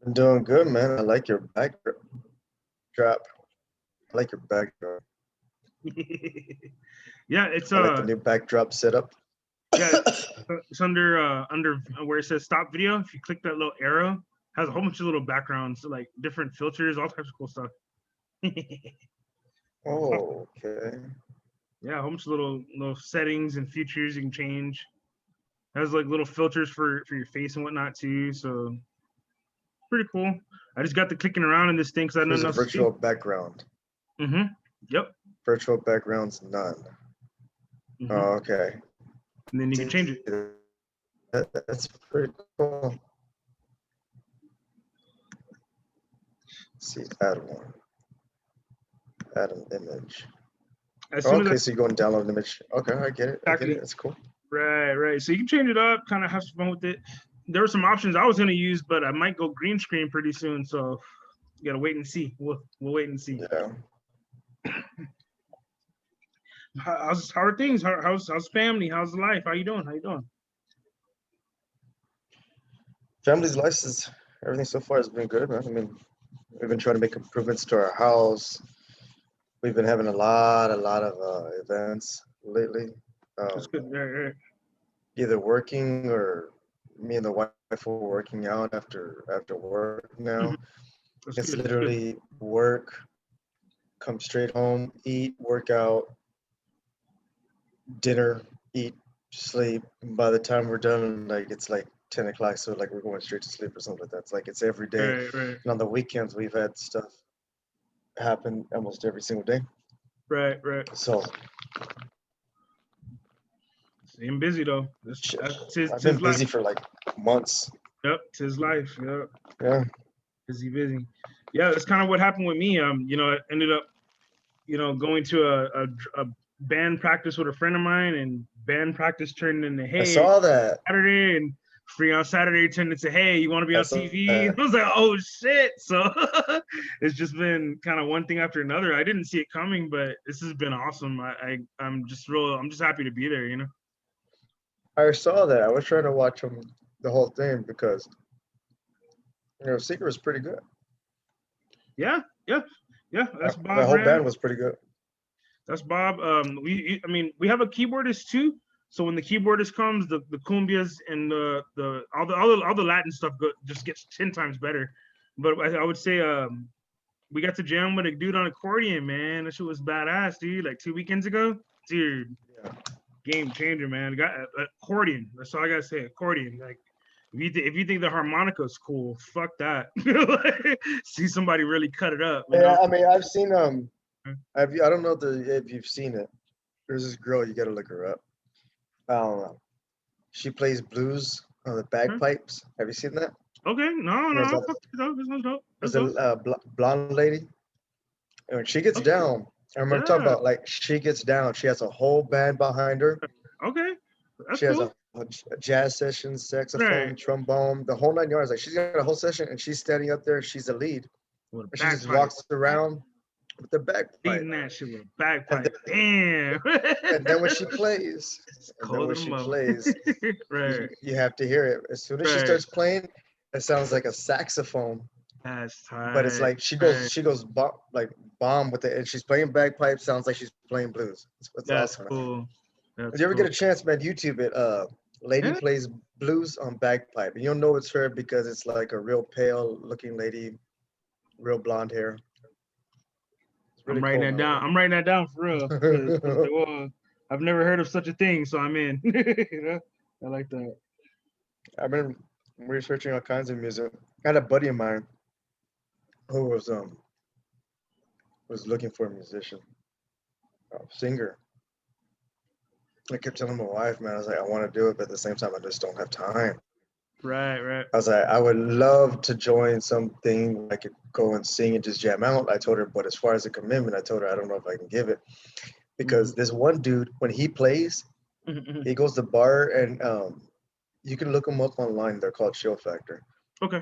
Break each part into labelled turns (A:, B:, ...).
A: I'm doing good, man. I like your backdrop. I like your backdrop.
B: Yeah, it's
A: I like the new backdrop setup.
B: yeah, it's under where it says stop video. If you click that little arrow, it has a whole bunch of little backgrounds, like different filters, all types of cool stuff.
A: Oh, okay.
B: Yeah, a whole bunch of little settings and features you can change. It has like little filters for your face and whatnot too. So pretty cool. I just got to clicking around in this thing because I had
A: Here's
B: nothing
A: a
B: else to do.
A: virtual background.
B: Yep.
A: Virtual backgrounds, none.
B: hmm
A: Oh, okay.
B: And then you can
A: See
B: change it.
A: That's pretty cool. Let's see, add one. Add an image.
B: As
A: Oh,
B: soon as I
A: okay, so you go and download an image. Okay, I get it. I get it.
B: exactly
A: It's cool.
B: right. So you can change it up, kind of have some fun with it. There were some options I was gonna use, but I might go green screen pretty soon. So you gotta wait and see. We'll wait and see.
A: Yeah.
B: How are things? How's family? How's life? How you doing? How you doing?
A: Family's life is everything so far has been good, man. I mean, we've been trying to make improvements to our house. We've been having a lot of events lately.
B: That's
A: Um,
B: good. Right.
A: Either working or me and the wife were working out after work now.
B: Mhm. That's
A: It's
B: good. That's good.
A: literally work, come straight home, eat, work out, dinner, eat, sleep. And by the time we're done, like it's like 10 o'clock, so like we're going straight to sleep or something like that. It's like it's every day.
B: Right.
A: And on the weekends, we've had stuff happen almost every single day.
B: Right.
A: So
B: Staying busy though.
A: shit,
B: That's
A: I've been
B: his life.
A: busy for like months.
B: Yep, it's his life. Yep,
A: Yeah.
B: busy. Yeah, that's kind of what happened with me. I ended up, going to a band practice with a friend of mine, and band practice turned into
A: I
B: hey
A: saw that.
B: Saturday, and free on Saturday turned into hey you want to be
A: I
B: on
A: saw
B: TV.
A: that.
B: I was like oh shit. So it's just been kind of one thing after another. I didn't see it coming, but this has been awesome. I'm just happy to be there.
A: I saw that. I was trying to watch the whole thing because Secret was pretty good.
B: Yeah, yeah, yeah. That's
A: The
B: Bob
A: whole
B: Ram.
A: band was pretty good.
B: That's Bob. I mean, we have a keyboardist too. So when the keyboardist comes, the cumbias and the all the Latin stuff just gets 10 times better. But I would say we got to jam with a dude on accordion, man. That shit was badass, dude. Like 2 weekends ago, dude,
A: Yeah.
B: game changer, man. Got accordion. That's all I gotta say. Accordion. Like if you think the harmonica is cool, fuck that. See somebody really cut it up, you
A: Yeah,
B: know.
A: I mean, I've seen I don't know if you've seen it. There's this girl, you gotta look her up. I don't know. She plays blues on the
B: Huh?
A: bagpipes. Have you seen that?
B: Okay, no,
A: There's a
B: fuck it up. This one's dope. That's
A: there's
B: dope.
A: a blonde lady, and when she gets
B: Okay.
A: down, I remember talking
B: Yeah.
A: about like she gets down. She has a whole band behind her.
B: Okay. That's
A: She has
B: cool.
A: a jazz session,
B: Right.
A: saxophone, trombone, the whole 9 yards. Like she's got a whole session, and she's standing up there. She's the lead,
B: With a
A: and she just
B: bagpipe.
A: walks around with the bagpipe.
B: Beating that shit with a
A: And
B: bagpipe.
A: then,
B: Damn.
A: and then when she plays,
B: It's
A: and then
B: cold
A: when
B: in the
A: she
B: mother.
A: plays,
B: Right.
A: you have to hear it. As soon as she
B: Right.
A: starts playing, it sounds like a saxophone,
B: That's
A: but it's
B: tight.
A: like
B: Right.
A: she goes like bomb with it, and she's playing bagpipe. Sounds like she's playing blues. It's
B: That's
A: awesome, man.
B: cool.
A: If
B: That's
A: you ever get
B: cool.
A: a chance, man, YouTube it. Lady
B: Yeah.
A: plays blues on bagpipe, and you'll know it's her because it's like a real pale looking lady, real blonde hair. It's
B: I'm
A: really
B: writing
A: cool,
B: that down. I'm writing that down for real. Cause
A: man.
B: well, I've never heard of such a thing, so I'm in. I like that.
A: I've been researching all kinds of music. I had a buddy of mine who was looking for a musician, singer. I kept telling my wife, man, I was like, I want to do it, but at the same time, I just don't have time.
B: Right.
A: I was like, I would love to join something where I could go and sing and just jam out. I told her, but as far as a commitment, I told her I don't know if I can give it
B: hmm
A: because this one dude, when he plays,
B: hmm
A: he goes to bar and you can look him up online. They're called Show Factor.
B: Okay.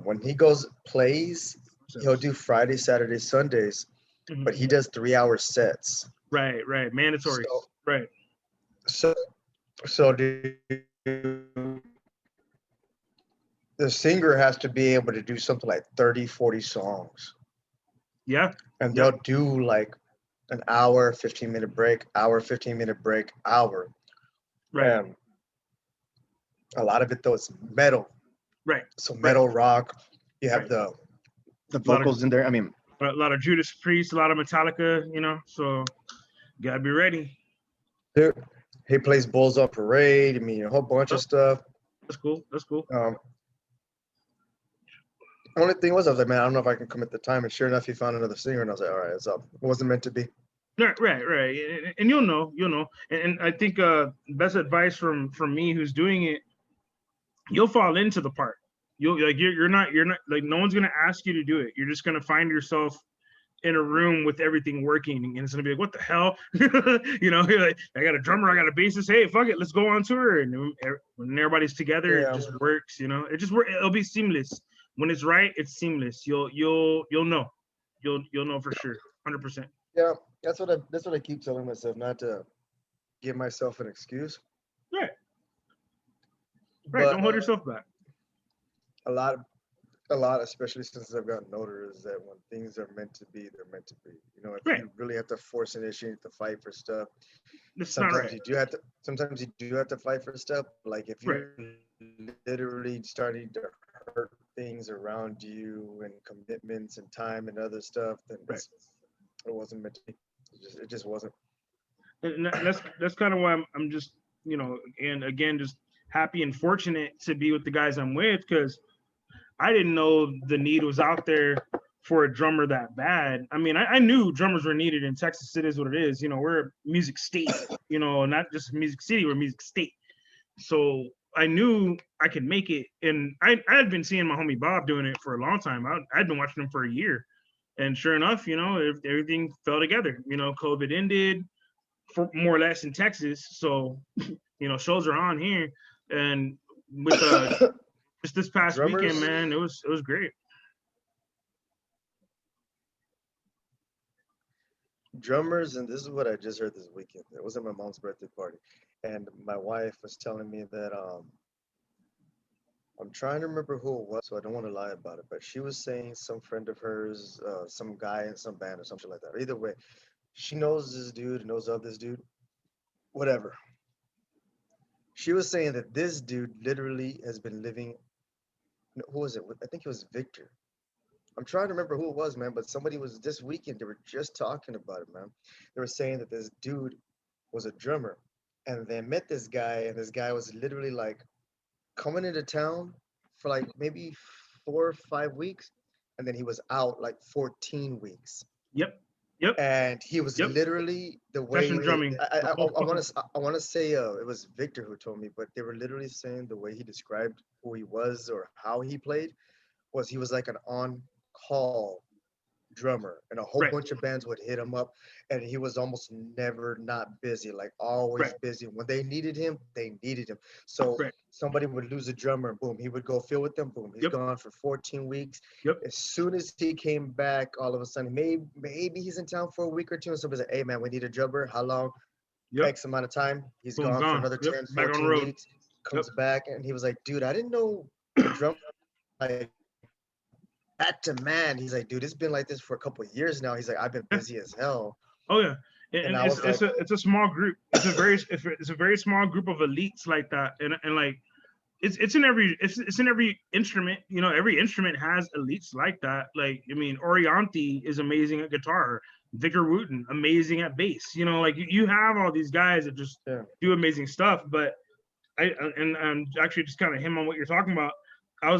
A: When he goes plays, he'll
B: Steps.
A: do Friday, Saturday, Sundays, but he
B: hmm
A: does 3 hour sets.
B: Right. Mandatory.
A: So
B: Right.
A: so so do the singer has to be able to do something like 30, 40 songs.
B: Yeah.
A: And
B: Yep.
A: they'll do like an hour, 15-minute break, hour, 15-minute break, hour.
B: Right.
A: And a lot of it though is metal.
B: Right.
A: So metal rock. You have
B: Right.
A: the
B: A lot of
A: vocals in there. I mean,
B: a lot of Judas Priest, a lot of Metallica, you know. So gotta be ready.
A: he plays Bulls on Parade. I mean, a whole bunch of stuff.
B: That's cool. That's cool.
A: Only thing was, I was like, man, I don't know if I can commit the time. And sure enough, he found another singer, and I was like, all right, it's up. It wasn't meant to be.
B: Right. And you'll know. And I think best advice from me who's doing it, you'll fall into the part. You're not like, no one's gonna ask you to do it. You're just gonna find yourself in a room with everything working, and it's gonna be like, what the hell? You're like, I got a drummer, I got a bassist. Hey, fuck it, let's go on tour. And when everybody's together,
A: Yeah.
B: it just works. It just works. It'll be seamless. When it's right, it's seamless. You'll know. You'll know for sure, 100%.
A: Yeah, that's what I keep telling myself, not to give myself an excuse.
B: Right.
A: But
B: Don't hold yourself back.
A: a lot, especially since I've gotten older, is that when things are meant to be, they're meant to be. If you really have to force an issue, you have to fight for stuff. Sometimes you do have to. Sometimes you do have to fight for stuff. Like if you're literally starting to hurt things around you and commitments and time and other stuff, then it wasn't meant to be. It just wasn't.
B: And that's kind of why I'm just, and again, just happy and fortunate to be with the guys I'm with, because I didn't know the need was out there for a drummer that bad. I mean, I knew drummers were needed in Texas. It is what it is. We're a music state, not just music city, we're music state. So I knew I could make it. And I had been seeing my homie Bob doing it for a long time. I'd been watching him for a year. And sure enough, everything fell together. COVID ended, for more or less in Texas. So, shows are on here. And with just this past weekend, man, it was great.
A: Drummers, and this is what I just heard this weekend. It was at my mom's birthday party, and my wife was telling me that I'm trying to remember who it was, so I don't want to lie about it, but she was saying some friend of hers, some guy in some band or something like that. Either way, she knows this dude, knows of this dude, whatever. She was saying that this dude literally has been living. Who was it? I think it was Victor. I'm trying to remember who it was, man, but somebody was this weekend. They were just talking about it, man. They were saying that this dude was a drummer, and they met this guy, and this guy was literally like coming into town for like maybe 4 or 5 weeks, and then he was out like 14 weeks.
B: Yep.
A: And he was literally the way
B: drumming.
A: I want to say it was Victor who told me, but they were literally saying the way he described who he was or how he played was he was like an on-call drummer, and a whole bunch of bands would hit him up, and he was almost never not busy, like always busy. When they needed him, they needed him. So somebody would lose a drummer, and boom, he would go fill with them. Boom, he's gone for 14 weeks. As soon as he came back, all of a sudden, maybe he's in town for a week or two, and somebody's like, hey man, we need a drummer. How long? X amount of time. He's gone for another 10, 14 weeks. Comes back, and he was like, dude, I didn't know the drum like that demand. He's like, dude, it's been like this for a couple of years now. He's like, I've been busy as hell.
B: Oh yeah, and it's a small group. It's a very small group of elites like that, and like it's in every instrument. Every instrument has elites like that. Like, I mean, Orianthi is amazing at guitar. Victor Wooten, amazing at bass. Like you have all these guys that just do amazing stuff. But I'm actually just kind of him on what you're talking about. I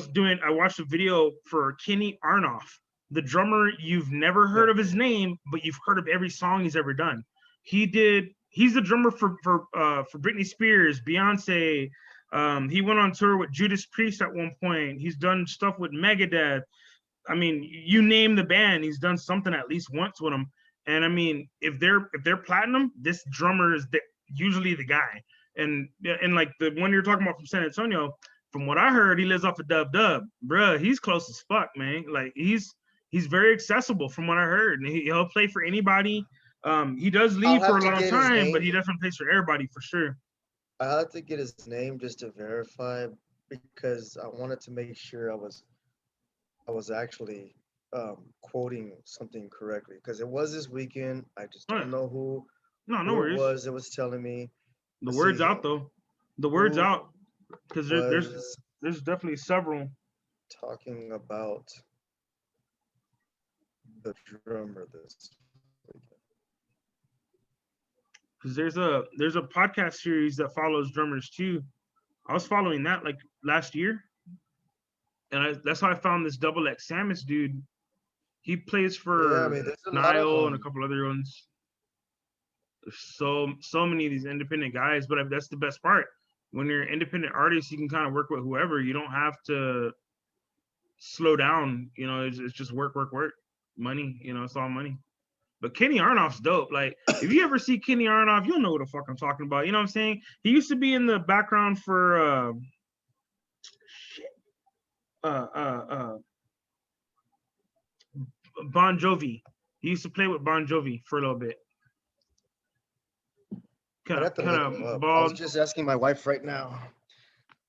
B: watched a video for Kenny Arnoff, the drummer. You've never heard of his name, but you've heard of every song he's ever done. He's the drummer for Britney Spears, Beyonce. He went on tour with Judas Priest at one point. He's done stuff with Megadeth. I mean, you name the band, he's done something at least once with them. And I mean, if they're platinum, this drummer is usually the guy. And like the one you're talking about from San Antonio, from what I heard, he lives off of Dub Dub. Bruh, he's close as fuck, man. Like he's very accessible from what I heard. And he'll play for anybody. He does leave for a long time, but he definitely plays for everybody for sure.
A: I'll have to get his name just to verify, because I wanted to make sure I was actually quoting something correctly because it was this weekend. I just
B: All right.
A: don't know who
B: No, no
A: who it
B: worries.
A: was that was telling me.
B: The
A: Let's
B: word's
A: see,
B: out though. The word's
A: who
B: out because
A: was
B: there's definitely several.
A: talking about the drummer this weekend.
B: Because there's a podcast series that follows drummers too. I was following that like last year, and that's how I found this Double X Samus dude. He plays
A: Yeah, I
B: for
A: mean, there's a lot of
B: Nile and a couple other ones. There's so many of these independent guys, but that's the best part. When you're an independent artist, you can kind of work with whoever. You don't have to slow down. You know, it's just work, work, work. Money. You know, it's all money. But Kenny Arnoff's dope. Like, if you ever see Kenny Arnoff, you'll know what the fuck I'm talking about. You know what I'm saying? He used to be in the background for uh uh uh Bon Jovi. He used to play with Bon Jovi for a little bit.
A: I'd have to
B: Kind
A: look him
B: of
A: up. I was
B: bald,
A: just asking my wife right now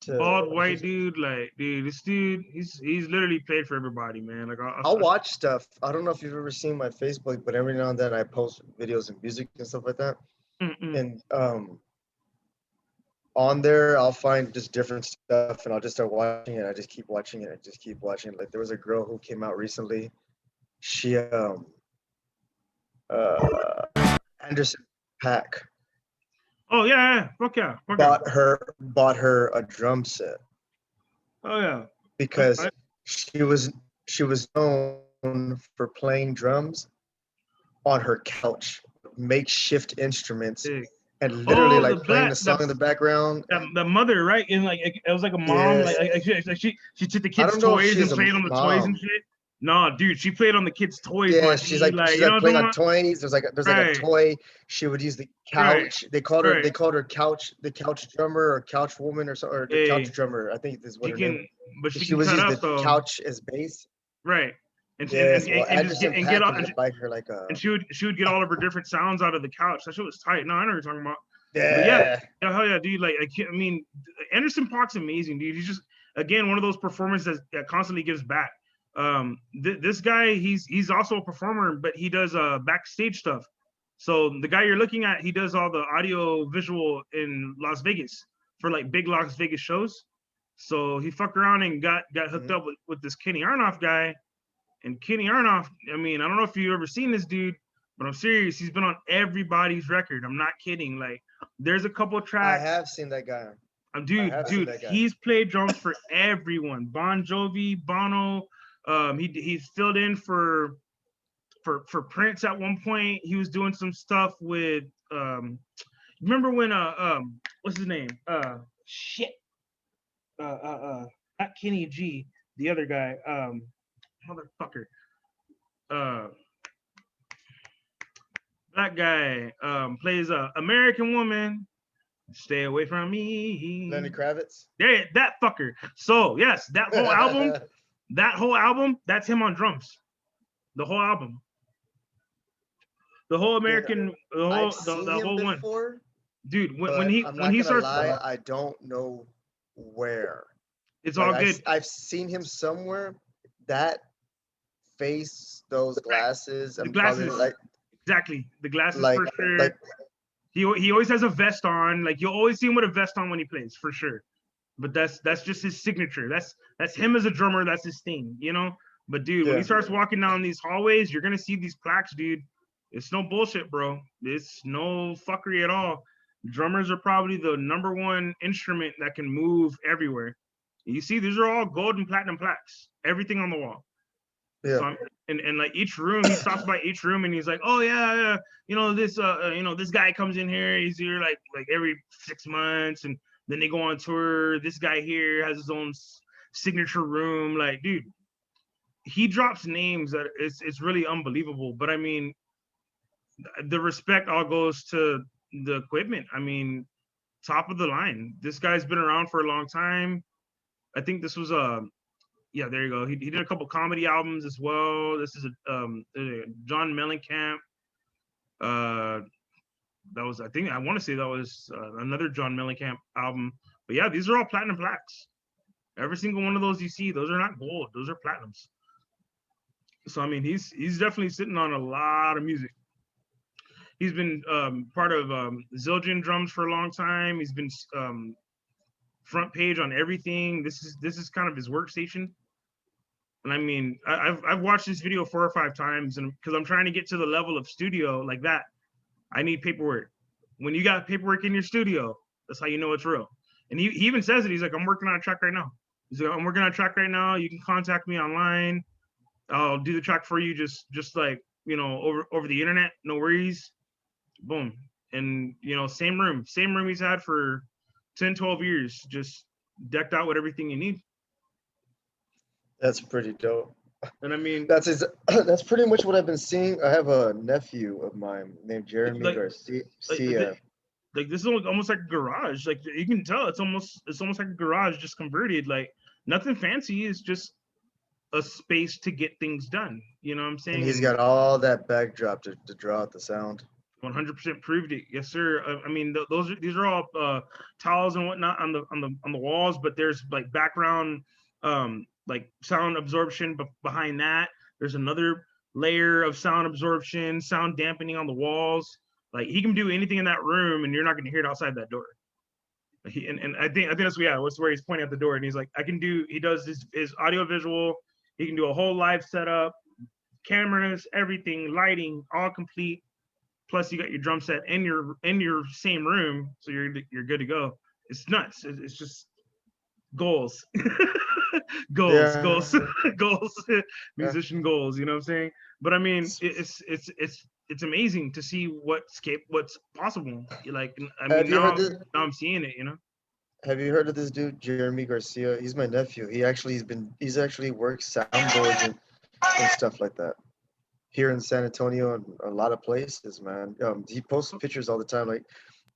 B: bald
A: to.
B: white dude. Like, dude, this dude, he's literally played for everybody, man. Like,
A: I'll watch stuff. I don't know if you've ever seen my Facebook, but every now and then I post videos and music and stuff like that.
B: mm-mm.
A: And on there, I'll find just different stuff, and I'll just start watching it. I just keep watching it. I just keep watching it. Like there was a girl who came out recently. She uh Anderson Pack
B: Oh yeah, fuck yeah, fuck yeah.
A: bought her a drum set
B: Oh yeah.
A: because she was known for playing drums on her couch, makeshift instruments, and literally
B: Oh, the
A: like playing
B: black,
A: the song in the background. And
B: the mother, right? And like it was like a mom,
A: yes,
B: she took the
A: I
B: kids'
A: don't know if
B: toys and
A: she's a
B: played on the toys and
A: mom.
B: shit. No, dude, she played on the kids' toys,
A: Yeah,
B: my
A: she's
B: G.
A: like
B: Like,
A: she's
B: you know
A: like
B: what I'm
A: playing
B: talking
A: on
B: about?
A: toys. There's like a
B: Right,
A: toy. She would use the
B: right,
A: couch. They called her
B: right.
A: they called her couch the couch drummer or couch woman or the couch
B: Hey,
A: drummer. I think is what
B: she
A: her name
B: can,
A: was.
B: but
A: So
B: she
A: she
B: can
A: was
B: cut
A: using
B: up
A: the
B: though.
A: couch as bass.
B: Right,
A: Yes, well
B: and just get
A: Anderson
B: and get
A: Paak
B: all
A: ended up buying her like
B: and
A: a
B: she would get all of her different sounds out of the couch. That shit was tight. No, I know what you're talking about. But yeah,
A: yeah.
B: yeah, hell yeah, dude. Like I can't. I mean, Anderson Paak's amazing, dude. He's just again one of those performers that constantly gives back. This guy, he's also a performer, but he does backstage stuff. So the guy you're looking at, he does all the audio visual in Las Vegas for like big Las Vegas shows. So he fucked around and got hooked
A: Mhm.
B: up with this Kenny Arnoff guy. And Kenny Arnoff, I mean, I don't know if you've ever seen this dude, but I'm serious. He's been on everybody's record. I'm not kidding. Like, there's a couple of
A: I
B: tracks.
A: have seen that guy. I
B: Dude,
A: have seen
B: dude,
A: that guy.
B: he's played drums for everyone. Bon Jovi, Bono. He filled in for Prince at one point. He was doing some stuff with remember when what's his name? Shit. Not Kenny G, the other guy. Motherfucker. Uh that guy plays a American woman. Stay away from
A: Lenny
B: me.
A: Kravitz.
B: Yeah, that fucker. So yes, that whole album, that's him on drums. The whole album. The whole
A: Yeah,
B: American,
A: I've seen
B: the
A: him
B: whole one.
A: before,
B: Dude, when
A: but
B: he
A: I'm
B: when
A: not
B: he
A: gonna
B: starts,
A: lie, I don't know where.
B: it's
A: Like
B: all good.
A: I've seen him somewhere. That face, those
B: Right.
A: glasses,
B: The
A: and probably
B: glasses. Exactly. The glasses
A: like
B: for sure.
A: like
B: He always has a vest on. Like you'll always see him with a vest on when he plays, for sure. But that's just his signature. That's him as a drummer. That's his thing, you know. But dude, when he
A: yeah.
B: starts walking down these hallways, you're gonna see these plaques, dude. It's no bullshit, bro. It's no fuckery at all. Drummers are probably the number one instrument that can move everywhere. You see, these are all gold and platinum plaques. Everything on the wall.
A: Yeah.
B: So and like each room, he stops by each room and he's like, oh yeah, this this guy comes in here, he's here like every 6 months, and then they go on tour. This guy here has his own signature room. Like, dude, he drops names that it's really unbelievable. But I mean, the respect all goes to the equipment. I mean, top of the line. This guy's been around for a long time. I think this was a yeah, there you go. He did a couple comedy albums as well. This is John Mellencamp. Uh, that was I want to say that was another John Mellencamp album. But yeah, these are all platinum plaques. Every single one of those you see, those are not gold, those are platinums. So I mean, he's definitely sitting on a lot of music. He's been part of Zildjian drums for a long time. He's been front page on everything. This is kind of his workstation. And I mean, I've watched this video 4 or 5 times, and because I'm trying to get to the level of studio like that, I need paperwork. When you got paperwork in your studio, that's how you know it's real. And he even says it. He's like, I'm working on a track right now. He's like, I'm working on a track right now. You can contact me online. I'll do the track for you, just like, over the internet. No worries. Boom. And same room he's had for 10, 12 years, just decked out with everything you need.
A: That's pretty dope.
B: And I mean,
A: that's pretty much what I've been seeing. I have a nephew of mine named Jeremy
B: like,
A: Garcia.
B: like this is almost like a garage. Like you can tell it's almost like a garage just converted. Like nothing fancy. It's just a space to get things done. You know what I'm saying?
A: And he's got all that backdrop to draw out the sound.
B: 100% proved it. Yes, sir. I mean, these are all tiles and whatnot on the walls, but there's like background, like sound absorption behind that. There's another layer of sound absorption, sound dampening on the walls. Like he can do anything in that room, and you're not going to hear it outside that door. And I think that's where he's pointing at the door, and he's like, I can do. He does his audio visual. He can do a whole live setup, cameras, everything, lighting, all complete. Plus you got your drum set in your same room, so you're good to go. It's nuts. It's just goals. goals, musician goals, you know what I'm saying? But I mean, it's amazing to see what's possible. Like, I mean, now I'm seeing it,
A: Have you heard of this dude, Jeremy Garcia? He's my nephew. He's actually worked soundboards and stuff like that here in San Antonio and a lot of places, man. He posts pictures all the time. Like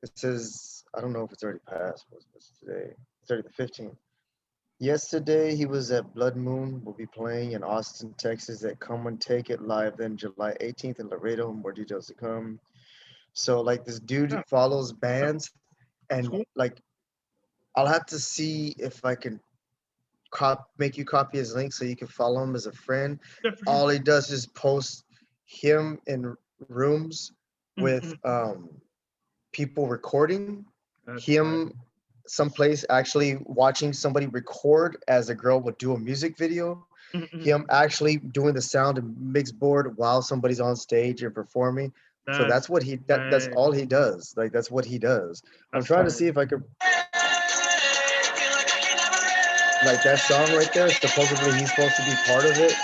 A: it says, I don't know if it's already passed. What's today? It's already the 15th. Yesterday he was at Blood Moon. We'll be playing in Austin, Texas at Come and Take It Live. Then July 18th in Laredo. More details to come. So like this dude follows bands, and like I'll have to see if I can make you copy his link so you can follow him as a friend.
B: Yeah,
A: All he does is post him in rooms with people recording, him someplace actually watching somebody record as a girl would do a music video, him actually doing the sound and mix board while somebody's on stage and performing. So that's what that's all he does. Like that's what he does. I'm trying to see if I could, like that song right there, supposedly he's supposed to be part of it.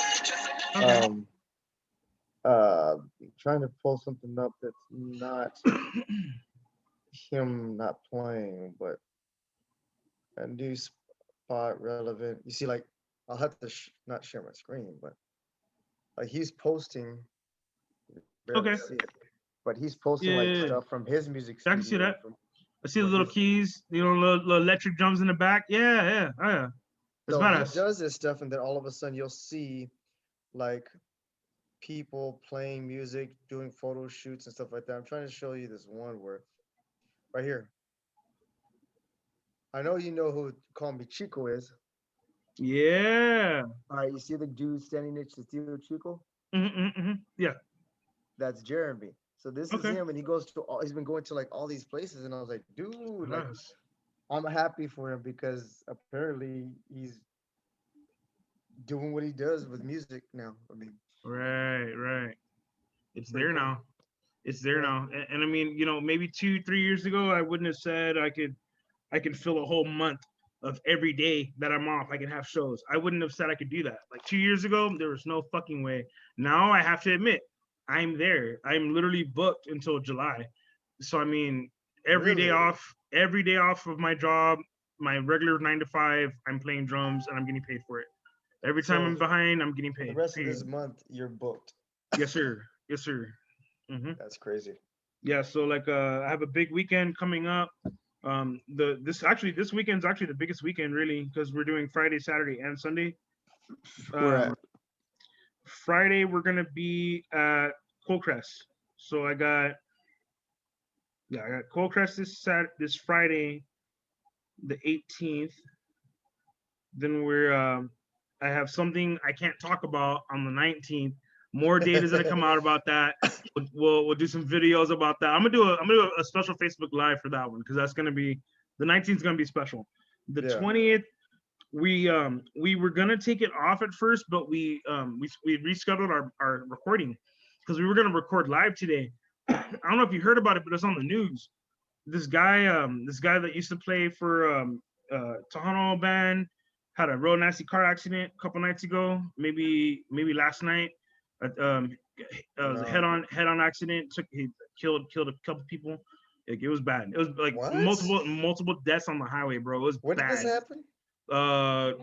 A: Trying to pull something up that's not him not playing, but a new spot relevant. You see, like I'll have to not share my screen, but like he's posting.
B: Okay.
A: See it, but he's posting like stuff from his music studio.
B: I can see that. I see the little keys, little electric drums in the back. Yeah.
A: So he does this stuff, and then all of a sudden you'll see like people playing music, doing photo shoots and stuff like that. I'm trying to show you this one where, right here. I know you know who Call Me Chico is.
B: Yeah.
A: All right, you see the dude standing next to Steve Chico?
B: Yeah.
A: That's Jeremy. So this is him, and he's been going to like all these places, and I was like, dude, like, I'm happy for him because apparently he's doing what he does with music now. I mean,
B: right. It's there cool. Now. It's there now, and I mean, maybe 2-3 years ago, I wouldn't have said I could fill a whole month of every day that I'm off. I can have shows. I wouldn't have said I could do that. Like 2 years ago, there was no fucking way. Now I have to admit, I'm there. I'm literally booked until July. So I mean, every day off of my job, my regular 9 to 5, I'm playing drums and I'm getting paid for it. Every time I'm behind, I'm getting paid.
A: The rest of this month, you're booked.
B: Yes, sir.
A: That's crazy.
B: Yeah. So like, I have a big weekend coming up. This weekend's actually the biggest weekend really, because we're doing Friday, Saturday, and Sunday. Friday we're gonna be at Colcrest. So I got Colcrest this Friday, the 18th. Then I have something I can't talk about on the 19th. More data is gonna come out about that. We'll do some videos about that. I'm gonna do a special Facebook Live for that one because that's gonna be the 19th is gonna be special. The
A: Yeah.
B: 20th we were gonna take it off at first, but we rescheduled our recording because we were gonna record live today. I don't know if you heard about it, but it's on the news. This guy that used to play for Tejano band had a real nasty car accident a couple nights ago, maybe last night. It was a
A: No.
B: head on accident. He killed a couple people. Like it was bad. It was like
A: What?
B: multiple deaths on the highway, bro. It was
A: When did this
B: bad.
A: happen?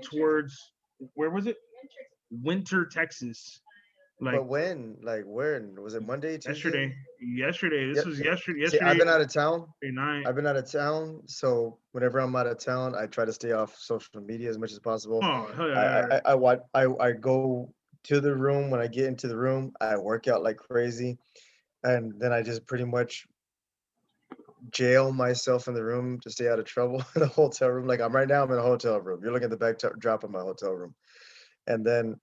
B: Towards where was it? Winter, Texas. Like
A: But when? Like when? Was it Monday, Tuesday?
B: yesterday. This
A: Yep.
B: was yesterday.
A: See, I've been out of town.
B: Night.
A: I've been out of town, so whenever I'm out of town, I try to stay off social media as much as possible.
B: Oh hell
A: I
B: yeah!
A: I go to the room. When I get into the room, I work out like crazy, and then I just pretty much jail myself in the room to stay out of trouble in the hotel room. Like I'm right now, I'm in a hotel room. You're looking at the backdrop of my hotel room, and then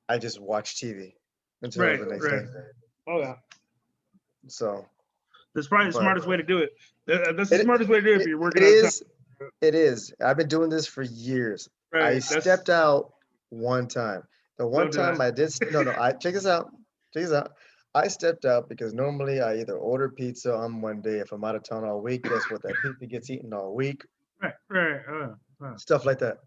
A: I just watch TV until
B: Right,
A: the next
B: right.
A: day.
B: Oh yeah.
A: So,
B: That's probably the
A: but
B: smartest way to do it. That's the
A: it
B: smartest way to do it if
A: it,
B: you're working
A: it
B: out of town.
A: is. It is. I've been doing this for years. I
B: Right. That's
A: stepped out one time. The one
B: don't do
A: time
B: that.
A: I did, no, I check this out. Check this out. I stepped out because normally I either order pizza on Monday if I'm out of town all week. Guess what? That pizza gets eaten all week.
B: Right, right.
A: Stuff like that.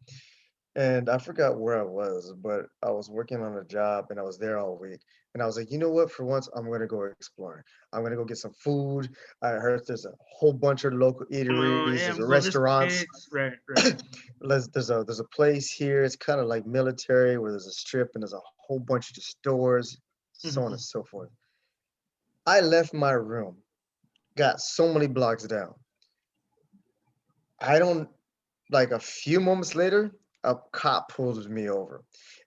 A: And I forgot where I was, but I was working on a job and I was there all week. And I was like, you know what? For once, I'm gonna go exploring. I'm gonna go get some food. I heard there's a whole bunch of local eateries,
B: Yeah,
A: there's
B: I'm going to this
A: restaurants.
B: place. Right, right.
A: There's a place here. It's kind of like military where there's a strip and there's a whole bunch of just stores, so on and
B: Mhm.
A: so forth. I left my room, got so many blocks down. I don't like a few moments later, a cop pulls me over.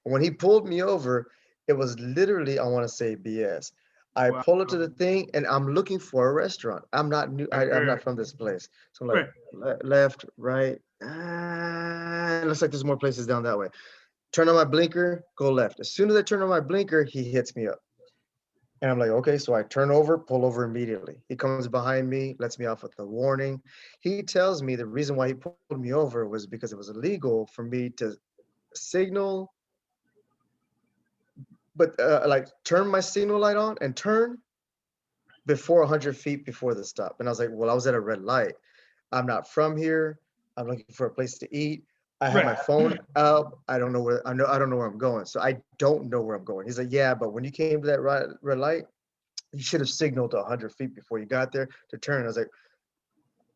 A: And when he pulled me over, it was literally, I want to say BS. I
B: Wow.
A: pull up to the thing and I'm looking for a restaurant. I'm not new,
B: Right,
A: I'm
B: right,
A: not from this place. So I'm like
B: right.
A: left, right. It looks like there's more places down that way. Turn on my blinker, go left. As soon as I turn on my blinker, he hits me up. And I'm like, okay, so I turn over, pull over immediately. He comes behind me, lets me off with a warning. He tells me the reason why he pulled me over was because it was illegal for me to signal, but like turn my signal light on and turn before 100 feet before the stop. And I was like, well, I was at a red light. I'm not from here. I'm looking for a place to eat. I have my
B: Right.
A: phone out. I don't know where I'm going. So I don't know where I'm going. He's like, yeah, but when you came to that red light, you should have signaled 100 feet before you got there to turn. I was like,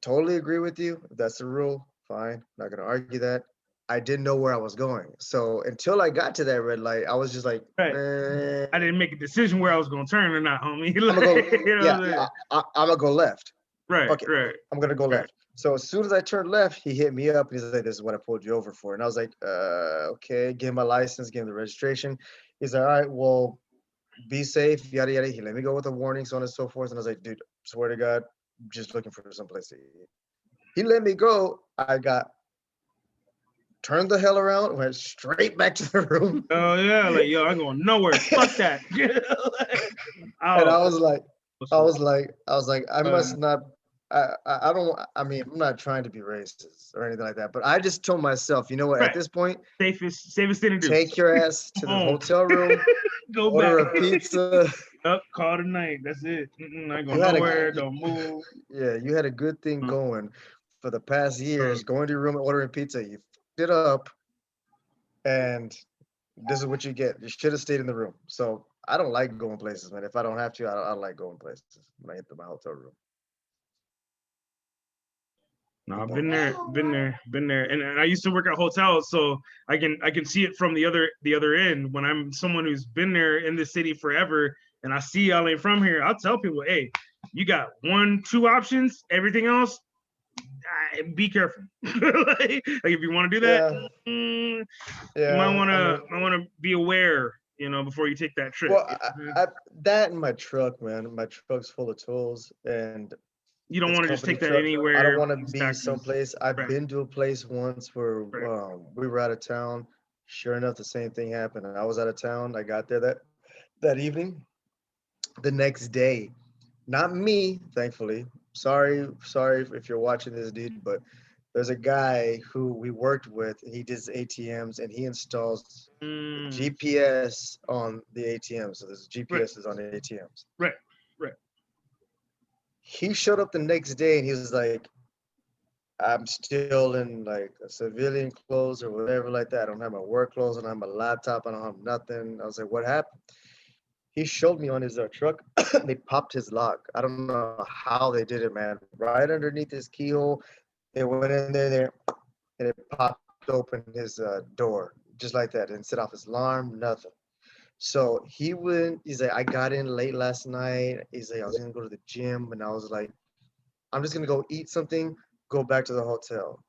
A: totally agree with you. If that's the rule, fine. Not gonna argue that. I didn't know where I was going. So until I got to that red light, I was just like,
B: Right.
A: eh,
B: I didn't make a decision where I was gonna turn or not, homie.
A: I'm gonna go.
B: You know
A: Yeah,
B: what I'm saying?
A: I'm gonna go left.
B: Right,
A: Okay,
B: right,
A: I'm gonna go
B: right.
A: left. So as soon as I turned left, he hit me up and he's like, "This is what I pulled you over for." And I was like, okay." Gave him my license, gave him the registration. He's like, "All right, well, be safe, yada yada." He let me go with a warning, so on and so forth. And I was like, "Dude, swear to God, I'm just looking for some place to eat." He let me go. I got turned the hell around, went straight back to the room,
B: Oh yeah, like yo, I'm going nowhere. Fuck that.
A: and
B: Oh,
A: I was like, I
B: uh,
A: must not. I don't. I mean, I'm not trying to be racist or anything like that, but I just told myself, you know what? At
B: right.
A: this point,
B: Safest thing to do.
A: take your ass to the
B: Home.
A: hotel room,
B: Go
A: order
B: back.
A: a pizza.
B: Up, call tonight. That's it. I ain't
A: You
B: going
A: had a,
B: nowhere. Don't move.
A: yeah, you had a good thing
B: Uh,
A: going for the past
B: uh,
A: years. Going to your room and ordering pizza, you fucked it up, and this is what you get. You should have stayed in the room. So I don't like going places, man. If I don't have to, I like going places when I hit my hotel room.
B: No, I've
A: But
B: been there, and I used to work at hotels, so I can see it from the other end. When I'm someone who's been there in the city forever, and I see y'all ain't from here, I'll tell people, hey, you got one, two options. Everything else, be careful. Like if you want to do that,
A: yeah,
B: mm, you
A: yeah. I mean,
B: might want to be aware, before you take that trip.
A: well, that and my truck, man. My truck's full of tools, and
B: You don't
A: It's
B: want to just
A: company
B: take that
A: truck. I don't
B: anywhere.
A: want to
B: These
A: be
B: taxes.
A: someplace. I've
B: Right.
A: been to a place once where
B: Right.
A: we were out of town. Sure enough, the same thing happened. I was out of town. I got there that evening. The next day, not me, thankfully. Sorry if you're watching this, dude, but there's a guy who we worked with. He does ATMs and he installs
B: Mm,
A: GPS on the ATMs. So there's
B: right.
A: GPSs on the ATMs.
B: Right. Right.
A: He showed up the next day and he was like, I'm still in like a civilian clothes or whatever like that. I don't have my work clothes. I don't have my laptop. I don't have nothing. I was like, what happened? He showed me on his truck. They popped his lock. I don't know how they did it, man. Right underneath his keyhole, they went in there, and it popped open his door just like that. Didn't set off his alarm, nothing. So he went. He's like, I got in late last night. He's like, I was gonna go to the gym, and I was like, I'm just gonna go eat something, go back to the hotel.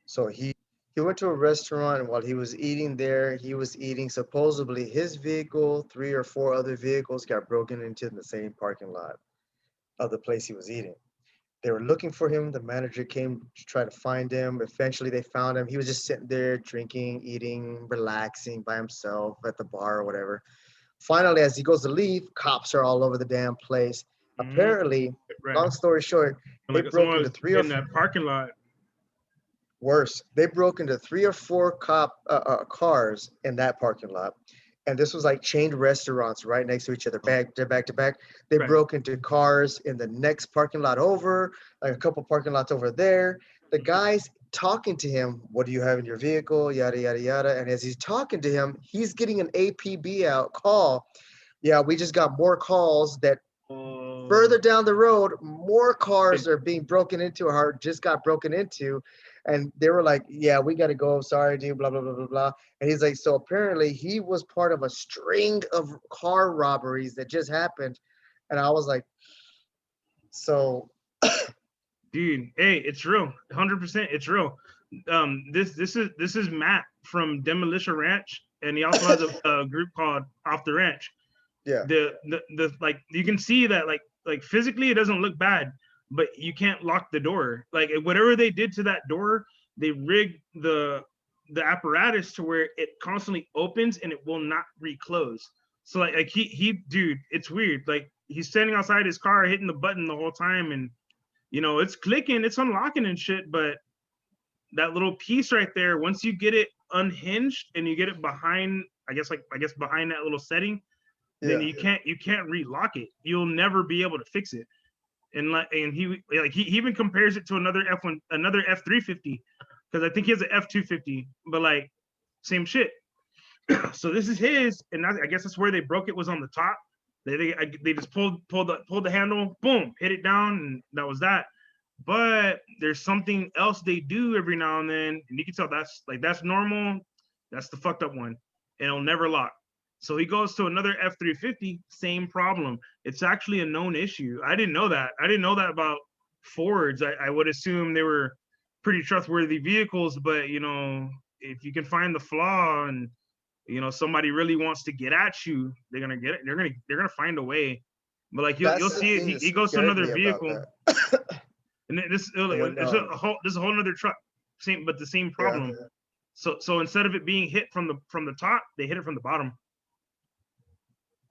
A: So he went to a restaurant, and while he was eating there, he was eating. Supposedly, his vehicle, three or four other vehicles, got broken into in the same parking lot of the place he was eating. They were looking for him. The manager came to try to find him. Eventually, they found him. He was just sitting there drinking, eating, relaxing by himself at the bar or whatever. Finally, as he goes to leave, cops are all over the damn place.
B: Mm,
A: Apparently,
B: right.
A: long story short,
B: And
A: they
B: like
A: broke
B: someone
A: into
B: was
A: three or
B: in that parking lot.
A: worse. They broke into three or four cars in that parking lot. And this was like chained restaurants right next to each other, back to back to back. They
B: Right.
A: broke into cars in the next parking lot over, like a couple parking lots over there. The guy's talking to him, what do you have in your vehicle? Yada, yada, yada. And as he's talking to him, he's getting an APB out call. Yeah, we just got more calls that
B: Oh,
A: further down the road, more
B: it,
A: cars are being broken into or just got broken into. And they were like, yeah, we got to go. Sorry, dude, blah, blah, blah, blah, blah. And he's like, so apparently he was part of a string of car robberies that just happened. And I was like, so,
B: dude. Hey, it's real. 100%. It's real. This is Matt from Demolition Ranch, and he also has a group called Off the Ranch.
A: yeah,
B: The like you can see that like physically it doesn't look bad, but you can't lock the door. Like whatever they did to that door, they rigged the apparatus to where it constantly opens and it will not reclose. So like he dude, it's weird. Like he's standing outside his car hitting the button the whole time, and it's clicking, it's unlocking and shit, but that little piece right there, once you get it unhinged and you get it behind, I guess behind that little setting, then
A: yeah.
B: you can't relock it. You'll never be able to fix it. And he even compares it to another F350, because I think he has an F250, but like same shit. So this is his, and I guess that's where they broke it, was on the top. They just pulled the handle, boom, hit it down, and that was that. But there's something else they do every now and then, and you can tell that's normal. That's the fucked up one. And it'll never lock. So he goes to another F350, same problem. It's actually a known issue. I didn't know that. I didn't know that about Fords. I would assume they were pretty trustworthy vehicles, but if you can find the flaw, and somebody really wants to get at you, they're gonna get it. They're gonna find a way. But like you'll
A: That's the
B: see it.
A: thing
B: He,
A: that
B: he goes to
A: scared
B: another
A: me about
B: vehicle,
A: that.
B: and this
A: When,
B: this is a whole other truck, the same
A: yeah,
B: problem. So instead of it being hit from the top, they hit it from the bottom.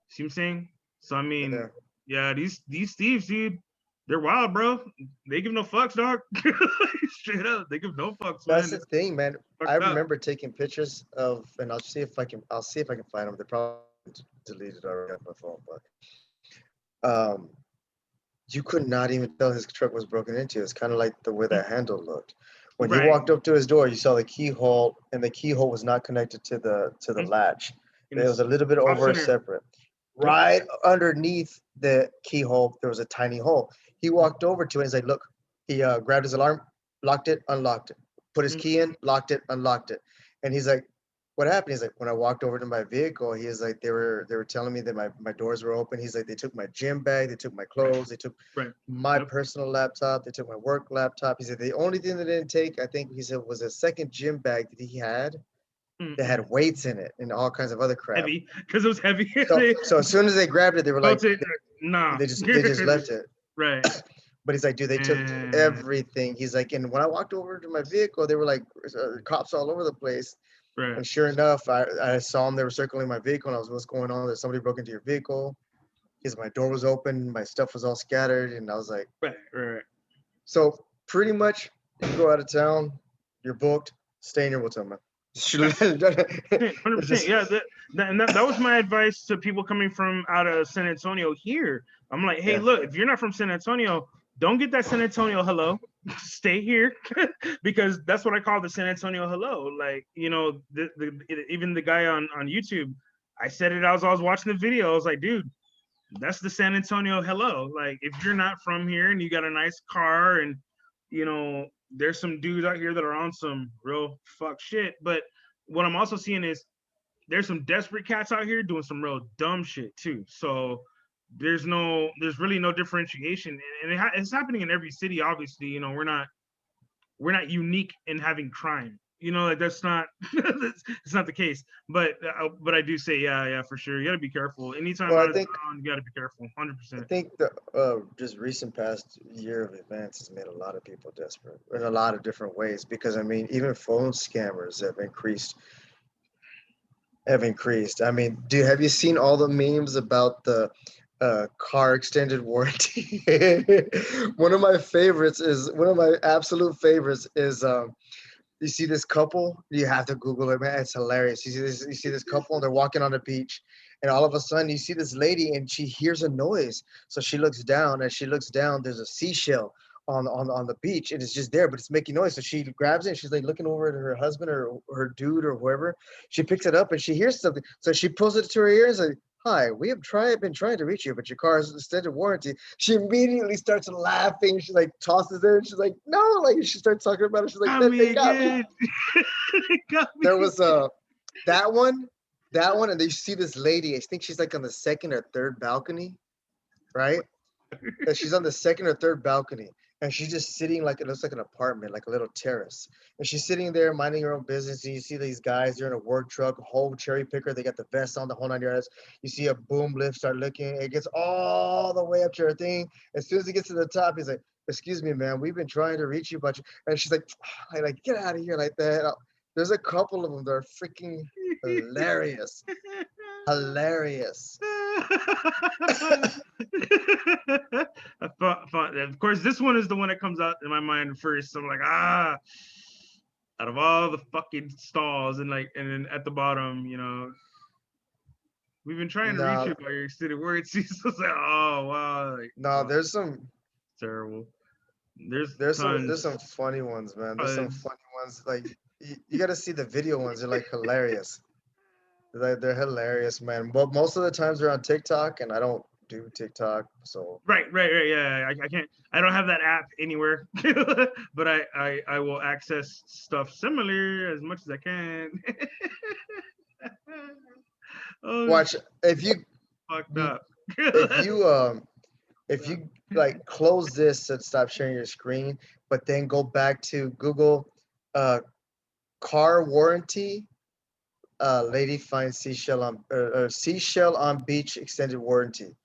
B: See what I'm saying? So I
A: yeah.
B: mean, yeah, these thieves, dude, they're wild, bro. They give no fucks, dog. Straight up, they give no fucks,
A: That's
B: man.
A: the
B: It's
A: thing, man. I
B: fucked up.
A: remember taking pictures of, and I'll see if I can find them. They're probably deleted already off my phone, but you could not even tell his truck was broken into. It's kind of like the way that handle looked. When you
B: Right.
A: walked up to his door, you saw the keyhole, and the keyhole was not connected to the
B: Mhm.
A: latch.
B: And
A: It was
B: it's
A: a little bit
B: off
A: over
B: center.
A: separate.
B: Yep.
A: Right underneath the keyhole, there was a tiny hole. He walked over to it and he's like, look, he grabbed his alarm, locked it, unlocked it, put his
B: Mhm.
A: key in, locked it, unlocked it. And he's like, what happened? He's like, when I walked over to my vehicle, he was like, they were telling me that my doors were open. He's like, they took my gym bag, they took my
B: Right.
A: clothes, they took
B: Right.
A: my
B: Yep.
A: personal laptop, they took my work laptop. He said the only thing they didn't take, I think he said, was a second gym bag that he had that
B: Mm-mm.
A: had weights in it and all kinds of other crap.
B: Heavy, because it was heavy.
A: So
B: They
A: so as soon as they grabbed it, they were like,
B: felt it. Nah.
A: they just left it.
B: Right.
A: But he's like, dude, they took
B: And
A: everything. He's like, and when I walked over to my vehicle, they were like cops all over the place.
B: right.
A: And sure enough, I saw them. They were circling my vehicle, and I was, what's going on? There's somebody broke into your vehicle. Because my door was open, my stuff was all scattered, and I was like,
B: Right. Right.
A: so pretty much, you go out of town, you're booked, stay in your hotel, man.
B: Hundred
A: It's
B: percent.
A: just,
B: Yeah, that was my advice to people coming from out of San Antonio here. I'm like, hey,
A: yeah.
B: look, if you're not from San Antonio, don't get that San Antonio hello. Stay here, because that's what I call the San Antonio hello. Like, even the guy on YouTube, I said it as I was watching the video. I was like, dude, that's the San Antonio hello. Like, if you're not from here and you got a nice car and there's some dudes out here that are on some real fuck shit. But what I'm also seeing is there's some desperate cats out here doing some real dumb shit too. So there's really no differentiation, and it's happening in every city. Obviously, we're not unique in having crime. Like that's not it's not the case. But I do say, yeah, for sure. You got to be careful. Anytime
A: Well,
B: out of town, you got to be careful.
A: I
B: 100%.
A: think the just recent past year of events has made a lot of people desperate in a lot of different ways. Because I mean, even phone scammers have increased. Have increased. I mean, have you seen all the memes about the car extended warranty? One of my absolute favorites is you see this couple, you have to Google it, man. It's hilarious. You see this couple, and they're walking on the beach, and all of a sudden you see this lady, and she hears a noise. So she looks down. As she looks down, there's a seashell on the beach, and it's just there, but it's making noise. So she grabs it, and she's like looking over at her husband or her dude or whoever. She picks it up, and she hears something. So she pulls it to her ears and, hi, we have been trying to reach you, but your car is extended warranty. She immediately starts laughing. She like tosses it, and she's like, no, like she starts talking about it. She's like,
B: Got
A: that
B: me
A: they got me.
B: again. Got me.
A: There was that one, and then you see this lady. I think she's like on the second or third balcony, right? And she's on the second or third balcony, and she's just sitting like it looks like an apartment, like a little terrace. And she's sitting there minding her own business. And you see these guys, they're in a work truck, a whole cherry picker. They got the vest on, the whole 9 yards. You see a boom lift start looking. It gets all the way up to her thing. As soon as it gets to the top, he's like, "Excuse me, ma'am, we've been trying to reach you, but," and she's like, like get out of here like that. There's a couple of them that are freaking hilarious, hilarious.
B: Of course, this one is the one that comes out in my mind first. So I'm like, out of all the fucking stalls, and then at the bottom, we've been trying to reach
A: No,
B: you by your extended warranty. So it's like, oh wow, like,
A: no,
B: wow, terrible. There's
A: there's
B: tons,
A: some funny ones, man. There's some
B: tons.
A: funny ones. Like you got to see the video ones. They're like hilarious. They're hilarious, man. But most of the times they're on TikTok, and I don't do TikTok, so
B: Right. Yeah, I can't. I don't have that app anywhere, but I will access stuff similar as much as I can. Oh,
A: watch if you
B: fucked up.
A: if you if you like close this and stop sharing your screen, but then go back to Google uh car warranty, lady finds seashell on beach extended warranty,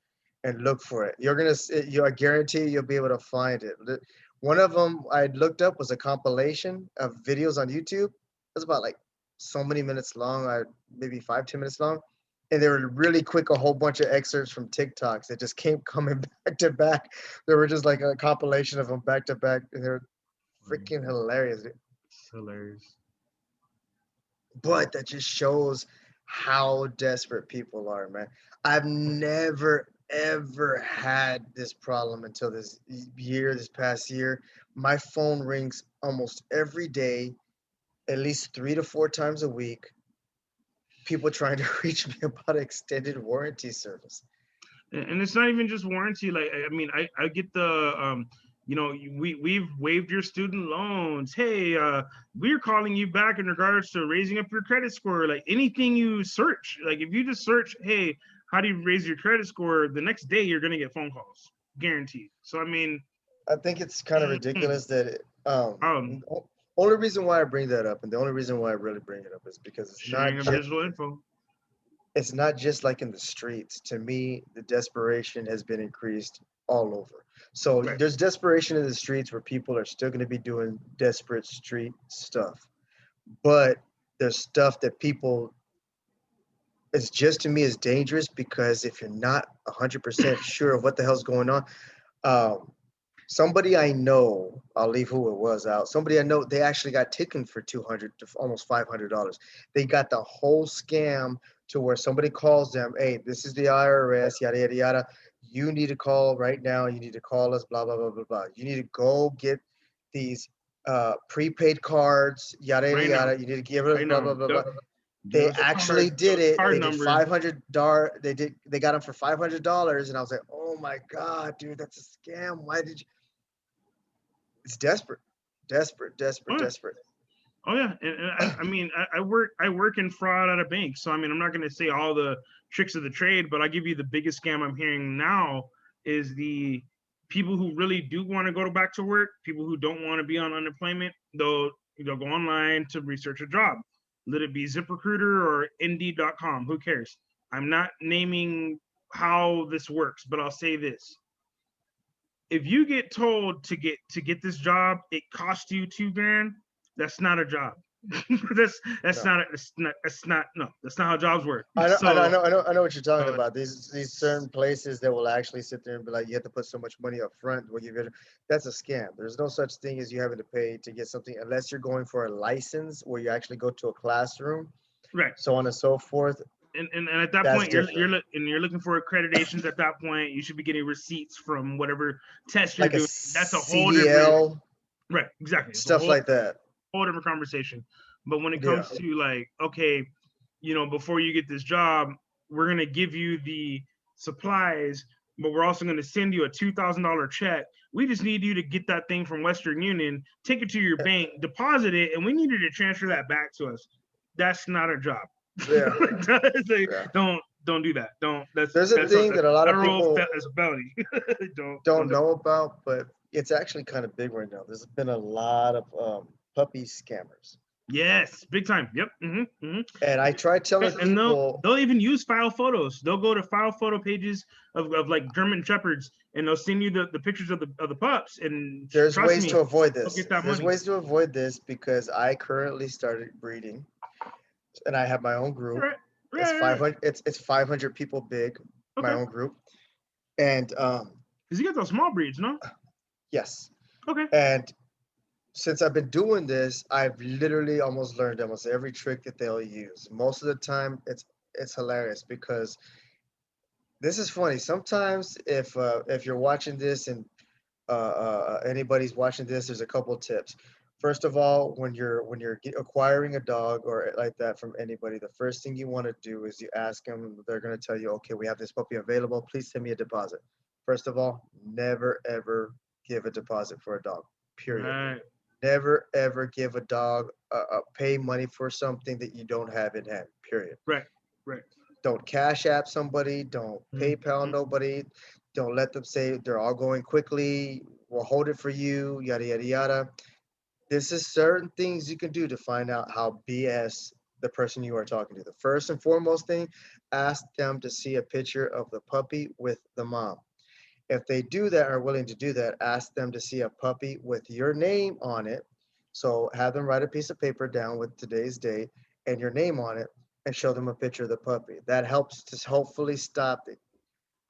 A: and look for it. I guarantee you'll be able to find it. One of them I looked up was a compilation of videos on YouTube. It's about like so many minutes long, maybe 5-10 minutes long, and they were really quick. A whole bunch of excerpts from TikToks that just came coming back to back. They were just like a compilation of them back to back, and they're freaking hilarious.
B: It's hilarious.
A: But that just shows how desperate people are, man. I've never ever had this problem until this past year. My phone rings almost every day, at least 3 to 4 times a week. People trying to reach me about extended warranty service.
B: And it's not even just warranty. Like, I mean, I get the we've waived your student loans. Hey, we're calling you back in regards to raising up your credit score. Like anything you search, like if you just search, hey, how do you raise your credit score? The next day you're gonna get phone calls, guaranteed. So I mean,
A: I think it's kind of ridiculous that
B: um,
A: only reason why I bring that up, and the only reason why I really bring it up, is because
B: sharing of digital info.
A: it's not just like in the streets. To me, the desperation has been increased all over. So
B: Right.
A: there's desperation in the streets where people are still going to be doing desperate street stuff. But there's stuff that people, it's just to me is dangerous because if you're not 100% sure of what the hell's going on, um, somebody I know, I'll leave who it was out. Somebody I know, they actually got taken for 200 to almost $500. They got the whole scam to where somebody calls them, hey, this is the IRS, yada yada yada. You need to call right now. You need to call us, blah blah blah blah blah. You need to go get these prepaid cards, yada yada
B: Right now.
A: yada. You need to give it,
B: Right
A: blah
B: now.
A: blah blah blah.
B: Yep. Give
A: They
B: us the
A: actually
B: card, give
A: did
B: us the
A: it.
B: card
A: They did
B: number.
A: $500. They got them for $500, and I was like, oh my god, dude, that's a scam. Why did you? It's desperate, desperate, desperate,
B: Oh yeah.
A: desperate.
B: Oh yeah. And I mean, I work in fraud at a bank, so I mean, I'm not going to say all the tricks of the trade, but I'll give you the biggest scam I'm hearing now is the people who really do want to go back to work, people who don't want to be on unemployment, they'll go online to research a job. Let it be ZipRecruiter or Indeed.com. Who cares? I'm not naming how this works, but I'll say this: if you get told to get this job, it costs you 2 grand. That's not a job. That's
A: No,
B: not that's not no. That's not how jobs work.
A: I know, I know, I
B: So
A: know, I know, I know what you're talking
B: uh,
A: about. These certain places that will actually sit there and be like, you have to put so much money up front. That's a scam. There's no such thing as you having to pay to get something unless you're going for a license where you actually go to a classroom,
B: right,
A: so on and so forth.
B: and at that
A: That's
B: point
A: different.
B: you're looking for accreditations. At that point, you should be getting receipts from whatever test you're
A: Like a
B: doing. That's a whole different
A: CDL,
B: right. Exactly, it's a
A: stuff
B: whole
A: like that.
B: different conversation. But when it
A: Yeah.
B: comes to like, okay, before you get this job, we're gonna give you the supplies, but we're also gonna send you a $2,000 check. We just need you to get that thing from Western Union, take it to your bank, deposit it, and we need you to transfer that back to us. That's not a job.
A: Yeah.
B: Like,
A: Yeah.
B: don't do that. Don't. That's
A: There's a
B: that's a,
A: thing
B: that's
A: that a lot of
B: federal
A: people
B: as a felony. Don't
A: don't
B: do it.
A: know about, but it's actually kind of big right now. There's been a lot of puppy scammers.
B: Yes, big time. Yep.
A: And I try telling
B: And they'll
A: people
B: they'll even use file photos. They'll go to file photo pages of like German shepherds, and they'll send you the pictures of the pups. And
A: there's
B: trust
A: ways
B: me,
A: to avoid
B: they'll
A: this.
B: get that
A: There's
B: money.
A: ways to avoid this because I currently started breeding and I have my own group.
B: Right,
A: It's
B: right, right.
A: 500 it's 500 people big, my
B: Okay,
A: own group. And
B: because you got those small breeds, no?
A: yes.
B: Okay.
A: And since I've been doing this, I've literally almost learned almost every trick that they'll use. Most of the time it's hilarious because this is funny. Sometimes if you're watching this and anybody's watching this, there's a couple tips. First of all, when you're acquiring a dog or like that from anybody, the first thing you want to do is you ask them. They're going to tell you, okay, we have this puppy available. Please send me a deposit. First of all, never ever give a deposit for a dog. Period.
B: Right,
A: Never ever give a dog pay money for something that you don't have in hand. Period.
B: right, right.
A: Don't cash app somebody. Don't PayPal
B: Mhm.
A: nobody. Don't let them say they're all going quickly. We'll hold it for you. Yada yada yada. This is certain things you can do to find out how BS the person you are talking to. The first and foremost thing, ask them to see a picture of the puppy with the mom. If they do that, are willing to do that, ask them to see a puppy with your name on it. So have them write a piece of paper down with today's date and your name on it and show them a picture of the puppy. That helps to hopefully stop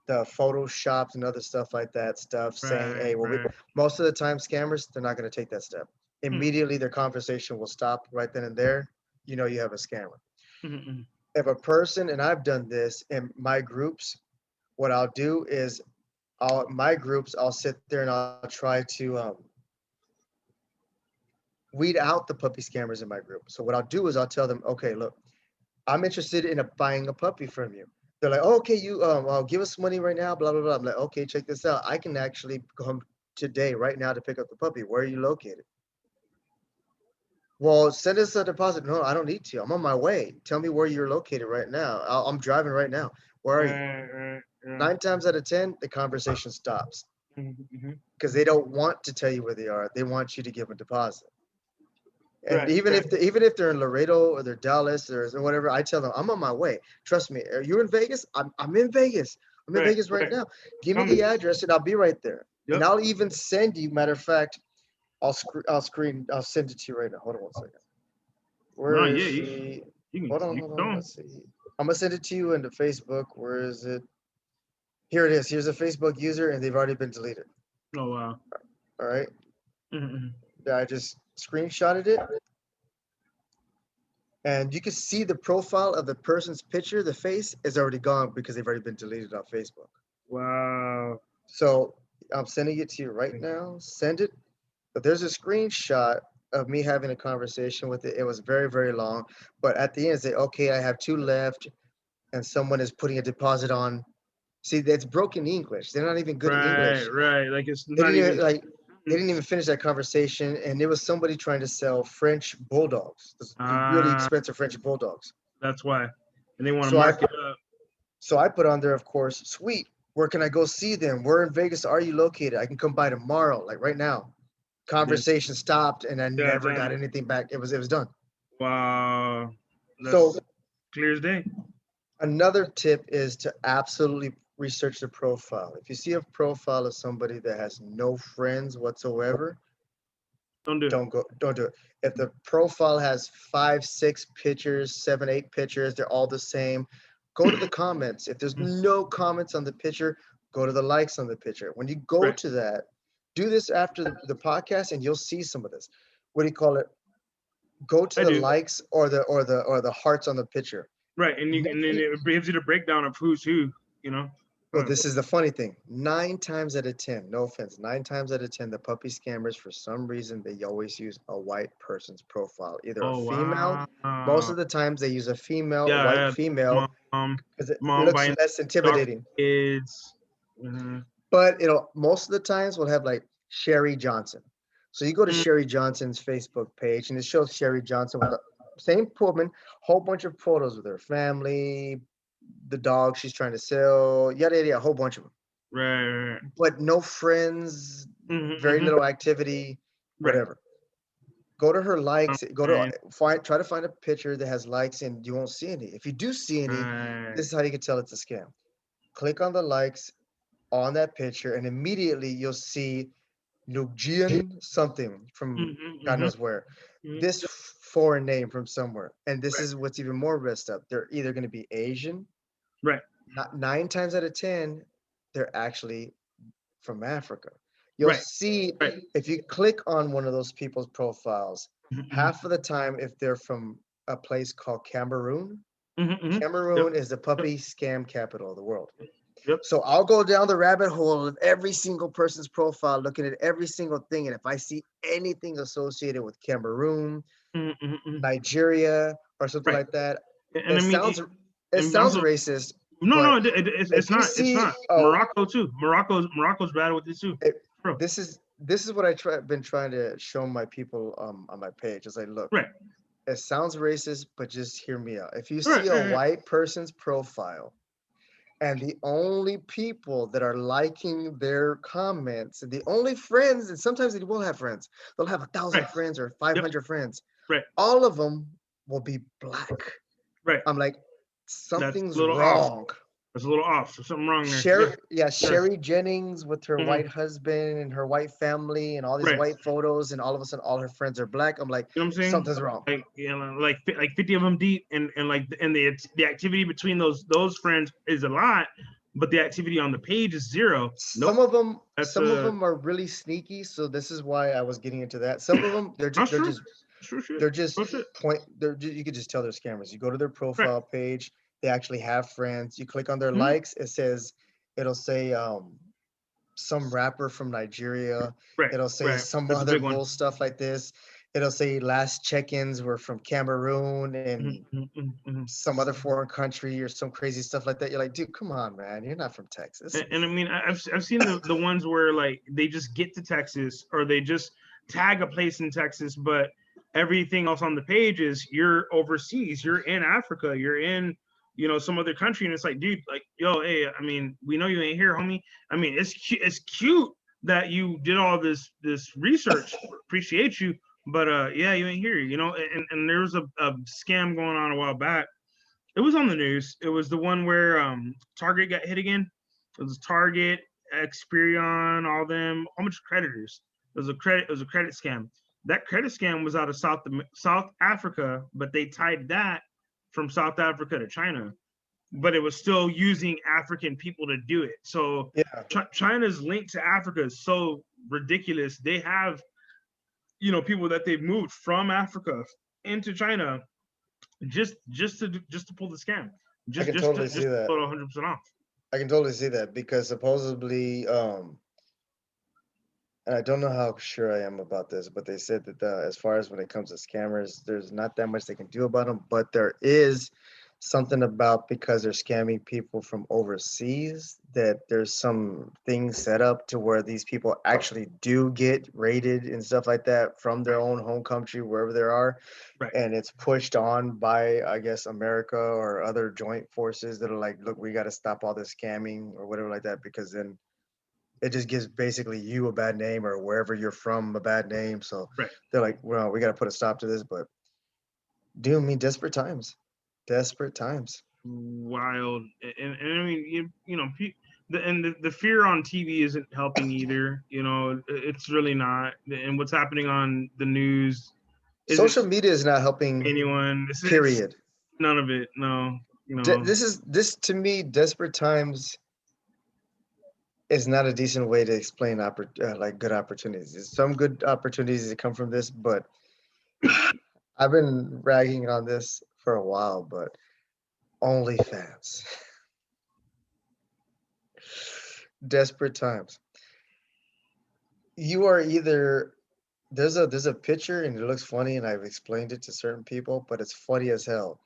A: the photoshops and other stuff like that stuff saying,
B: Right,
A: hey, well,
B: right.
A: most of the time scammers, they're not going to take that step.
B: Mhm,
A: Immediately their conversation will stop right then and there. You know you have a scammer.
B: mhm.
A: If a person, and I've done this in my groups, what I'll do is I'll sit there and I'll try to weed out the puppy scammers in my group. So what I'll do is I'll tell them, okay, look, I'm interested in buying a puppy from you. They're like, oh, okay, you give us money right now, blah blah blah. I'm like, okay, check this out. I can actually come today, right now, to pick up the puppy. Where are you located? Well, send us a deposit. No, I don't need to. I'm on my way. Tell me where you're located right now. I'm driving right now. Where are you?
B: Right, right. Yeah.
A: 9 times out of 10, the conversation stops
B: Mhm.
A: because they don't want to tell you where they are. They want you to give a deposit. And
B: Right,
A: even
B: right.
A: if they're in Laredo or they're Dallas or whatever, I tell them I'm on my way. Trust me. Are you in Vegas? I'm in Vegas. I'm in
B: Right,
A: Vegas right
B: right.
A: now. Give me
B: Come,
A: the address and I'll be right there. And
B: Yep.
A: I'll even send you. Matter of fact, I'll send it to you right now. Hold on one second.
B: No,
A: Where is
B: yeah,
A: she?
B: you
A: Hold on,
B: can
A: hold on.
B: go.
A: Let's see. I'm gonna send it to you into Facebook. Where is it? Here it is. Here's a Facebook user, and they've already been deleted.
B: Oh wow.
A: All right.
B: Mm-hmm.
A: Yeah, I just screenshotted it, and you can see the profile of the person's picture. The face is already gone because they've already been deleted on Facebook.
B: Wow.
A: So I'm sending it to you right now. Send it. But there's a screenshot of me having a conversation with it. It was very, very long. But at the end, say, okay, I have two left, and someone is putting a deposit on. See, that's broken English. They're not even good at
B: Right,
A: English.
B: right. Like it's
A: They
B: not
A: didn't
B: even.
A: even like they
B: Mhm.
A: didn't even finish that conversation, and it was somebody trying to sell French bulldogs, the really
B: Ah,
A: expensive French bulldogs.
B: that's why. And they want to
A: So I
B: mark it up.
A: so I put on there, of course, sweet. Where can I go see them? Where in Vegas are you located? I can come by tomorrow, like right now.
B: And then
A: Conversation stopped, and I
B: yeah,
A: never got
B: done.
A: anything back. It was done.
B: Wow.
A: So
B: That's clear as day.
A: another tip is to absolutely research the profile. If you see a profile of somebody that has no friends whatsoever,
B: Don't do it.
A: don't do it. If the profile has 5, 6 pictures, 7, 8 pictures, they're all the same, go to the comments. If there's
B: Mhm.
A: no comments on the picture, go to the likes on the picture. When you go
B: Right.
A: to that, do this after the podcast and you'll see some of this. What do you call it? Go to
B: I
A: the
B: do.
A: likes or the hearts on the picture.
B: Right, and then it gives you the breakdown of who's who. You know.
A: Well,
B: Uh,
A: this is the funny thing. 9 times out of 10, no offense, 9 times out of 10, the puppy scammers, for some reason, they always use a white person's profile, either a
B: oh
A: female. Most
B: wow.
A: of the times, they use a female, a white
B: Yeah,
A: female,
B: mom,
A: because it
B: mom
A: looks
B: buying
A: less
B: dog for
A: intimidating.
B: kids. Mhm.
A: But most of the times, we'll have like Sherry Johnson. So you go to
B: Mm,
A: Sherry Johnson's Facebook page, and it shows Sherry Johnson with the same woman, whole bunch of photos with her family, the dog she's trying to sell, yada yada, yada, a whole bunch of them.
B: right, right.
A: But no friends, very
B: Mm-hmm.
A: little activity,
B: Right.
A: whatever. Go to her likes. Go to
B: Right.
A: try to find a picture that has likes, and you won't see any. If you do see any,
B: Right.
A: this is how you can tell it's a scam. Click on the likes on that picture, and immediately you'll see Nugjian something from
B: Mm-hmm.
A: God
B: Mm-hmm.
A: knows where.
B: Mm-hmm.
A: This foreign name from somewhere, and this
B: Right.
A: is what's even more messed up. They're either going to be Asian.
B: Right.
A: Not 9 times out of 10, they're actually from Africa. You'll
B: Right.
A: see
B: Right.
A: if you click on one of those people's profiles,
B: Mm-hmm.
A: half of the time, if they're from a place called Cameroon,
B: Mm-hmm. Mm-hmm. Yep.
A: Cameroon is the
B: Yep.
A: puppy scam capital of the world.
B: Yep.
A: So I'll go down the rabbit hole of every single person's profile, looking at every single thing. And if I see anything associated with Cameroon,
B: Mm-hmm. Mm-hmm.
A: Nigeria, or something
B: Right.
A: like that,
B: And
A: it
B: I mean,
A: sounds
B: also
A: racist,
B: no,
A: but
B: no, it's
A: if you
B: not. It's
A: see,
B: not.
A: oh,
B: Morocco too. Morocco's bad with this too.
A: it,
B: Bro.
A: this is what been trying to show my people on my page. Is like, look,
B: Right.
A: it sounds racist, but just hear me out. If you
B: Right.
A: see a
B: Right. Right.
A: white person's profile and the only people that are liking their comments, and the only friends, and sometimes they will have friends, they'll have 1,000
B: Right.
A: friends or
B: Yep.
A: 500 friends.
B: Right.
A: All of them will be black.
B: Right.
A: I'm like,
B: That's a
A: something's
B: little off.
A: wrong.
B: There's a little off. So something wrong there.
A: Sherry,
B: Yeah.
A: yeah,
B: Yeah.
A: Sherry Jennings with her
B: Mm-hmm.
A: white husband and her white family and all these
B: Right.
A: white photos, and all of a sudden all her friends are black. I'm like,
B: You know what I'm saying?
A: something's wrong.
B: Like like 50 of them deep, and like and the activity between those friends is a lot, but the activity on the page is zero.
A: Some
B: Nope.
A: of them,
B: That's
A: some of them are really sneaky. So this is why I was getting into that. Some of them,
B: not true. True shit.
A: they're just
B: True shit.
A: you could just tell they're scammers. You go to their
B: Right.
A: profile page, they actually have friends. You click on their
B: Mhm.
A: likes, it'll say some rapper from Nigeria.
B: Right.
A: It'll say
B: Right.
A: some
B: That's a
A: other
B: big one.
A: bull stuff like this. It'll say last check-ins were from Cameroon and
B: Mm-hmm. Mm-hmm.
A: some other foreign country or some crazy stuff like that. You're like, dude, come on, man. You're not from Texas.
B: And I mean, I've seen the ones where like they just get to Texas or they just tag a place in Texas, but everything else on the page is you're overseas, you're in Africa, you're in some other country, and it's like, dude, like, yo, hey, I mean, we know you ain't here, homie. I mean, it's cute that you did all this research, appreciate you, but yeah, you ain't here, and there was a scam going on a while back. It was on the news. It was the one where Target got hit again. It was Target. Experian, all them, a bunch of creditors. It was a credit scam. That credit scam was out of South Africa, but they tied that from South Africa to China. But it was still using African people to do it. So
A: Yeah,
B: China's link to Africa is so ridiculous. They have, people that they've moved from Africa into China just to pull the scam,
A: I
B: just
A: can
B: just
A: totally
B: to
A: see
B: just to
A: that.
B: pull it 100% off.
A: I can totally see that because supposedly, and I don't know how sure I am about this, but they said that as far as when it comes to scammers, there's not that much they can do about them, but there is something about because they're scamming people from overseas that there's some things set up to where these people actually do get raided and stuff like that from their
B: Right,
A: own home country, wherever they are.
B: right.
A: And it's pushed on by, I guess, America or other joint forces that are like, look, we got to stop all this scamming or whatever like that, because then it just gives basically you a bad name or wherever you're from a bad name. So
B: Right.
A: they're like, well, we got to put a stop to this. But do mean desperate times, desperate times.
B: Wild. And I mean, the fear on TV isn't helping either. It's really not. And what's happening on the news isn't
A: Social media is not helping.
B: anyone. It's
A: Period.
B: none of it. No. You know.
A: This to me, desperate times is not a decent way to explain like good opportunities. There's some good opportunities that come from this, but I've been ragging on this for a while. But OnlyFans, desperate times. You are either there's a picture and it looks funny and I've explained it to certain people, but it's funny as hell.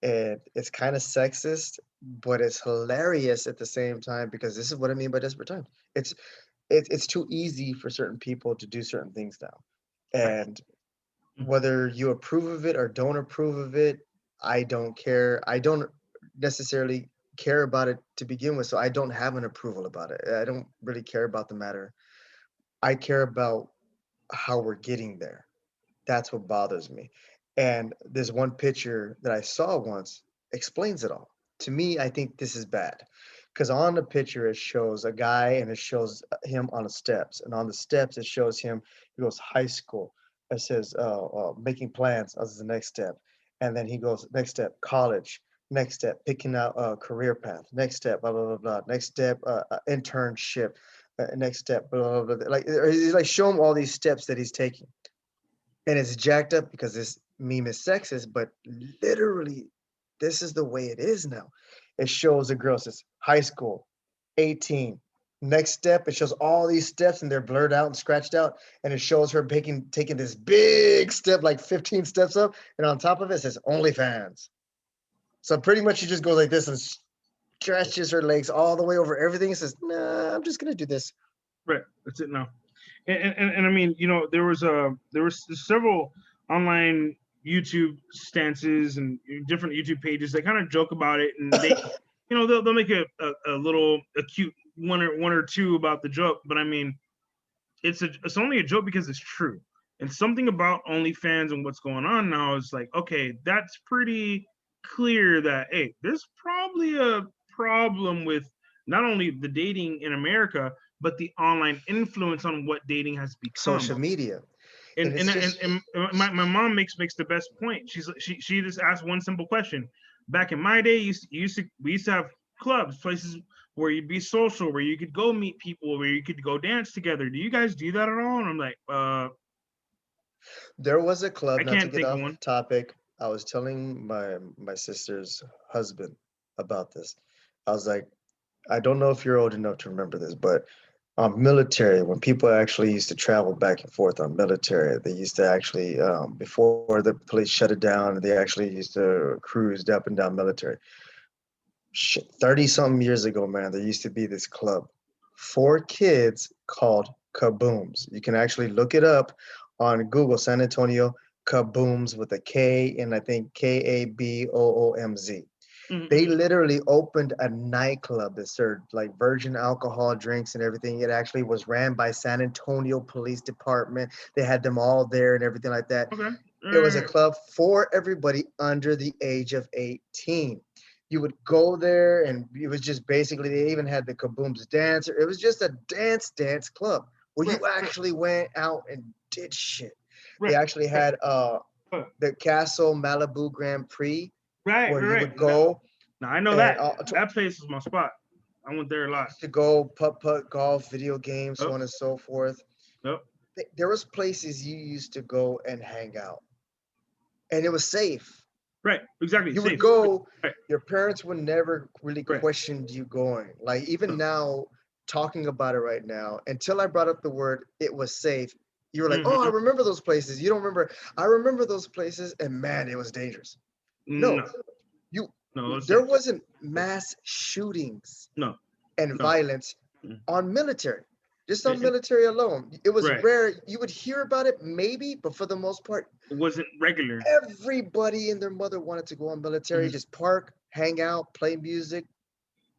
A: And it's kind of sexist, but it's hilarious at the same time because this is what I mean by desperate times. It's it's too easy for certain people to do certain things now.
B: Right.
A: And
B: Mhm.
A: whether you approve of it or don't approve of it, I don't care. I don't necessarily care about it to begin with, so I don't have an approval about it. I don't really care about the matter. I care about how we're getting there. That's what bothers me. And there's one picture that I saw once explains it all. To me, I think this is bad because on the picture it shows a guy and it shows him on the steps, and on the steps it shows him. He goes high school. It says making plans as the next step, and then he goes next step college. Next step, picking out a career path. Next step, blah blah blah blah. Next step, internship. Next step, blah blah blah. Like he's like show him all these steps that he's taking, and it's jacked up because this meme is sexist, but literally, this is the way it is now. It shows a girl says high school, 18. Next step, it shows all these steps and they're blurred out and scratched out, and it shows her taking this big step, like 15 steps up, and on top of it says OnlyFans. So pretty much she just goes like this and stretches her legs all the way over everything and says, "Nah, I'm just gonna do this."
B: Right. That's it now. And I mean, there was several online YouTube stances and different YouTube pages that kind of joke about it, and they'll make a little a cute one or two about the joke, but I mean, it's only a joke because it's true. And something about OnlyFans and what's going on now is like, okay, that's pretty clear that hey, there's probably a problem with not only the dating in America, but the online influence on what dating has become.
A: Social media,
B: And
A: and
B: and
A: it's
B: and,
A: just
B: and my mom makes the best point. She just asked one simple question. Back in my day, we used to have clubs, places where you'd be social, where you could go meet people, where you could go dance together. Do you guys do that at all? And I'm like,
A: there was a club,
B: I
A: not to
B: can't
A: get
B: think of
A: off
B: one.
A: topic. I was telling my sister's husband about this. I was like, I don't know if you're old enough to remember this, but military, when people actually used to travel back and forth on military, they used to actually, before the police shut it down, they actually used to cruise up and down military. Shit, 30 something years ago, man, there used to be this club for kids called Kabooms. You can actually look it up on Google, San Antonio Kabooms with a K and I think Kaboomz. They
B: Mm-mm.
A: literally opened a nightclub that served like virgin alcohol, drinks, and everything. It actually was ran by San Antonio Police Department. They had them all there and everything like that.
B: Okay. All
A: It was a
B: right.
A: club for everybody under the age of 18. You would go there, and it was just basically they even had the Kaboom's dancer. It was just a dance club where
B: Right,
A: you actually went out and did shit. They
B: right,
A: actually
B: right,
A: had
B: right,
A: the Castle Malibu Grand Prix
B: right,
A: where you
B: right.
A: would go
B: Now I know
A: and
B: that that place is my spot. I went there a lot.
A: used to go putt golf, video games, so
B: Yep,
A: on and so forth.
B: yep.
A: There was places you used to go and hang out, and it was safe.
B: Right, exactly.
A: You would
B: Safe.
A: go,
B: Right,
A: your parents would never really
B: right.
A: questioned you going. Like even
B: No.
A: now, talking about it right now, until I brought up the word it was safe, you were like, oh, I
B: Hmm.
A: remember those places. You don't remember. I remember those places, and man, it was dangerous. No,
B: No,
A: you
B: no, it's
A: there
B: safe.
A: wasn't mass shootings
B: No,
A: and
B: no.
A: violence
B: Mm.
A: on military. Just on
B: It-
A: military alone. It was
B: right.
A: rare. You would hear about it maybe, but for the most part,
B: It wasn't regular.
A: everybody and their mother wanted to go on military,
B: Mhm.
A: just park, hang out, play music,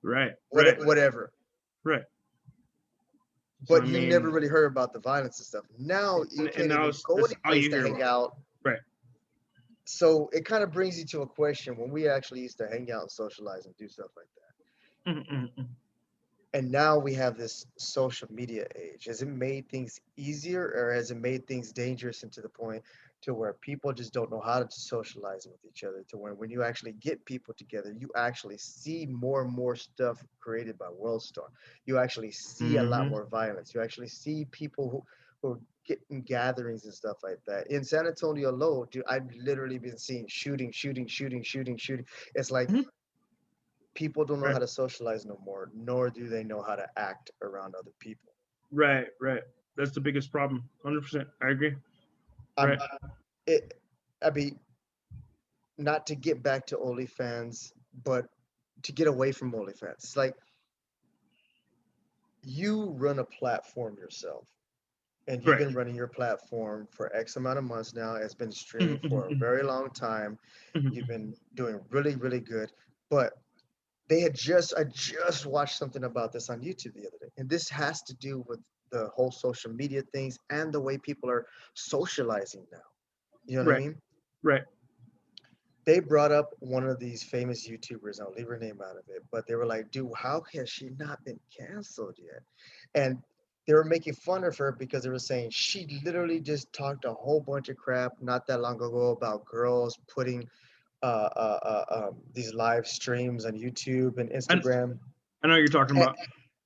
B: Right, right,
A: whatever.
B: right. So I
A: But you never
B: mean,
A: really heard about the violence and stuff. Now you
B: and
A: can't
B: now
A: even go
B: it's
A: any
B: all
A: place
B: you
A: to
B: hear
A: hang
B: about.
A: out.
B: Right.
A: So it kind of brings you to a question when we actually used to hang out and socialize and do stuff like that.
B: Mm-mm-mm.
A: And now we have this social media age. Has it made things easier, or has it made things dangerous, and to the point to where people just don't know how to socialize with each other, to when you actually get people together, you actually see more and more stuff created by WorldStar. You actually see a lot
B: Hmm.
A: more violence. You actually see people who are getting gatherings and stuff like that. In San Antonio alone, dude, I've literally been seeing shooting. It's like
B: Hmm.
A: people don't know
B: Right,
A: how to socialize no more, nor do they know how to act around other people.
B: right, right. That's the biggest problem. 100%. I agree.
A: I'm
B: Right.
A: it. I mean, not to get back to OnlyFans, but to get away from OnlyFans. It's like you run a platform yourself, and you've
B: Right.
A: been running your platform for X amount of months now. It's been streaming for a
B: Mm-hmm.
A: very long time. You've
B: Hmm.
A: been doing really good, but I just watched something about this on YouTube the other day, and this has to do with the whole social media things and the way people are socializing now. You know what I
B: Right,
A: mean?
B: right.
A: They brought up one of these famous YouTubers. I'll leave her name out of it, but they were like, "Dude, how has she not been canceled yet?" And they were making fun of her because they were saying she literally just talked a whole bunch of crap not that long ago about girls putting these live streams on YouTube and
B: I,
A: Instagram,
B: I know what you're talking
A: and
B: about.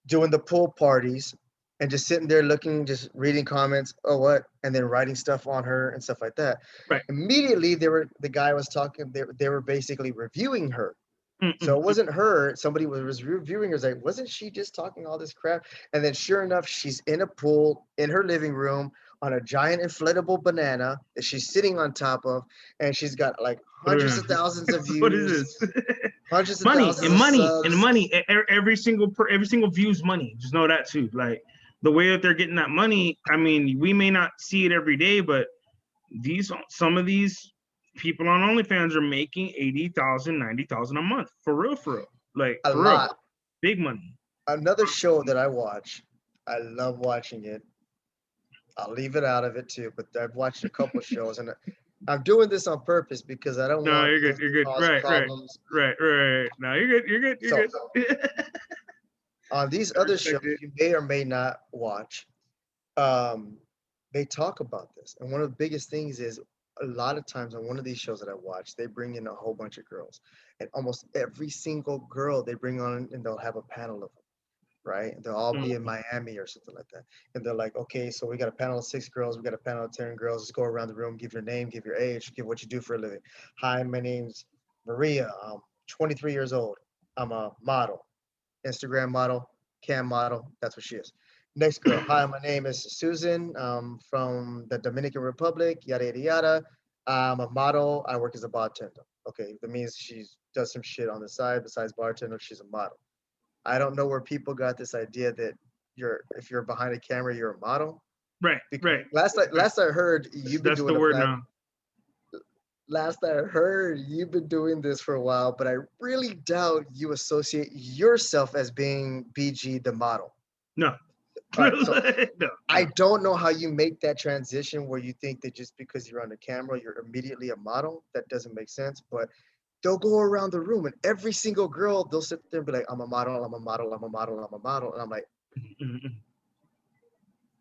A: doing the pool parties, and just sitting there looking, just reading comments, oh what, and then writing stuff on her and stuff like that.
B: Right.
A: Immediately, the guy was talking. They were basically reviewing her. So it
B: Mm-mm.
A: wasn't her. Somebody was reviewing her. Was like, wasn't she just talking all this crap? And then, sure enough, she's in a pool in her living room on a giant inflatable banana that she's sitting on top of, and she's got like hundreds of thousands of
B: What
A: views,
B: is this?
A: hundreds of
B: Money
A: thousands
B: and
A: of
B: money and
A: subs.
B: money. Every single view is money. Just know that too. Like the way that they're getting that money. I mean, we may not see it every day, but some of these people on OnlyFans are making 80,000, 90,000 a month for real, like
A: A
B: for real,
A: lot.
B: big money.
A: Another show that I watch, I love watching it. I'll leave it out of it too, but I've watched a couple shows, and I'm doing this on purpose because I don't
B: No,
A: want
B: you're good.
A: this
B: You're
A: to
B: good.
A: cause
B: Right, right,
A: problems.
B: right, right. No, you're good. You're good.
A: So
B: You're good.
A: on these
B: I
A: other shows
B: respect it.
A: you may or may not watch, um, they talk about this. And one of the biggest things is a lot of times on one of these shows that I watch, they bring in a whole bunch of girls. And almost every single girl they bring on, and they'll have a panel of them, right? They'll all be in
B: Mm.
A: Miami or something like that. And they're like, okay, so we got a panel of 6 girls, we got a panel of 10 girls. Let's go around the room, give your name, give your age, give what you do for a living. Hi, my name's Maria. I'm 23 years old. I'm a model, Instagram model, cam model. That's what she is. Next girl. Hi, my name is Susan. I'm from the Dominican Republic. Yada yada yada. I'm a model. I work as a bartender. Okay, that means she does some shit on the side besides bartender. She's a model. I don't know where people got this idea that if you're behind a camera, you're a model.
B: Right,
A: Because
B: right, right.
A: last I heard, you've been
B: That's the
A: doing a
B: word
A: black.
B: now.
A: Last I heard, you've been doing this for a while, but I really doubt you associate yourself as being BG the model.
B: No,
A: All right, so
B: no,
A: I
B: no.
A: don't know how you make that transition where you think that just because you're on the camera, you're immediately a model. That doesn't make sense. But they'll go around the room and every single girl, they'll sit there and be like, I'm a model, I'm a model, I'm a model, I'm a model. And I'm like,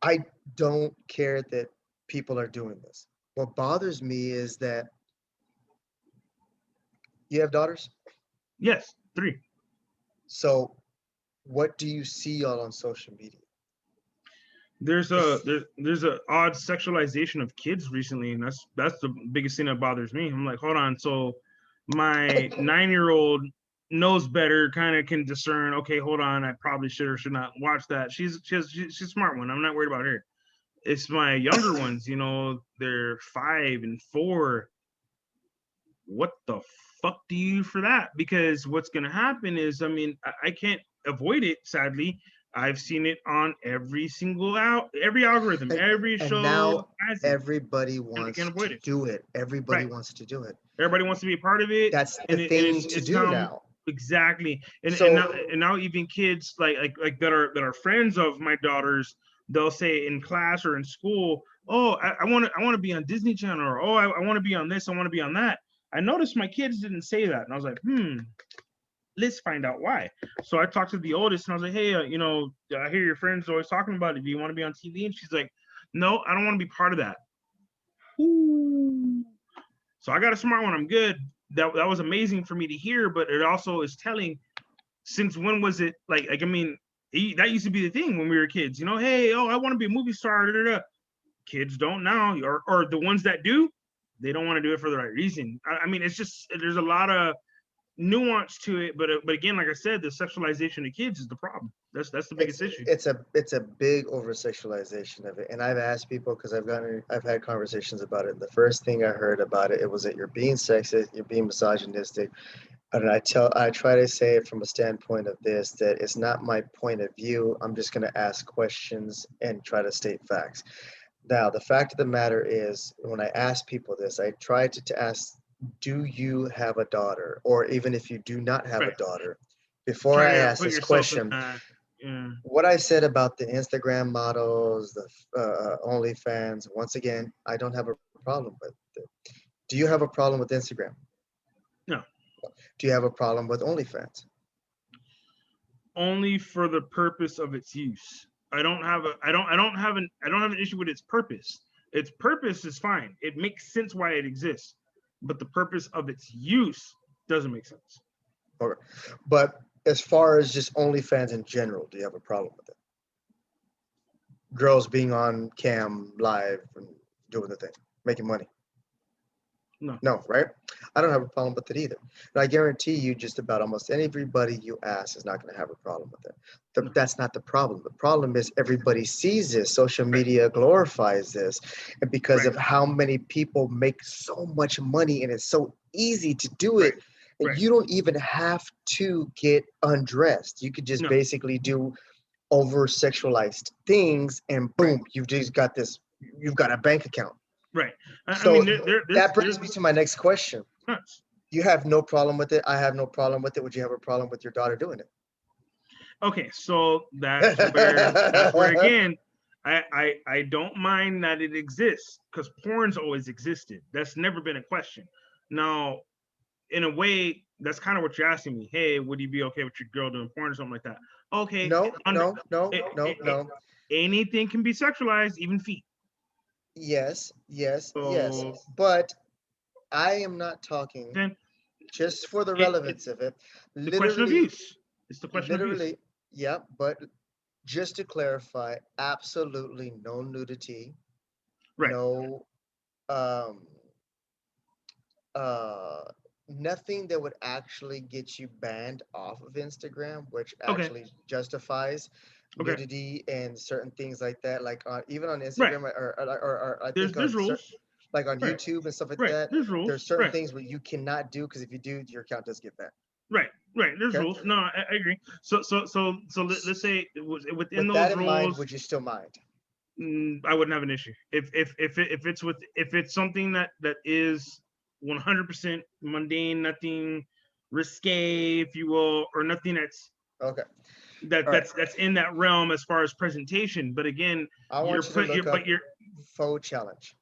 A: I don't care that people are doing this. What bothers me is that you have daughters.
B: Yes, 3.
A: So what do you see all on social media?
B: There's a odd sexualization of kids recently, and that's the biggest thing that bothers me. I'm like, hold on, so my 9-year-old knows better, kind of can discern. Okay, hold on, I probably should or should not watch that. She's a smart one. I'm not worried about her. It's my younger ones. They're 5 and 4. What the fuck do you for that? Because what's gonna happen is, I mean, I can't avoid it. Sadly, I've seen it on every single every algorithm, every
A: And
B: show
A: now
B: has it.
A: everybody wants to do it. Everybody
B: Right.
A: wants to do it.
B: Everybody wants to be a part of it.
A: That's
B: and
A: the thing to
B: it's
A: do
B: now.
A: now.
B: Exactly. And
A: So
B: now even kids like that are friends of my daughters, they'll say in class or in school, oh, I want to be on Disney Channel, or oh, I want to be on this, I want to be on that. I noticed my kids didn't say that, and I was like, let's find out why. So I talked to the oldest, and I was like, hey, I hear your friends always talking about it. Do you want to be on TV? And she's like, no, I don't want to be part of that. Ooh. So I got a smart one. I'm good. That was amazing for me to hear, but it also is telling. Since when was it like I mean, that used to be the thing when we were kids. Hey, oh, I want to be a movie star. Da, da, da. Kids don't now, or the ones that do, they don't want to do it for the right reason. I mean, it's just there's a lot of nuance to it, but again, like I said, the sexualization of kids is the problem. That's the biggest issue.
A: It's a big over sexualization of it, and I've asked people because I've had conversations about it. The first thing I heard about it was that you're being sexist, you're being misogynistic, and I try to say it from a standpoint of this, that it's not my point of view. I'm just going to ask questions and try to state facts. Now, the fact of the matter is, when I ask people this, I try to ask, do you have a daughter? Or even if you do not have a daughter, before I ask this question, what I said about the Instagram models, the OnlyFans, once again, I don't have a problem with it. Do you have a problem with Instagram?
B: No.
A: Do you have a problem with OnlyFans?
B: Only for the purpose of its use. I don't have an issue with its purpose. Its purpose is fine. It makes sense why it exists, but the purpose of its use doesn't make sense.
A: Okay. But as far as just OnlyFans in general, do you have a problem with it? Girls being on cam live and doing the thing, making money. No, right? I don't have a problem with it either. And I guarantee you just about almost everybody you ask is not going to have a problem with it. That's not the problem. The problem is everybody sees this. Social media glorifies this. And because of how many people make so much money and it's so easy to do it, and you don't even have to get undressed. You could just basically do over sexualized things and boom, you've just got this, you've got a bank account.
B: Right.
A: So I mean, that brings me to my next question. You have no problem with it. I have no problem with it. Would you have a problem with your daughter doing it?
B: Okay, so that's where again, I don't mind that it exists because porn's always existed. That's never been a question. Now, in a way, that's kind of what you're asking me. Hey, would you be okay with your girl doing porn or something like that? Okay.
A: No.
B: Anything can be sexualized, even feet.
A: Yes. But I am not talking just for the relevance of it.
B: The question of use. It's the question of use.
A: Yeah, but just to clarify, absolutely no nudity. No nothing that would actually get you banned off of Instagram, which actually justifies nudity and certain things like that. Like even on Instagram or I think
B: there's rules.
A: Like on YouTube and stuff like that.
B: There's rules.
A: There's certain things where you cannot do because if you do, your account does get banned.
B: Right. There's rules. No, I agree. So let's say within those
A: that in
B: rules,
A: mind, would you still mind?
B: I wouldn't have an issue if it's something that is 100% mundane, nothing risque, if you will, or nothing that's that's in that realm as far as presentation. But again,
A: I want you to look up faux challenge.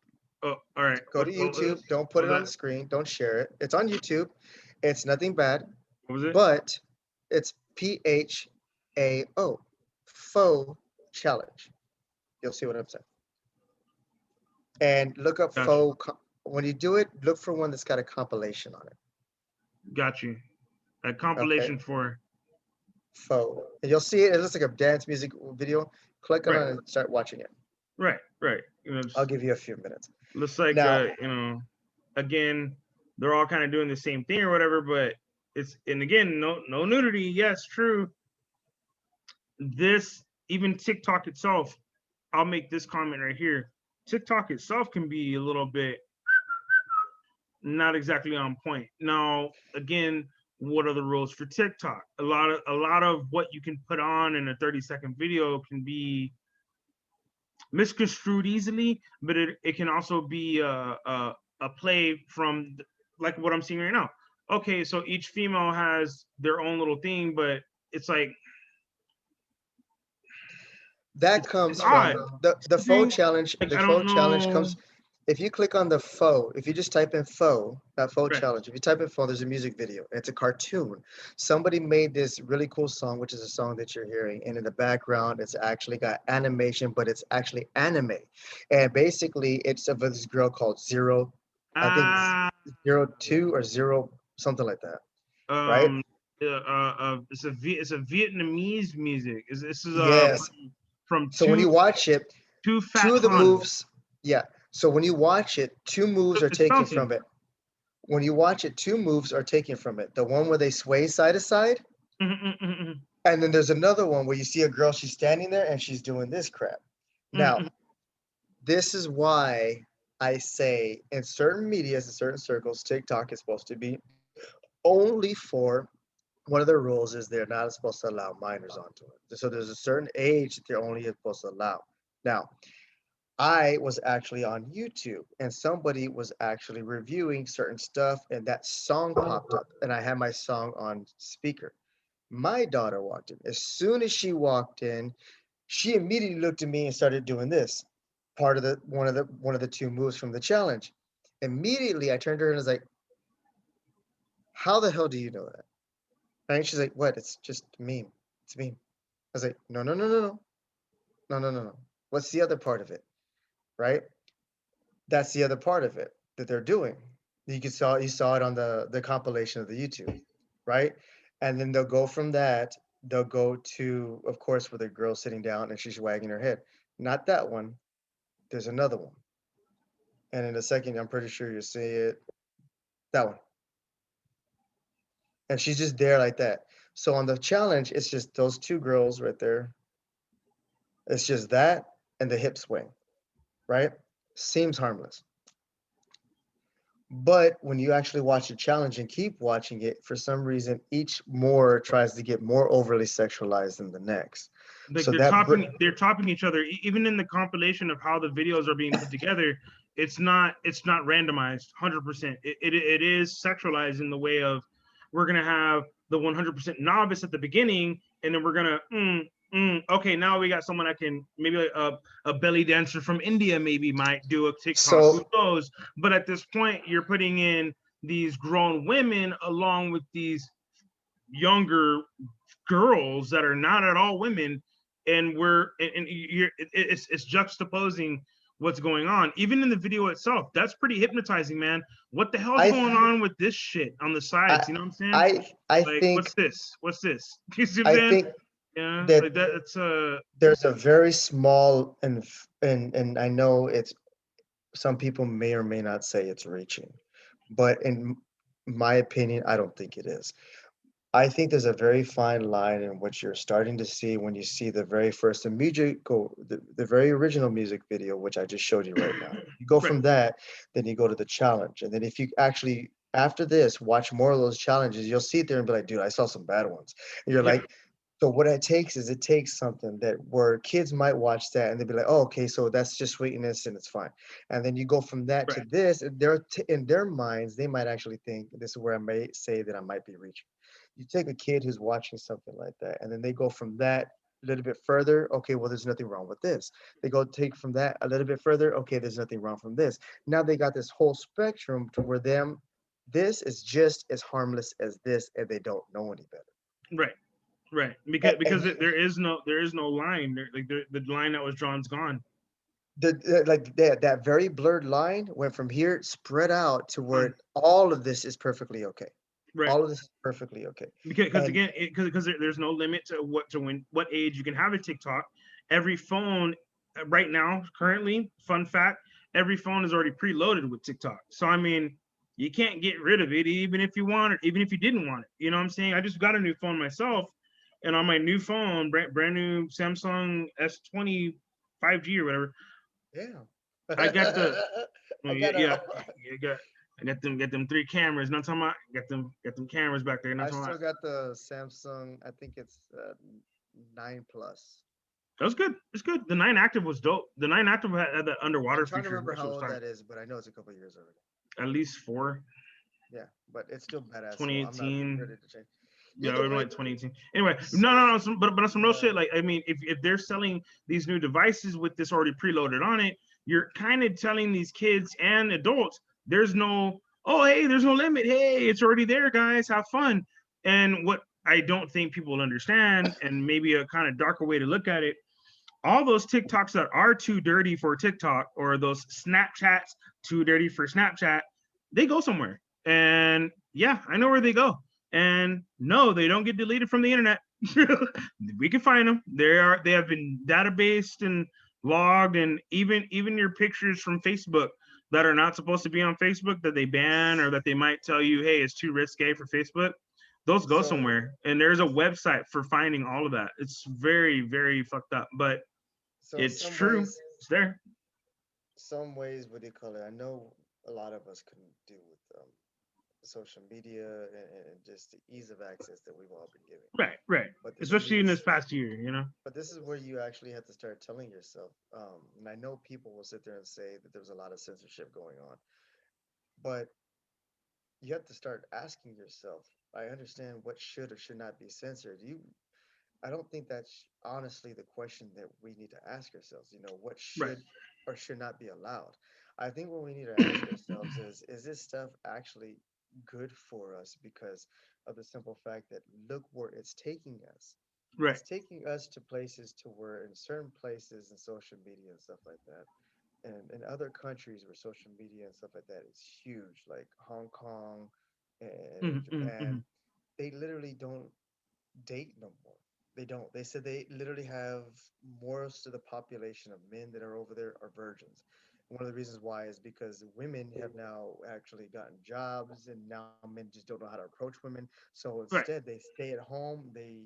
B: Oh, all right.
A: Go to YouTube. Don't put it on the screen. Don't share it. It's on YouTube. It's nothing bad,
B: What was it?
A: but it's PHAO, faux challenge. You'll see what I'm saying. And look up
B: Got you.
A: when you do it, look for one that's got a compilation on it.
B: Got you. A
A: Okay,
B: compilation for
A: faux. And you'll see it. It looks like a dance music video. Click on
B: right,
A: it and start watching it.
B: right.
A: I'll give you a few minutes.
B: Looks like
A: Now,
B: again, they're all kind of doing the same thing or whatever, but it's and again, no nudity. Yes, true. This even TikTok itself, I'll make this comment right here. TikTok itself can be a little bit not exactly on point. Now, again, what are the rules for TikTok? A lot of what you can put on in a 30-second video can be misconstrued easily, but it can also be a play from like what I'm seeing right now. Okay, so each female has their own little thing, but it's like
A: that
B: it's
A: comes
B: odd.
A: from the
B: You think?
A: faux challenge.
B: Like
A: The
B: I don't
A: faux challenge
B: know.
A: comes if you click on the faux, if you just type in faux, that faux
B: Right.
A: challenge, if you type in faux, there's a music video. It's a cartoon. Somebody made this really cool song, which is a song that you're hearing, and in the background, it's actually got animation, but it's actually anime. And basically, it's of this girl called Zero, I think
B: Ah,
A: 02 or Zero, something like that, right?
B: um, it's a Vietnamese music. This is
A: Yes.
B: from
A: So when you watch it,
B: two
A: two
B: fat
A: of the
B: Han.
A: moves, yeah. So when you watch it, two moves are
B: It's
A: taken
B: bouncing.
A: from it. When you watch it, two moves are taken from it. The one where they sway side to side, and then there's another one where you see a girl, she's standing there and she's doing this crap. Now, this is why I say in certain medias, in certain circles, TikTok is supposed to be only for one of the rules is they're not supposed to allow minors onto it. So there's a certain age that they're only supposed to allow. Now, I was actually on YouTube and somebody was actually reviewing certain stuff and that song popped up and I had my song on speaker. My daughter walked in. As soon as she walked in, she immediately looked at me and started doing this. Part of the one of the two moves from the challenge. Immediately I turned to her and was like, "How the hell do you know that?" And she's like, "What? It's just a meme. It's a meme." I was like, "No, no, no, no, no. No, no, no, no. What's the other part of it?" Right? That's the other part of it that they're doing. You saw it on the compilation of the YouTube, right? And then they'll go from that, they'll go to, of course, where the girl's sitting down and she's wagging her head. Not that one. There's another one. And in a second, I'm pretty sure you'll see it. That one. And she's just there like that. So on the challenge, it's just those two girls right there. It's just that and the hip swing, right? Seems harmless. But when you actually watch the challenge and keep watching it, for some reason, each more tries to get more overly sexualized than the next.
B: Like
A: So that
B: they're topping each other. Even in the compilation of how the videos are being put together, it's not randomized 100%. It is sexualized in the way of we're gonna have the 100% novice at the beginning, and then we're gonna okay, now we got someone that can maybe like a belly dancer from India maybe might do a TikTok. Who
A: so
B: knows? But at this point, you're putting in these grown women along with these younger girls that are not at all women, and it's juxtaposing what's going on. Even in the video itself, that's pretty hypnotizing, man. What the hell's
A: I
B: going on with this shit on the
A: I
B: sides? You know what I'm saying?
A: I
B: Like,
A: think
B: what's this? What's this? You see what I'm
A: I
B: saying?
A: think
B: Yeah,
A: that
B: like that. It's
A: there's a very small and I know it's some people may or may not say it's reaching, but in my opinion, I don't think it is. I think there's a very fine line in what you're starting to see when you see the very first the very original music video, which I just showed you right now. You go
B: right.
A: from that, then you go to the challenge. And then if you actually, after this, watch more of those challenges, you'll see it there and be like, dude, I saw some bad ones. And you're
B: Yeah,
A: like, so what it takes is it takes something that where kids might watch that and they'd be like, oh, okay, so that's just sweetness and it's fine. And then you go from that to
B: right.
A: this, and in their minds, they might actually think this is where I may say that I might be reaching. You take a kid who's watching something like that, and then they go from that a little bit further. Okay, well, there's nothing wrong with this. They go take from that a little bit further. Okay, there's nothing wrong from this. Now they got this whole spectrum to where them This is just as harmless as this, and they don't know any better.
B: Right. Right.
A: And
B: Because there is no line there. Like the line that was drawn's gone.
A: like that very blurred line went from here spread out to
B: Gone.
A: where all of this is perfectly okay.
B: Right.
A: All of this is perfectly okay.
B: Because
A: And
B: again, because there's no limit to what age you can have a TikTok. Every phone right now, currently, fun fact, every phone is already preloaded with TikTok. So I mean, you can't get rid of it even if you want it, even if you didn't want it. You know what I'm saying? I just got a new phone myself, and on my new phone, brand new Samsung S20 5G or whatever,
A: yeah.
B: I got the
A: I
B: yeah,
A: got
B: yeah,
A: a
B: I got them three cameras. Not talking about got them cameras back there. Not
A: I
B: talking about
A: still got the Samsung, I think it's 9 plus.
B: that was good. It's good. The 9 active was dope. The 9 active had that
A: I'm
B: underwater
A: trying to
B: feature.
A: remember
B: That shit
A: how
B: was
A: old
B: tight.
A: that is, but I know it's a couple years already.
B: At least four.
A: Yeah, but it's still badass, so I'm not
B: 2018.
A: ready to change.
B: Yeah, it
A: Either
B: would be
A: way,
B: like
A: buddy.
B: 2018. Anyway, no,
A: So
B: no, no. But on some real
A: yeah,
B: shit, like I mean, if they're selling these new devices with this already preloaded on it, you're kind of telling these kids and adults there's no oh hey there's no limit hey it's already there guys have fun. And what I don't think people will understand, and maybe a kind of darker way to look at it, all those TikToks that are too dirty for TikTok or those Snapchats too dirty for Snapchat, they go somewhere. And yeah, I know where they go. And no, they don't get deleted from the internet. We can find them. They have been databased and logged, and even your pictures from Facebook that are not supposed to be on Facebook that they ban or that they might tell you, hey, it's too risque for Facebook. Those go
A: so
B: somewhere, and there's a website for finding all of that. It's very, very fucked up, but
A: so
B: it's true. It's there.
A: some ways, what do you call it? I know a lot of us couldn't do with social media and just the ease of access that we've all been given.
B: Right, right.
A: But
B: Especially in this past year, you know.
A: this is where you actually have to start telling yourself. And I know people will sit there and say that there's a lot of censorship going on, but you have to start asking yourself. I understand what should or should not be censored. I don't think that's honestly the question that we need to ask ourselves. What
B: Right.
A: should or should not be allowed? I think what we need to ask ourselves is this stuff actually good for us because of the simple fact that look where it's taking us.
B: Right.
A: It's taking us to places to where in certain places in social media and stuff like that, and in other countries where social media and stuff like that is huge, like Hong Kong and in
B: Mm-hmm.
A: Japan, they literally don't date no more. They don't. They said they literally have most of the population of men that are over there are virgins. One of the reasons why is because women have now actually gotten jobs, and now men just don't know how to approach women. So
B: Right.
A: instead, they stay at home. They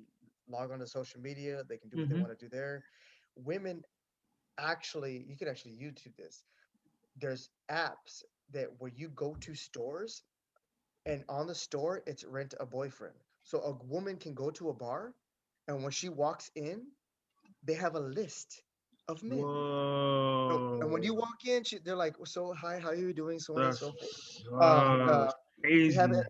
A: log on to social media. They can do what they
B: Mm-hmm.
A: want to do there. Women actually, you could actually YouTube this. There's apps that where you go to stores, and on the store it's rent a boyfriend. So a woman can go to a bar, and when she walks in, they have a list of men. And when
B: Whoa.
A: you walk in, they're like, "So hi, how are you doing?" So on and so forth.
B: That's
A: We have
B: crazy.
A: it.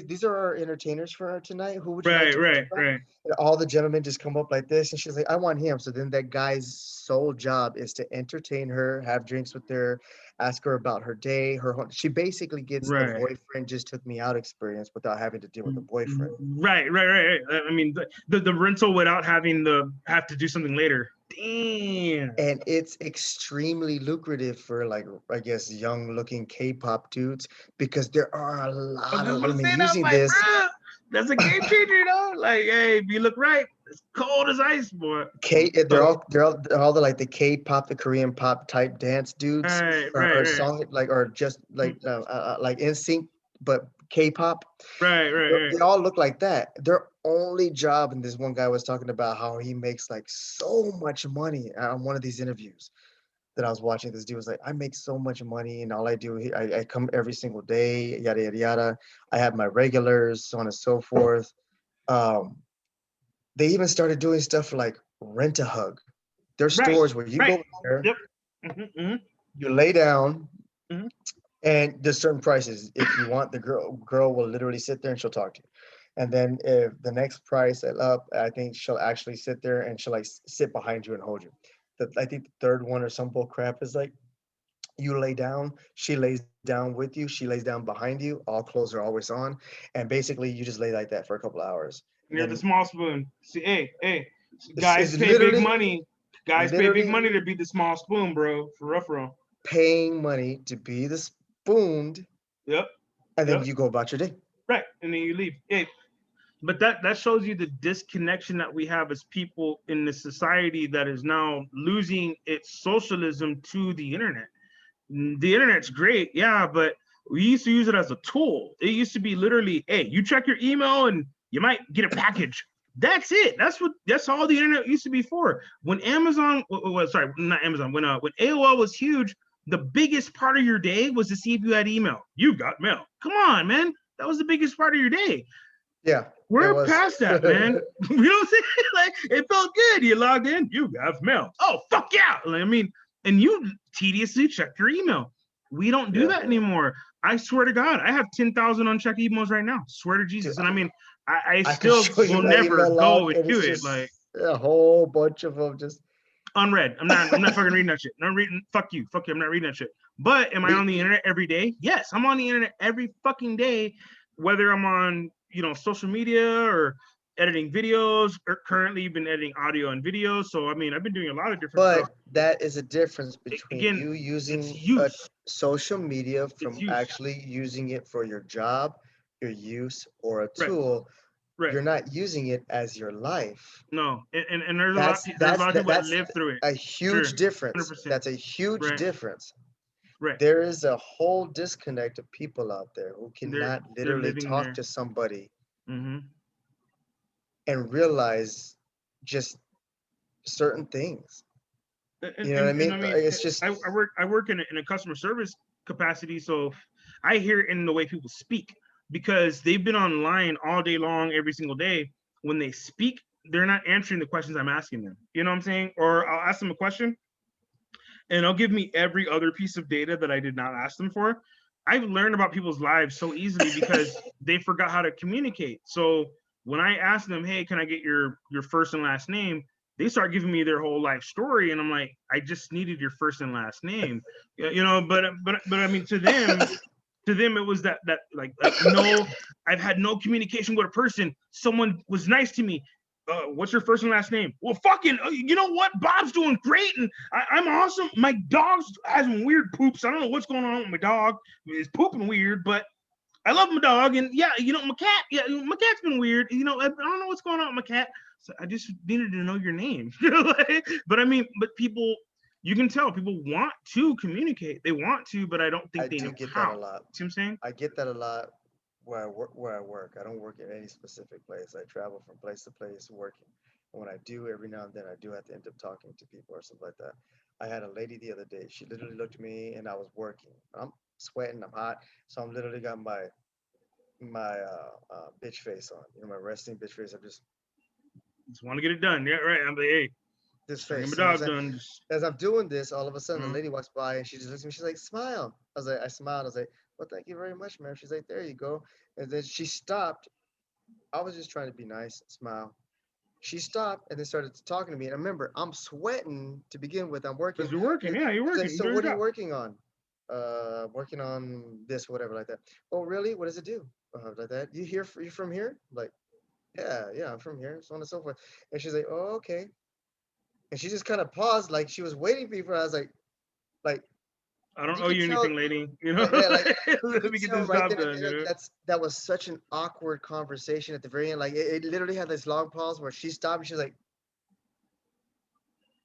A: These are our entertainers for tonight. Who would you like
B: Right,
A: to meet
B: right,
A: tonight?
B: right.
A: And all the gentlemen just come up like this, and she's like, "I want him." So then that guy's sole job is to entertain her, have drinks with her, ask her about her day, her home. She basically gets the
B: Right.
A: boyfriend just took me out experience without having to deal with the boyfriend.
B: Right, right, right, right. I mean, the rental without having the have to do something later. Damn.
A: And it's extremely lucrative for, like, I guess, young looking K-pop dudes because there are a
B: I was
A: lot
B: just
A: of
B: about to
A: women
B: say that. I'm
A: using
B: like,
A: this.
B: bro, that's a game changer, you know? Like, hey, if you look right, it's cold as ice, boy.
A: They're all the like the K-pop, the Korean pop type dance dudes,
B: Right,
A: or,
B: right,
A: or
B: right.
A: song or just like NSYNC, but K-pop.
B: Right, right, right.
A: They all look like that. Their only job, and this one guy was talking about how he makes like so much money on one of these interviews that I was watching. This dude was like, I make so much money, and all I do, I come every single day, yada yada yada. I have my regulars, so on and so forth. Um, they even started doing stuff like rent a hug. There's
B: Right,
A: stores where you
B: right.
A: go in there,
B: Yep. Mm-hmm,
A: you lay down,
B: mm-hmm.
A: and there's certain prices. If you want, the girl will literally sit there and she'll talk to you. And then if the next price up, I think she'll actually sit there and she'll like sit behind you and hold you. I think the third one or some bull crap is like You lay down, she lays down with you, she lays down behind you, all clothes are always on, and basically you just lay like that for a couple hours. And
B: You're the
A: then
B: small spoon. See, hey,
A: it's
B: guys pay big
A: literally
B: money. Guys pay big
A: literally
B: money to be the small spoon, bro. For rough, bro.
A: paying money to be the spooned,
B: Yep,
A: and then
B: yep.
A: you go about your day.
B: Right, and then you leave. Hey, but that shows you the disconnection that we have as people in the society that is now losing its socialism to the internet. The internet's great, yeah, but we used to use it as a tool. It used to be literally, hey, you check your email and you might get a package. That's it. That's all the internet used to be for. When Amazon, well, sorry, not Amazon, when AOL was huge, the biggest part of your day was to see if you had email. You got mail. Come on, man. That was the biggest part of your day.
A: Yeah, it
B: We're
A: was.
B: past that, man. You know what I'm saying? Like, it felt good. You logged in, you got mail. Oh, fuck yeah. I mean, and you tediously check your email. We don't do
A: Yeah.
B: that anymore. I swear to God, I have 10,000 unchecked emails right now. Swear to
A: Dude,
B: Jesus. And I mean, I
A: I can
B: still
A: show you
B: will
A: my
B: never
A: email
B: go
A: log, and
B: into
A: it's
B: it. Like,
A: just a whole bunch of them. Just
B: unread. I'm not fucking reading that shit. I'm not reading, fuck you. Fuck you. I'm not reading that shit. But am I
A: me.
B: on the internet every day? Yes, I'm on the internet every fucking day, whether I'm on, social media or editing videos, or currently been editing audio and video. So I mean, I've been doing a lot of different stuff.
A: But that is a difference between
B: Again,
A: you
B: it's
A: using
B: use.
A: social media
B: It's
A: from
B: use.
A: actually using it for your job, your use, or a
B: Right.
A: tool.
B: Right.
A: You're not using it as your life.
B: No. And there's a lot
A: That's
B: there's a
A: that's
B: lot of people that
A: that's
B: live through it.
A: a
B: Sure.
A: huge difference.
B: 100%.
A: That's a huge
B: Right.
A: difference.
B: Right.
A: There is a whole disconnect of people out there who
B: They're
A: cannot
B: they're
A: literally
B: living
A: talk
B: there.
A: to somebody
B: Mm-hmm.
A: and realize just certain things. You know what I
B: And
A: mean?
B: I mean,
A: Like, it's just
B: I work in a customer service capacity, so I hear it in the way people speak because they've been online all day long, every single day. When they speak, they're not answering the questions I'm asking them. You know what I'm saying? Or I'll ask them a question, and they'll give me every other piece of data that I did not ask them for. I've learned about people's lives so easily because they forgot how to communicate. So when I ask them, "Hey, can I get your first and last name?" They start giving me their whole life story, and I'm like, "I just needed your first and last name," But I mean, to them it was that like no, I've had no communication with a person. Someone was nice to me. What's your first and last name? Well, fucking, you know what? Bob's doing great, and I'm awesome. My dog's having weird poops. I don't know what's going on with my dog. He's pooping weird, but I love my dog, and yeah, my cat. Yeah, my cat's been weird. I don't know what's going on with my cat. So I just needed to know your name. But I mean, but people, you can tell people want to communicate. They want to, but I don't
A: I
B: think they
A: do
B: know
A: get that
B: how.
A: a lot.
B: See what I'm saying?
A: I get that a lot where I work. Where I work, I don't work in any specific place. I travel from place to place working. And when I do, every now and then, I do have to end up talking to people or something like that. I had a lady the other day. She literally looked at me, and I was working. I'm sweating. I'm hot, so I'm literally got my bitch face on. My resting bitch face. I'm
B: Just want to get it done. Yeah, right. I'm like, hey,
A: this
B: just trying to
A: face.
B: get my
A: You know what I'm
B: dog
A: saying?
B: done. Just,
A: As I'm doing this, all of a sudden, a
B: uh,
A: lady walks by and she just looks at me. She's like, "Smile." I smiled. I was like, "Well, thank you very much, ma'am." She's like, "There you go." And then she stopped. I was just trying to be nice, smile. She stopped and then started talking to me. And remember, I'm sweating to begin with. I'm working.
B: because you're working. Yeah, you're
A: She's like,
B: working. You're
A: "So
B: doing your
A: what are you
B: job.
A: working on?" Working on this, whatever, like that. "Oh, really? What does it do?" Like that. You from here? Like, yeah, I'm from here, so on and so forth. And she's like, "Oh, okay." And she just kind of paused, like she was waiting for me. I was like
B: I don't
A: you
B: owe
A: could
B: you
A: tell,
B: anything, lady.
A: yeah, like you
B: Let
A: could
B: me get
A: tell
B: this
A: right
B: job
A: then and
B: done.
A: there that was such an awkward conversation at the very end. Like it literally had this long pause where she stopped and she's like,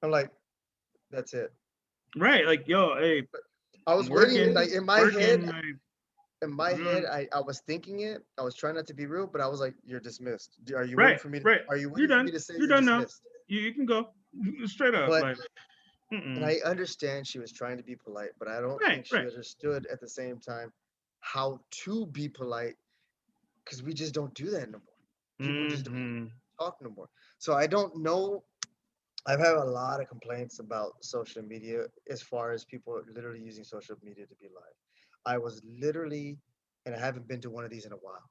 A: I'm like, that's it.
B: Right. Like, yo, hey,
A: I
B: I'm
A: was waiting,
B: working,
A: like
B: working. Like,
A: I was thinking it. I was trying not to be rude, but I was like, "You're dismissed." Are you waiting
B: right,
A: for me?
B: right.
A: Are you
B: You're
A: waiting for me
B: done.
A: to say
B: You're
A: you're
B: done now.
A: dismissed?
B: You can go straight up.
A: But
B: Like,
A: and
B: mm-mm.
A: I understand she was trying to be polite, but I don't
B: Right,
A: think she
B: right.
A: understood at the same time how to be polite because we just don't do that no more. People just don't
B: Mm-hmm.
A: talk no more. So I don't know. I've had a lot of complaints about social media as far as people literally using social media to be live. I was literally, and I haven't been to one of these in a while.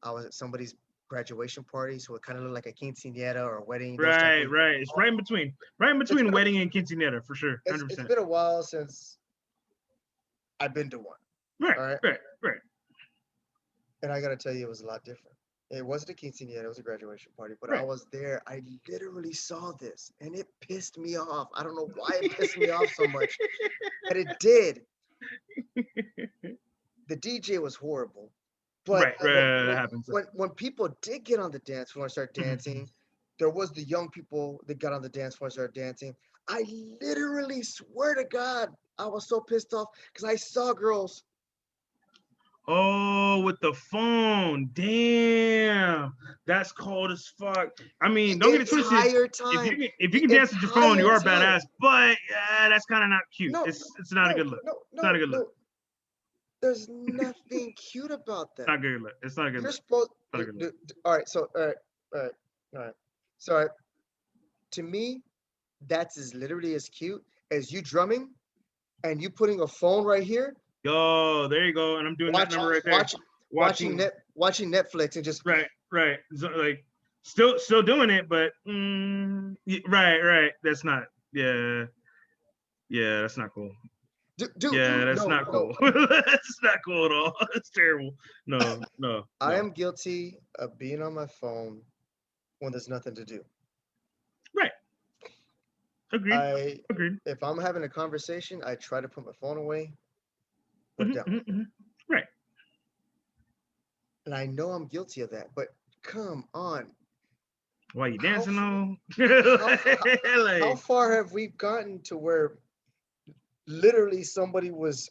A: I was at somebody's graduation party, so it kind of looked like a quinceañera or a wedding, those type
B: Right,
A: of.
B: right. It's right in between
A: It's been
B: wedding and quinceanera for sure.
A: it's
B: 100%.
A: been a while since I've been to one.
B: Right,
A: All right.
B: right.
A: And I gotta tell you, it was a lot different. It wasn't a quinceañera, it was a graduation party, but I
B: Right.
A: was there. I literally saw this and it pissed me off. I don't know why it pissed me off so much, but it did. The DJ was horrible. But
B: Right, right. That happens.
A: when people did get on the dance floor and start dancing, there was the young people that got on the dance floor and started dancing. I literally swear to God, I was so pissed off because I saw girls.
B: Oh, with the phone. Damn. That's cold as fuck. I mean, don't
A: The
B: get it twisted.
A: entire
B: If
A: time.
B: you can dance with your phone, you
A: Entire
B: are
A: time.
B: badass. But that's kind of not cute.
A: No,
B: It's not a good look. It's not a good look.
A: no. There's nothing cute about
B: It's
A: that.
B: not a good look. It's not a good
A: You're
B: look.
A: supposed.
B: Not a good look.
A: All right. So all right. So to me, that's as literally as cute as you drumming and you putting a phone right here,
B: Yo, there you go. And I'm doing that number right there.
A: watching Netflix and just
B: right. So, like still doing it, but right. That's not. Yeah, that's not cool.
A: Dude,
B: that's not cool. That's not cool at all. It's terrible. No.
A: I am guilty of being on my phone when there's nothing to do.
B: Right. Agreed.
A: If I'm having a conversation, I try to put my phone away, put it down.
B: Right.
A: And I know I'm guilty of that, but come on.
B: Why you dancing though?
A: How far have we gotten to where literally somebody was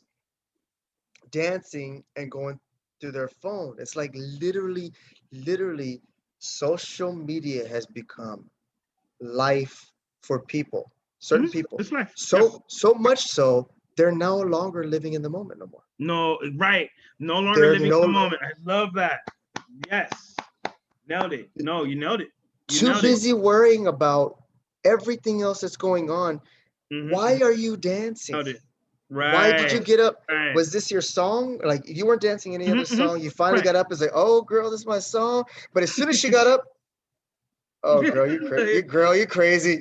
A: dancing and going through their phone? It's like literally social media has become life for people, certain people.
B: It's life.
A: So much so they're no longer living in the moment no more.
B: No, right. No longer living in the moment. I love that. Yes. Nailed it. No, you nailed it.
A: Too busy worrying about everything else that's going on. Why are you dancing?
B: Nailed it. Right.
A: Why did you get up?
B: Right.
A: Was this your song? Like you weren't dancing any other song. You finally got up and say, "Oh, girl, this is my song." But as soon as she got up, oh, girl, you crazy.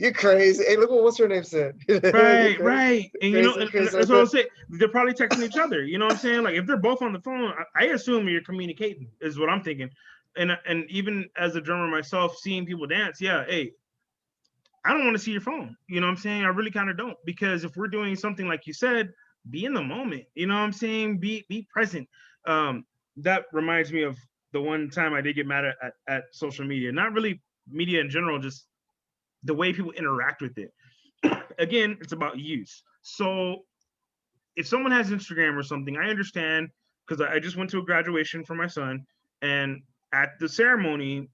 A: You're crazy. Hey, look what's her name said.
B: Right. And you know, that's what I'll say. They're probably texting each other. You know what I'm saying? Like if they're both on the phone, I assume you're communicating. Is what I'm thinking. And even as a drummer myself, seeing people dance, hey, I don't want to see your phone. You know what I'm saying? I really kind of don't, because if we're doing something like you said, be in the moment. You know what I'm saying? Be present. That reminds me of the one time I did get mad at social media. Not really media in general, just the way people interact with it. Again, it's about use. So if someone has Instagram or something, I understand, because I just went to a graduation for my son, and at the ceremony,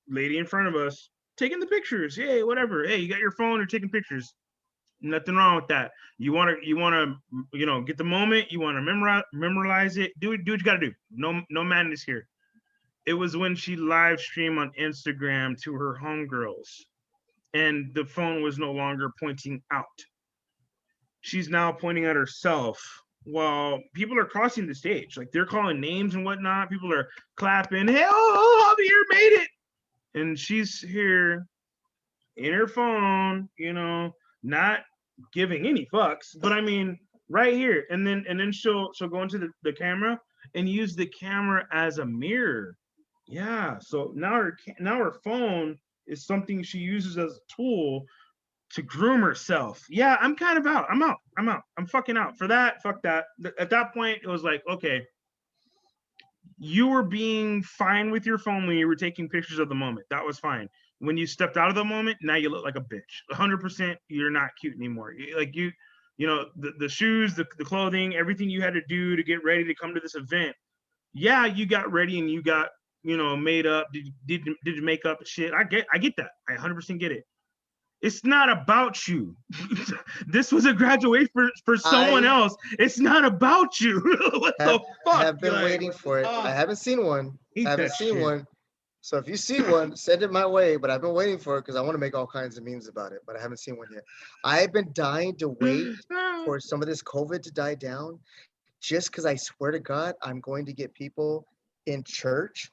B: lady in front of us taking the pictures. Yay, whatever. Hey, you got your phone, you're taking pictures. Nothing wrong with that. You want to, get the moment. You want to memorize it. Do what you got to do. No madness here. It was when she live streamed on Instagram to her homegirls, and the phone was no longer pointing out. She's now pointing at herself while people are crossing the stage. Like they're calling names and whatnot. People are clapping. Hey, Javier made it. And she's here in her phone, not giving any fucks, but I mean, right here. And then she'll go into the camera and use the camera as a mirror. Yeah. So now her phone is something she uses as a tool to groom herself. Yeah, I'm kind of out. I'm out. I'm fucking out for that. Fuck that. At that point, it was like, okay, you were being fine with your phone when you were taking pictures of the moment. That was fine. When you stepped out of the moment, now you look like a bitch. 100%, you're not cute anymore. Like the shoes, the clothing, everything you had to do to get ready to come to this event. Yeah, you got ready and you got, made up, did makeup and shit. I get that. I 100% get it. It's not about you. This was a graduation for someone else. It's not about you. What the fuck?
A: I have been waiting for it. I haven't seen one. So if you see one, send it my way. But I've been waiting for it because I want to make all kinds of memes about it. But I haven't seen one yet. I've been dying to wait for some of this COVID to die down, just because I swear to God, I'm going to get people in church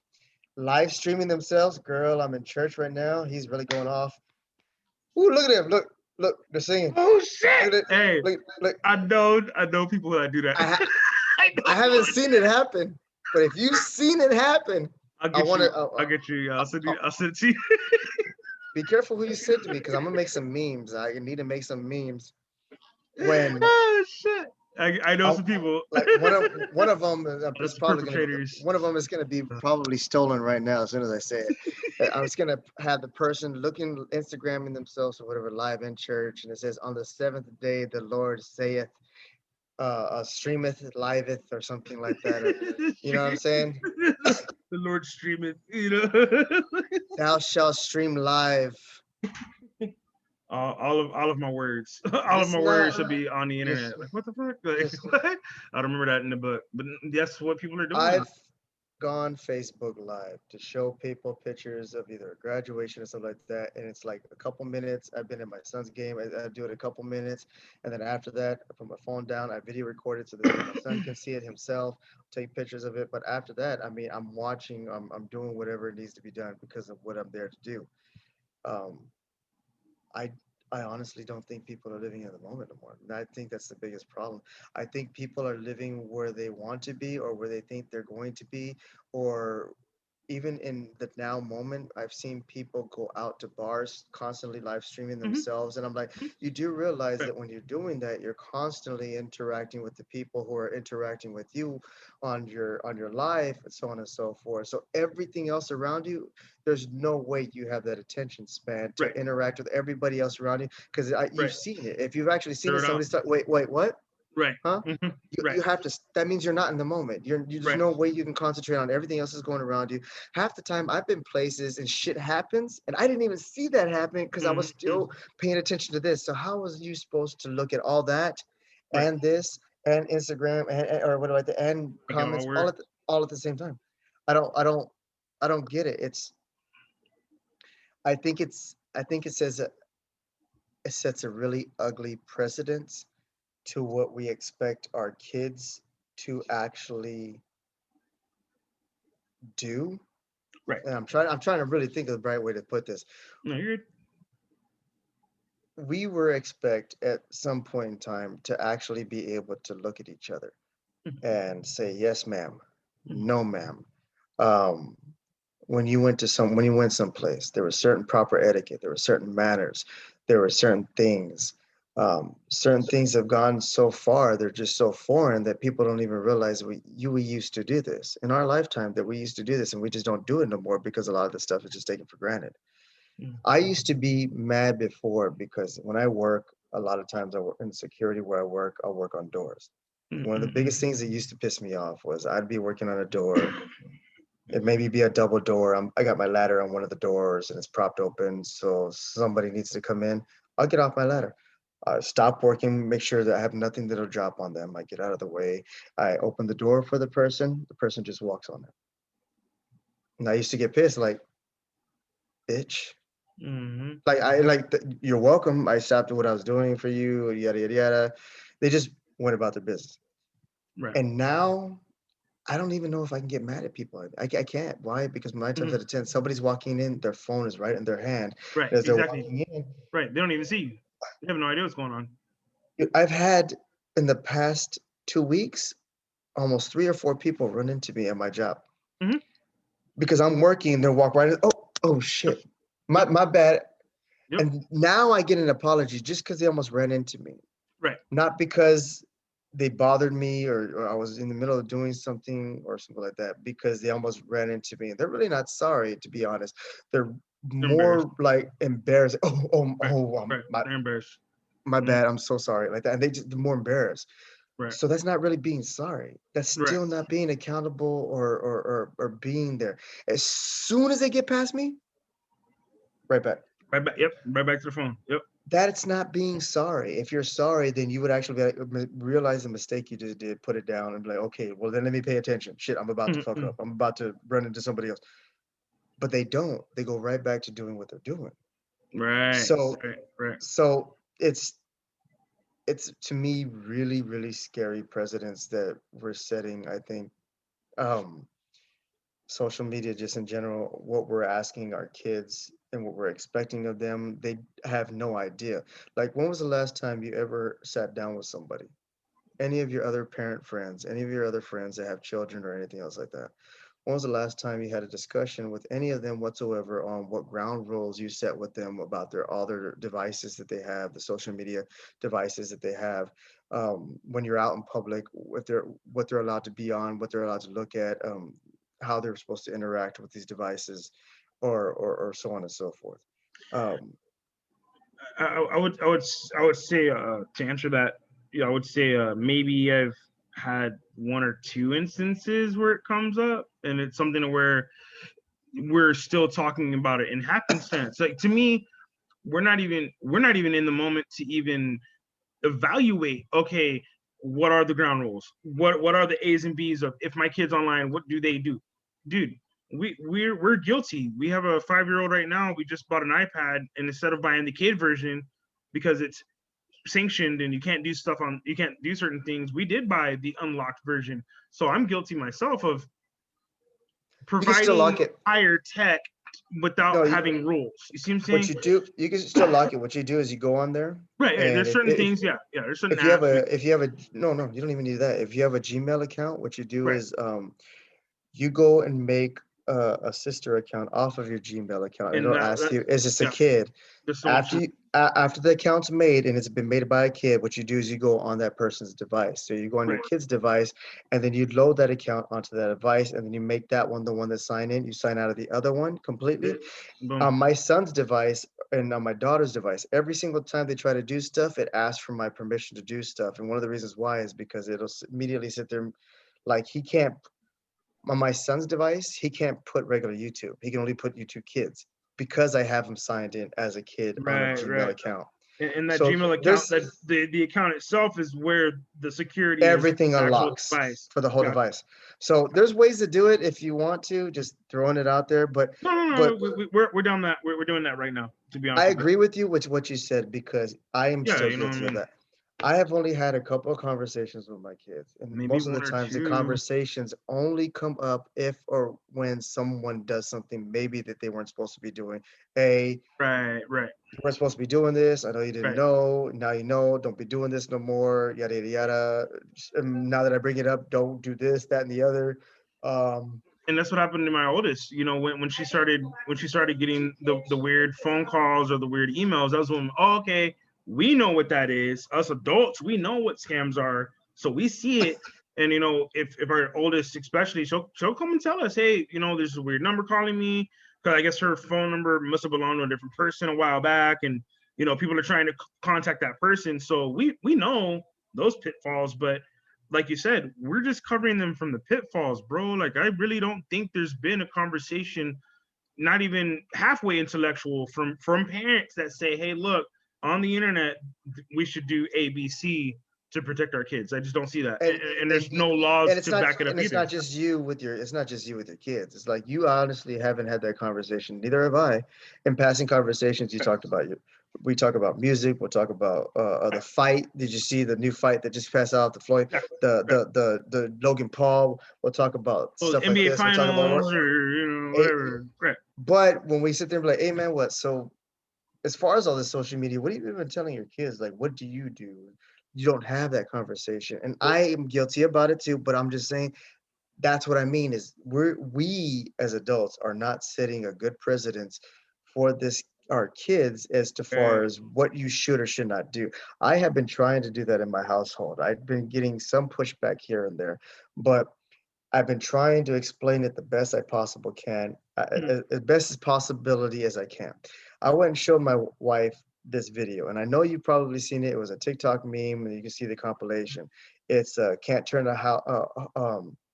A: live streaming themselves. Girl, I'm in church right now. He's really going off. Ooh, look at him. Look. Look, they're singing.
B: Oh
A: Look
B: shit!
A: at it.
B: Hey,
A: Look.
B: I know people that do that.
A: I ha-
B: I know
A: I haven't
B: people.
A: seen it happen, but if you've seen it happen,
B: I'll
A: I
B: get
A: want
B: you.
A: to.
B: I'll get you. I'll send you.
A: I'll
B: I'll send it to you.
A: be careful who you send to me because I'm gonna make some memes. I need to make some memes when
B: Oh shit! I know
A: I,
B: some people.
A: like one of them
B: That's
A: is
B: the
A: probably gonna be
B: perpetrators.
A: one of them is gonna be probably stolen right now as soon as I say it. I was gonna have the person looking Instagramming themselves or whatever live in church, and it says on the seventh day the Lord saith, streameth, liveth, or something like that, or you know what I'm saying?
B: The Lord streaming, you know.
A: Thou shalt stream live.
B: All of my words, all of
A: This
B: my
A: not
B: words should be on the
A: this
B: internet. Like what the fuck? Like
A: this.
B: what? I don't remember that in the book, but that's what people are doing now.
A: I've gone Facebook Live to show people pictures of either a graduation or something like that, and it's like a couple minutes. I've been in my son's game. I do it a couple minutes, and then after that, I put my phone down. I video record it so that my son can see it himself, take pictures of it. But after that, I mean, I'm watching. I'm doing whatever it needs to be done because of what I'm there to do. Um, I I honestly don't think people are living in the moment anymore. And I think that's the biggest problem. I think people are living where they want to be or where they think they're going to be, or even in the now moment, I've seen people go out to bars constantly live streaming
B: Hmm.
A: themselves. And I'm like, you do realize
B: Right,
A: that when you're doing that, you're constantly interacting with the people who are interacting with you on your life and so on and so forth. So everything else around you, there's no way you have that attention span to
B: right,
A: interact with everybody else around you because you've
B: right.
A: seen it. If you've actually seen
B: Throw
A: it,
B: it out.
A: somebody start, wait, what?
B: Right.
A: Huh?
B: Hmm.
A: you,
B: Right.
A: you have to that means you're not in the moment. There's
B: Right.
A: no way you can concentrate on everything else that's going around you. Half the time I've been places and shit happens and I didn't even see that happen because I was
B: Hmm.
A: still paying attention to this. So how was you supposed to look at all that
B: Right.
A: and this and Instagram or what do I and
B: Make it all
A: comments
B: work.
A: all at the same time? I don't get it. I think it says it sets a really ugly precedence to what we expect our kids to actually do.
B: Right.
A: And I'm trying to really think of the right way to put this.
B: No, you're good.
A: We were expect at some point in time to actually be able to look at each other and say yes ma'am,
B: Mhm.
A: no ma'am. um, when you went someplace, there was certain proper etiquette, there were certain manners, there were certain things. Certain things have gone so far, they're just so foreign that people don't even realize we used to do this in our lifetime, that we used to do this and we just don't do it no more because a lot of this stuff is just taken for granted.
B: Mhm.
A: I used to be mad before because when I work, a lot of times I work in security where I work, I'll work on doors.
B: Mhm.
A: One of the biggest
B: Mhm.
A: things that used to piss me off was I'd be working on a door. It maybe be a double door. I got my ladder on one of the doors and it's propped open, so somebody needs to come in. I'll get off my ladder. I stop working, make sure that I have nothing that'll drop on them. I get out of the way. I open the door for the person just walks on it. And I used to get pissed, like, bitch.
B: Mhm.
A: Like you're welcome. I stopped what I was doing for you, yada yada yada. They just went about their business.
B: Right.
A: And now I don't even know if I can get mad at people. I can't. Why? Because nine times
B: Mhm.
A: out of 10, somebody's walking in, their phone is right in their hand.
B: Right.
A: And as they're
B: Exactly.
A: walking in,
B: Right. They don't even see you. They have no idea what's going on.
A: I've had in the past 2 weeks, almost 3 or 4 people run into me at my job
B: Hmm.
A: because I'm working and they'll walk right in. Oh
B: Yep.
A: shit. My
B: Yep.
A: my bad.
B: Yep.
A: And now I get an apology just because they almost ran into me.
B: Right.
A: Not because they bothered me or I was in the middle of doing something or something like that, because they almost ran into me. They're really not sorry, to be honest. They're
B: They're embarrassed.
A: more like embarrassed.
B: Right.
A: Oh,
B: Right.
A: my
B: They're embarrassed.
A: my
B: Mhm.
A: bad. I'm so sorry, like that. And they're more embarrassed.
B: Right.
A: So that's not really being sorry. That's
B: Right.
A: still not being accountable or being there. As soon as they get past me, right back.
B: Right back. Yep. Right back to the phone. Yep.
A: That's not being sorry. If you're sorry, then you would actually be like, realize the mistake you just did, put it down, and be like, okay, well then let me pay attention. Shit, I'm about to fuck
B: Mhm.
A: up. I'm about to run into somebody else. But they don't. They go right back to doing what they're doing.
B: Right.
A: So,
B: Right. Right.
A: so it's to me really really scary precedents that we're setting. I think um, social media just in general, what we're asking our kids and what we're expecting of them, they have no idea. Like, when was the last time you ever sat down with somebody? Any of your other parent friends, any of your other friends that have children or anything else like that? When was the last time you had a discussion with any of them whatsoever on what ground rules you set with them about all their devices that they have, the social media devices that they have, when you're out in public, what they're allowed to be on, what they're allowed to look at, how they're supposed to interact with these devices, or so on and so forth. Um,
B: I would say to answer that, yeah, I would say maybe I've had one or two instances where it comes up, and it's something where we're still talking about it in happenstance. Like to me, we're not even in the moment to even evaluate. Okay, what are the ground rules? What are the A's and B's of if my kid's online? What do they do, dude? We're guilty. We have a 5-year-old right now. We just bought an iPad, and instead of buying the kid version because it's sanctioned and you can't do certain things, we did buy the unlocked version. So I'm guilty myself of
A: you can still
B: providing
A: lock it.
B: higher tech
A: No,
B: without having rules. You see what I'm
A: what
B: saying?
A: you do, you can still lock it. What you do is you go on there,
B: Right, right.
A: and
B: There's certain things, yeah, yeah. There's certain apps.
A: if you have a no, no, you don't even need that. If you have a Gmail account, what you do
B: Right,
A: is you go and make a sister account off of your Gmail account.
B: and
A: It'll ask
B: that
A: you, is this a
B: yeah,
A: kid?
B: there's so much.
A: After the account's made and it's been made by a kid, what you do is you go on that person's device. So you go on your
B: Right,
A: kid's device, and then you load that account onto that device, and then you make that one the one that sign in. You sign out of the other one completely.
B: boom.
A: On my son's device and on my daughter's device, every single time they try to do stuff, it asks for my permission to do stuff. And one of the reasons why is because it'll immediately sit there, like, he can't, on my son's device, he can't put regular YouTube. He can only put YouTube Kids because I have him signed in as a kid on a
B: Right,
A: Gmail
B: right.
A: account.
B: And that
A: So
B: Gmail account,
A: there's
B: that the account itself is where the security is
A: everything
B: the actual
A: unlocks
B: device.
A: for the whole
B: Gotcha.
A: device. So there's ways to do it if you want to, just throwing it out there. But
B: No, no,
A: but
B: no. We're down that. We're doing that right now. To be
A: I
B: honest with you.
A: agree with you with what you said because I am
B: Yeah,
A: still
B: you know what I
A: guilty of
B: mean.
A: that. I have only had a couple of conversations with my kids, and
B: Maybe
A: most of the
B: one or
A: times the
B: two.
A: conversations only come up if or when someone does something maybe that they weren't supposed to be doing. A,
B: Right, right,
A: you weren't supposed to be doing this. I know you didn't
B: right.
A: know. Now you know. Don't be doing this no more. Yada yada yada. Now that I bring it up, don't do this, that, and the other. Um,
B: And that's what happened to my oldest. You know, when she started getting the weird phone calls or the weird emails, that was when, oh, okay, we know what that is. Us adults, we know what scams are, so we see it. And you know, if our oldest, especially, she'll come and tell us, hey, you know, there's a weird number calling me because I guess her phone number must have belonged to a different person a while back, and you know, people are trying to contact that person. So we know those pitfalls, but like you said, we're just covering them from the pitfalls, bro. Like I really don't think there's been a conversation, not even halfway intellectual, from parents that say, "Hey, look, on the internet, we should do A, B, C to protect our kids." I just don't see that,
A: and
B: and
A: and
B: there's no laws to back it up
A: it's
B: either.
A: not just you with your kids. It's like you honestly haven't had that conversation. Neither have I. In passing conversations, you talked about you. We talk about music. We'll talk about the fight. Did you see the new fight that just passed out? The Floyd,
B: Yeah, right.
A: the Logan Paul. We'll talk about
B: Well,
A: stuff like
B: NBA
A: this. We'll talk about
B: finals
A: work.
B: or you know
A: Eh,
B: whatever. Right.
A: But when we sit there and be like, "Hey man, what?" So as far as all this social media, what have you been telling your kids? Like, what do you do? You don't have that conversation, and I am guilty about it too. But I'm just saying that's what I mean is we as adults are not setting a good precedence for this our kids as to far
B: Right.
A: as what you should or should not do. I have been trying to do that in my household. I've been getting some pushback here and there, but I've been trying to explain it the best I possible can,
B: Mhm.
A: as best as possibility as I can. I went and showed my wife this video, and I know you've probably seen it. It was a TikTok meme, and you can see the compilation. It's can't turn a how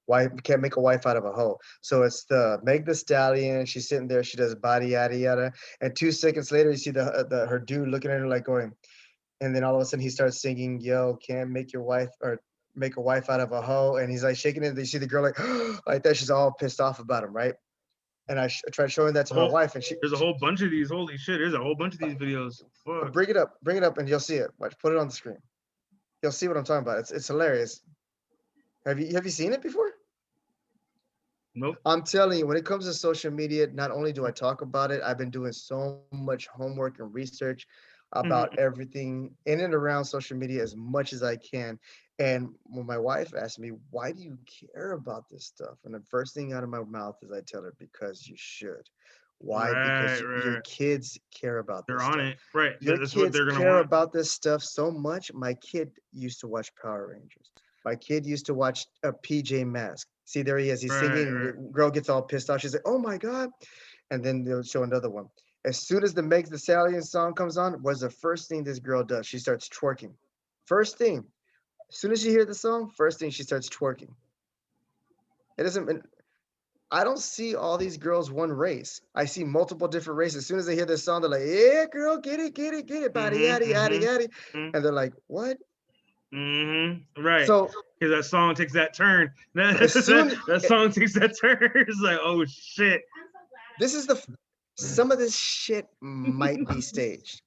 A: wife can't make a wife out of a hoe. So it's the Meg the Stallion. She's sitting there. She does body yada yada, and 2 seconds later, you see the her dude looking at her like going, and then all of a sudden he starts singing, "Yo, can't make your wife or make a wife out of a hoe," and he's like shaking it. They see the girl like like that. She's all pissed off about him, right? And I tried showing that to my
B: Whole,
A: wife, and
B: there's a whole bunch of these. Holy shit! There's a whole bunch of these videos. Fuck.
A: bring it up, and you'll see it. Watch, put it on the screen. You'll see what I'm talking about. It's hilarious. Have you seen it before?
B: Nope.
A: I'm telling you, when it comes to social media, not only do I talk about it, I've been doing so much homework and research about
B: Mhm.
A: everything in and around social media as much as I can. And when my wife asked me, why do you care about this stuff? And the first thing out of my mouth is I tell her, because you should. Why? Because
B: Right,
A: your
B: right.
A: kids care about
B: They're
A: this
B: on
A: stuff.
B: it. Right.
A: Your
B: That's what
A: kids
B: they're gonna
A: care
B: want.
A: about this stuff so much. My kid used to watch Power Rangers. My kid used to watch a PJ Masks. See, there he is. He's
B: Right,
A: singing. And
B: right.
A: the girl gets all pissed off. She's like, "Oh my god!" And then they'll show another one. As soon as the Megs Thee Stallion song comes on, was the first thing this girl does. She starts twerking. First thing. As soon as you hear the song, first thing she starts twerking. It doesn't. I don't see all these girls one race. I see multiple different races. As soon as they hear this song, they're like, "Yeah, girl, get it, body,
B: Mhm,
A: yaddy, yaddy,
B: mhm,
A: yaddy,"
B: mhm,
A: and they're like, "What?"
B: mhm. Right.
A: So
B: Because that song takes that turn.
A: as soon
B: That song takes that turn. It's like, oh shit.
A: this is the some of this shit might be staged.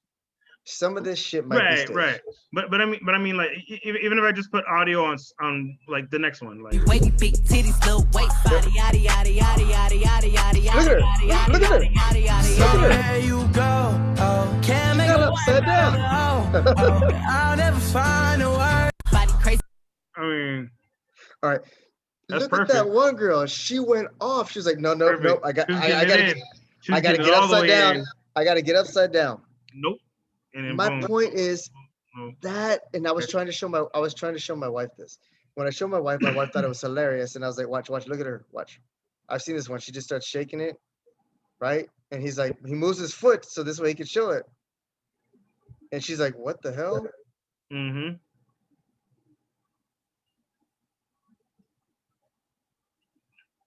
A: Some of this shit might be
B: Right, right.
A: staged.
B: But I mean, like, even if I just put audio on like the next one, like,
C: Wait, big titties, little waist,
A: Yep.
C: body, yada, yada, yada, yada, yada, yada,
A: Look at
C: yada,
A: her.
C: yada, yada,
A: Look at her.
C: yada, yada, yada,
A: Look at her.
C: There you go. Oh, can't
A: She
C: make a
A: got
C: boy
A: upside
C: out of
A: down.
C: a hoe. Oh, I'll never find a word. Body crazy.
B: I mean,
A: All right.
B: that's
A: Look at that
B: perfect.
A: one girl. She went off. She was like, "No, nope, nope.
B: Perfect. She was getting
A: I
B: it
A: gotta get,
B: in. She
A: I
B: was
A: gotta
B: getting it
A: get
B: all the
A: upside
B: way
A: down.
B: in.
A: I gotta get upside down."
B: Nope. And then
A: My
B: boom.
A: point is
B: No.
A: that, and I was trying to show my wife this. When I showed my wife thought it was hilarious, and I was like, "Watch, watch, look at her, watch." I've seen this one. She just starts shaking it, right? And he's like, he moves his foot so this way he can show it. And she's like, "What the hell?"
B: Mm-hmm.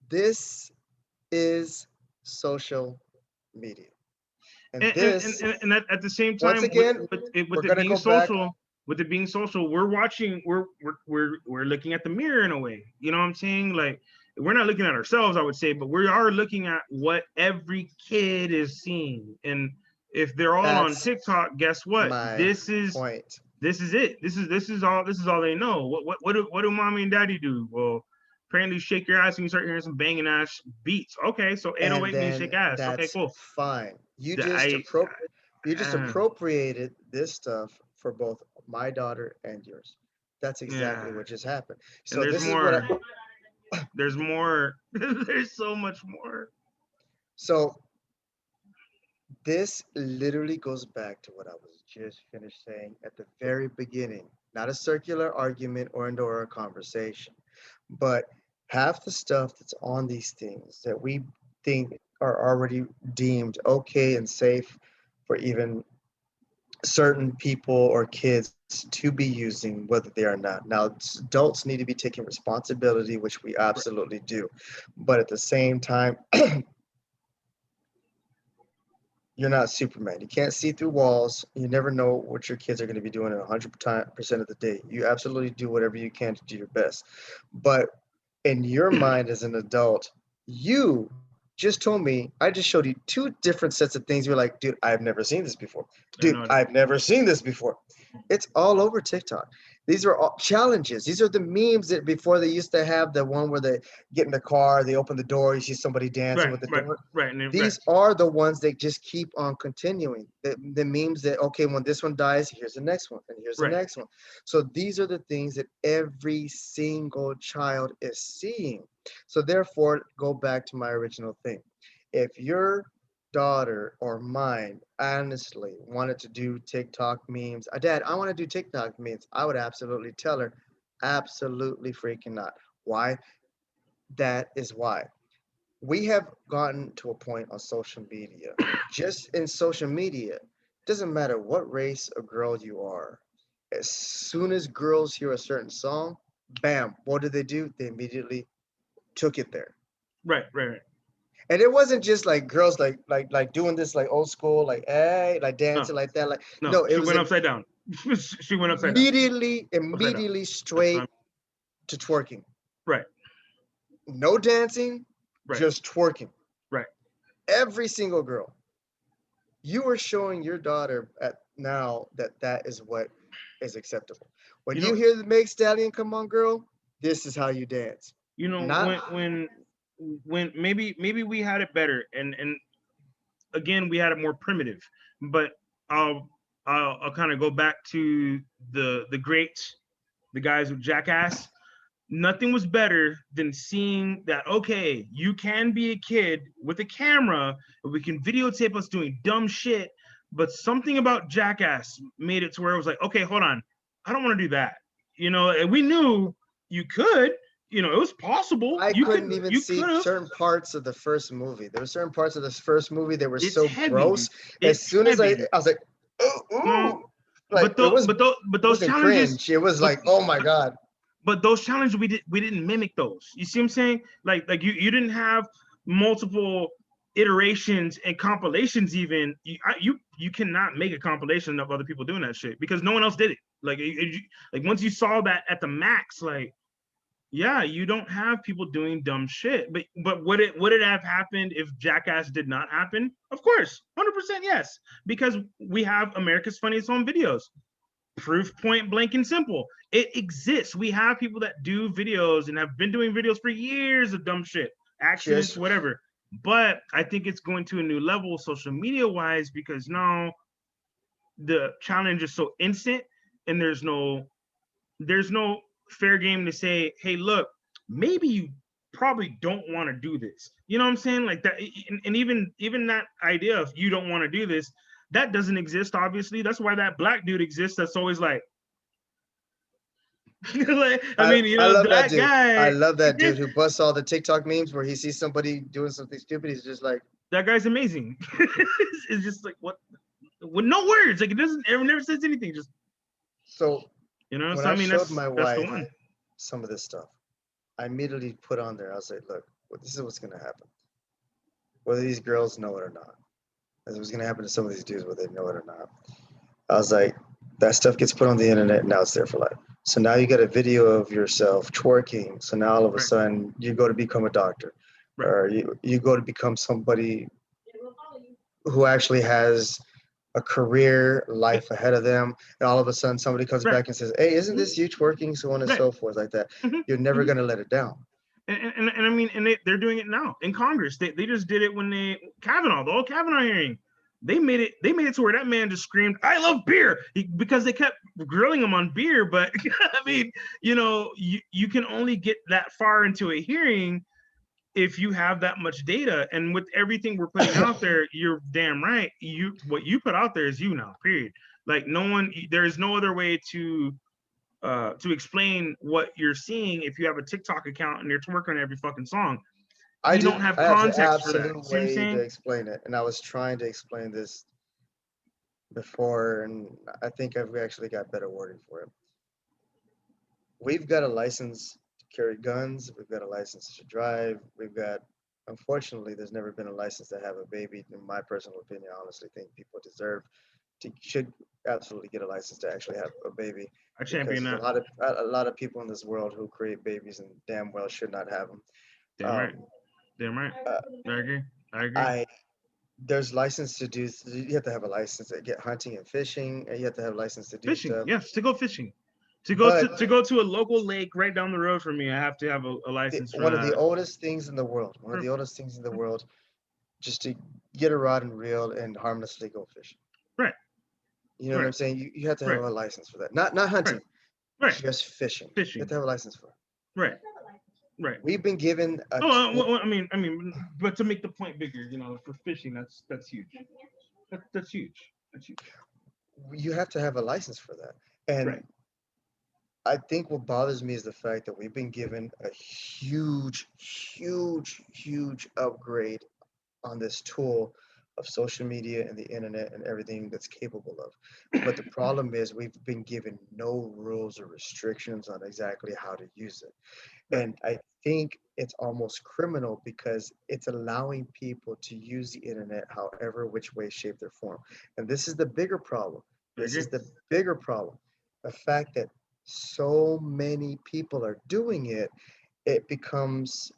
A: This is social media. And this,
B: And at the same
A: once
B: time,
A: again, we're
B: with it
A: gonna
B: being
A: go back.
B: social, we're watching, we're looking at the mirror in a way. You know what I'm saying? Like, we're not looking at ourselves, I would say, but we are looking at what every kid is seeing. And if they're all on
A: That's
B: TikTok, guess what?
A: my point.
B: This is it. This is all they know. What do mommy and daddy do? Well, apparently shake your ass and you start hearing some banging ass beats. Okay, so
A: And
B: 808 means
A: then
B: shake ass. Okay,
A: that's
B: cool.
A: fine.
B: I
A: You just
B: uh,
A: appropriated this stuff for both my daughter and yours. That's
B: yeah,
A: exactly what just happened.
B: and
A: So this is what
B: there's more. There's so much more.
A: so this literally goes back to what I was just finished saying at the very beginning. Not a circular argument or into a conversation, but half the stuff that's on these things that we think are already deemed okay and safe for even certain people or kids to be using, whether they are not. Now, adults need to be taking responsibility, which we absolutely do. But at the same time, you're not Superman. You can't see through walls. You never know what your kids are going to be doing 100% of the day. You absolutely do whatever you can to do your best. But in your mind as an adult, you just told me, I just showed you two different sets of things. You're like, dude, I've never seen this before.
B: I
A: Dude,
B: know.
A: I've never seen this before. It's all over TikTok. These are all challenges. These are the memes that before they used to have the one where they get in the car, they open the door, you see somebody dancing
B: Right,
A: with the
B: right,
A: door.
B: right, and then, right,
A: These are the ones that just keep on continuing. The memes that, okay, when this one dies, here's the next one, and here's the
B: right.
A: next one. So these are the things that every single child is seeing. So therefore, go back to my original thing. If your daughter or mine honestly wanted to do TikTok memes, Dad, I want to do TikTok memes, I would absolutely tell her, absolutely freaking not. Why? That is why we have gotten to a point on social media. Just in social media, doesn't matter what race or girl you are. As soon as girls hear a certain song, bam, what did they do? They immediately took it there.
B: Right, right, right.
A: And it wasn't just like girls like doing this like old school, like hey, like
B: No,
A: dancing like that. Like
B: no,
A: no, it
B: she
A: was
B: went upside down. She went upside down. Upside down.
A: immediately
B: That's what
A: straight
B: I'm.
A: to twerking.
B: Right,
A: No dancing,
B: right,
A: just twerking.
B: right.
A: Every single girl. You are showing your daughter at now that that is what is acceptable. When
B: You
A: you
B: know,
A: hear the Meg Stallion come on, girl, this is how you dance.
B: you know
A: Not
B: when when maybe we had it better, and again we had it more primitive. But I'll kind of go back to the greats, the guys with Jackass. Nothing was better than seeing that, okay, you can be a kid with a camera, and we can videotape us doing dumb shit. But something about Jackass made it to where it was like, okay, hold on, I don't want to do that. And we knew you could, it was possible.
A: I
B: You
A: couldn't
B: could,
A: even
B: you
A: see
B: could have.
A: certain parts of the first movie. There were certain parts of this first movie that were
B: It's
A: so
B: heavy,
A: gross.
B: dude.
A: As
B: It's
A: soon as
B: heavy.
A: I was like, ooh,
B: Mm,
A: ooh. Like
B: but
A: it
B: those
A: wasn't
B: challenges,
A: cringe. It was
B: but
A: like, oh my God.
B: but those challenges we didn't mimic those. You see what I'm saying? Like you didn't have multiple iterations and compilations. Even you cannot make a compilation of other people doing that shit because no one else did it. Like once you saw that at the max, like, yeah, you don't have people doing dumb shit. But would it have happened if Jackass did not happen? Of course, 100% yes, because we have America's Funniest Home Videos. Proof, point blank and simple. It exists. We have people that do videos and have been doing videos for years of dumb shit, accidents,
A: Just
B: whatever. But I think it's going to a new level social media wise because now the challenge is so instant and there's no fair game to say, hey, look, maybe you probably don't want to do this. You know what I'm saying? Like that, and even that idea of you don't want to do this, that doesn't exist. Obviously, that's why that black dude exists. That's always like, like I mean,
A: I love that
B: black
A: dude. I
B: guy.
A: love that dude who busts all the TikTok memes where he sees somebody doing something stupid. He's just like,
B: That guy's amazing. It's just like what, with no words. Like it doesn't ever never says anything. Just
A: so when
B: So I
A: I
B: mean,
A: showed
B: that's
A: my
B: that's the
A: wife
B: one.
A: some of this stuff, I immediately put on there. I was like, look, this is what's gonna happen. Whether these girls know it or not. This was gonna happen to some of these dudes whether they know it or not. I was like, that stuff gets put on the internet and now it's there for life. So now you got a video of yourself twerking. So now all of a
B: Right.
A: sudden you go to become a doctor,
B: Right.
A: or you go to become somebody who actually has a career life ahead of them, and all of a sudden somebody comes
B: Right.
A: back and says, hey, isn't this you twerking, so on and
B: Right.
A: so forth, like that.
B: Mhm,
A: You're never
B: mhm.
A: going to let it down.
B: And I mean, and they're doing it now in Congress. They just did it when Kavanaugh, the whole Kavanaugh hearing. They made it to where that man just screamed, "I love beer," because they kept grilling him on beer. But I mean, you can only get that far into a hearing if you have that much data. And with everything we're putting out there, you're damn right. What you put out there is you now. Period. Like there is no other way to explain what you're seeing if you have a TikTok account and you're twerking every fucking song. You don't have
A: I have the
B: context for that.
A: absolute
B: See what I'm
A: way to
B: saying?
A: explain it, and I was trying to explain this before, and I think I've actually got better wording for it. We've got a license to carry guns. We've got a license to drive. Unfortunately, there's never been a license to have a baby. In my personal opinion, I honestly think people should absolutely get a license to actually have a baby,
B: I
A: because
B: champion
A: there's
B: that.
A: a lot of people in this world who create babies and damn well should not have them.
B: Damn right.
A: Um,
B: Damn right.
A: uh,
B: I agree. I agree.
A: I there's license to do. You have to have a license to get hunting and fishing, and you have to have a license to do
B: Fishing,
A: stuff.
B: yes, to go fishing.
A: But
B: To go to a local lake right down the road from me, I have to have a license for
A: one of the
B: that.
A: oldest things in the world, one of the oldest things in the world, just to get a rod and reel and harmlessly go fishing.
B: Right.
A: You know what I'm
B: Right.
A: saying? You have to have
B: Right.
A: a license for that. Not hunting,
B: Right. Right.
A: just fishing. You
B: Fishing.
A: have to have a license for it.
B: Right. Right.
A: We've been given a
B: Oh,
A: tool.
B: I mean, but to make the point bigger, for fishing, that's huge. That's huge. That's huge.
A: You have to have a license for that. And
B: Right.
A: I think what bothers me is the fact that we've been given a huge, huge, huge upgrade on this tool of social media and the internet and everything that's capable of. But the problem is we've been given no rules or restrictions on exactly how to use it.
B: Right.
A: And I think it's almost criminal because it's allowing people to use the internet however which way, shape, or form. And this is the bigger problem.
B: I
A: This
B: agree.
A: is the bigger problem. The fact that so many people are doing it, it becomes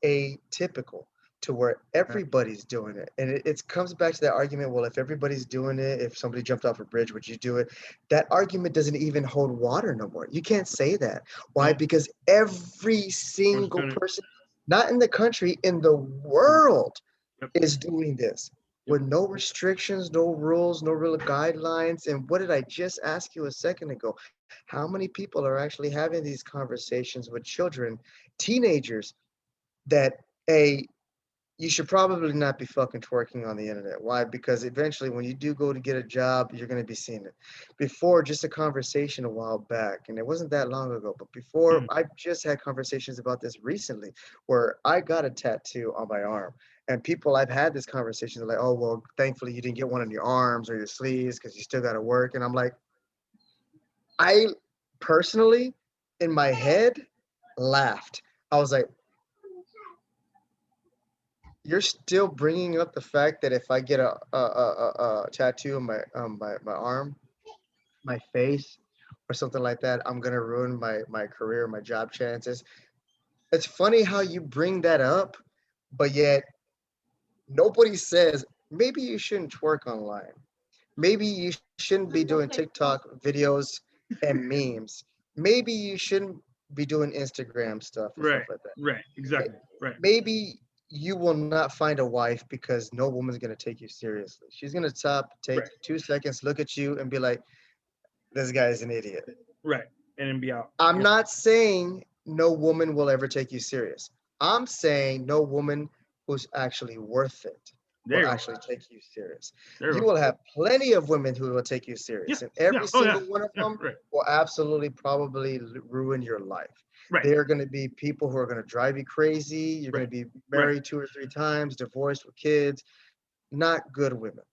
A: atypical to where everybody's doing it. And it comes back to that argument, well, if everybody's doing it, if somebody jumped off a bridge, would you do it? That argument doesn't even hold water no more. You can't say that. Why?
B: No,
A: Because every
B: I was
A: single
B: doing it.
A: person not in the country, in the world,
B: Yep.
A: is doing this with no restrictions, no rules, no real guidelines. And what did I just ask you a second ago? How many people are actually having these conversations with children, teenagers, that a you should probably not be fucking twerking on the internet. Why? Because eventually, when you do go to get a job, you're going to be seeing it. Before, just a conversation a while back, and it wasn't that long ago, but before,
B: Mm.
A: I just had conversations about this recently where I got a tattoo on my arm. And people I've had this conversation, they're like, oh, well, thankfully you didn't get one on your arms or your sleeves because you still got to work. And I'm like, I personally, in my head, laughed. I was like, you're still bringing up the fact that if I get a tattoo on my arm, my face, or something like that, I'm gonna ruin my career, my job chances. It's funny how you bring that up, but yet nobody says maybe you shouldn't twerk online. Maybe you shouldn't be doing TikTok videos and memes. Maybe you shouldn't be doing Instagram stuff and stuff
B: Right.
A: like that.
B: Right. Exactly. Right.
A: Maybe you will not find a wife because no woman's going to take you seriously. She's going to take
B: Right.
A: 2 seconds, look at you, and be like, this guy is an idiot.
B: Right. And then be out.
A: I'm
B: Yeah.
A: not saying no woman will ever take you serious. I'm saying no woman who's actually worth it
B: There
A: will
B: you go.
A: actually take you serious.
B: There you
A: You
B: go.
A: will have plenty of women who will take you
B: Yeah.
A: serious, and
B: Yeah.
A: every
B: Oh yeah.
A: single one of
B: Yeah.
A: them
B: Right.
A: will absolutely probably ruin your life.
B: Right.
A: They are going to be people who are going to drive you crazy. You're going
B: Right.
A: to be
B: Right.
A: married 2 or 3 times, divorced with kids. Not good women.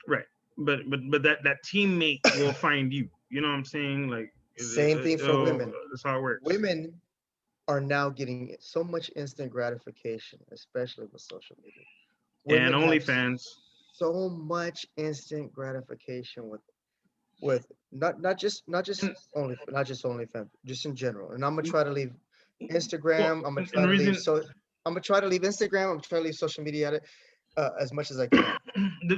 B: Right. But that teammate will find you. You know what I'm saying? Like,
A: Same thing for women.
B: that's how it works.
A: Women are now getting so much instant gratification, especially with social media.
B: And
A: Women have
B: OnlyFans.
A: so much instant gratification with
B: And,
A: not just OnlyFans, just in general. And I'm gonna try to leave
B: well,
A: Instagram.
B: and the reason
A: I'm gonna try to leave Instagram. I'm trying to leave social media at it as much as I can.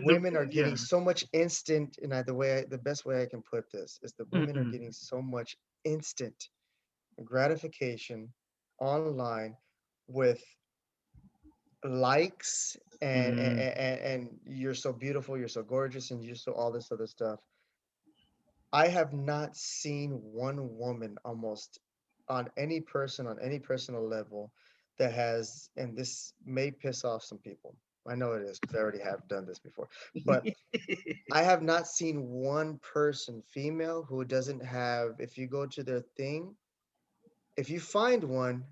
A: Women are
B: yeah.
A: getting so much instant, and the best way I can put this is the women are
B: Mm-mm.
A: getting so much instant gratification online with likes
B: Mm.
A: and you're so beautiful, you're so gorgeous, and you're so all this other stuff. I have not seen one woman almost on any personal level that has, and this may piss off some people. I know it is because I already have done this before, but I have not seen one person, female, who doesn't have, if you go to their thing, if you find one,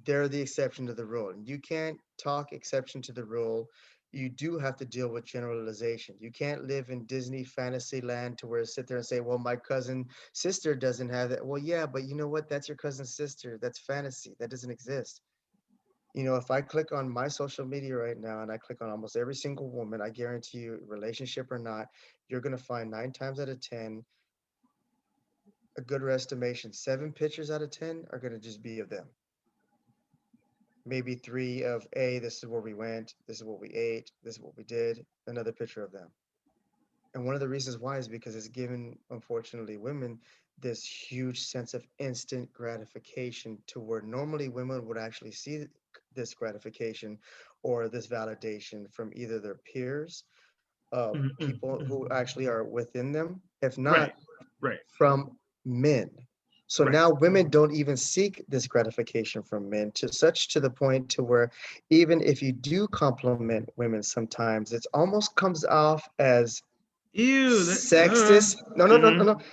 A: they're the exception to the rule. And you can't talk exception to the rule. You do have to deal with generalization. You can't live in Disney fantasy land to where sit there and say, well, my cousin sister doesn't have that. Well, yeah, but you know what? That's your cousin's sister. That's fantasy. That doesn't exist. You know, if I click on my social media right now and I click on almost every single woman, I guarantee you, relationship or not, you're going to find 9 times out of 10, a good estimation, 7 pictures out of 10 are going to just be of them. Maybe three of, A, this is where we went, this is what we ate, this is what we did, another picture of them. And one of the reasons why is because it's given, unfortunately, women this huge sense of instant gratification to where normally women would actually see this gratification or this validation from either their peers,
B: Mm-mm.
A: people who actually are within them, if
B: Right.
A: not
B: Right.
A: from men. So
B: Right.
A: now women don't even seek this gratification from men to the point to where even if you do compliment women sometimes, it's almost comes off as
B: Ew.
A: sexist. No, no, no, no,
B: Mm-hmm.
A: no.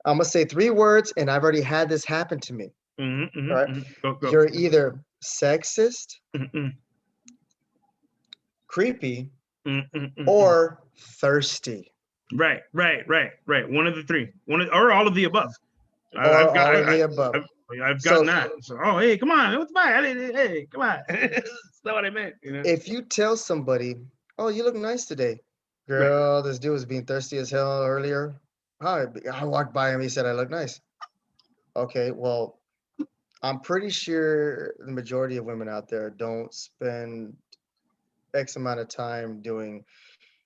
A: I'm gonna say 3 words, and I've already had this happen to me.
B: Mm-hmm.
A: All right.
B: Mm-hmm. Go. Go.
A: You're either sexist,
B: Mm-mm.
A: creepy,
B: Mm-mm.
A: or thirsty.
B: Right. Right. Right. Right. One of the three. Or all of the above.
A: Or
B: I've got.
A: all of the above.
B: I've gotten
A: So
B: that. So, oh, hey, come on, what's my? Hey, come on. That's not what I meant. You know.
A: if you tell somebody, "Oh, you look nice today,"
B: Right.
A: girl, this dude was being thirsty as hell earlier. Hi, I walked by him. He said I look nice. Okay, well, I'm pretty sure the majority of women out there don't spend X amount of time doing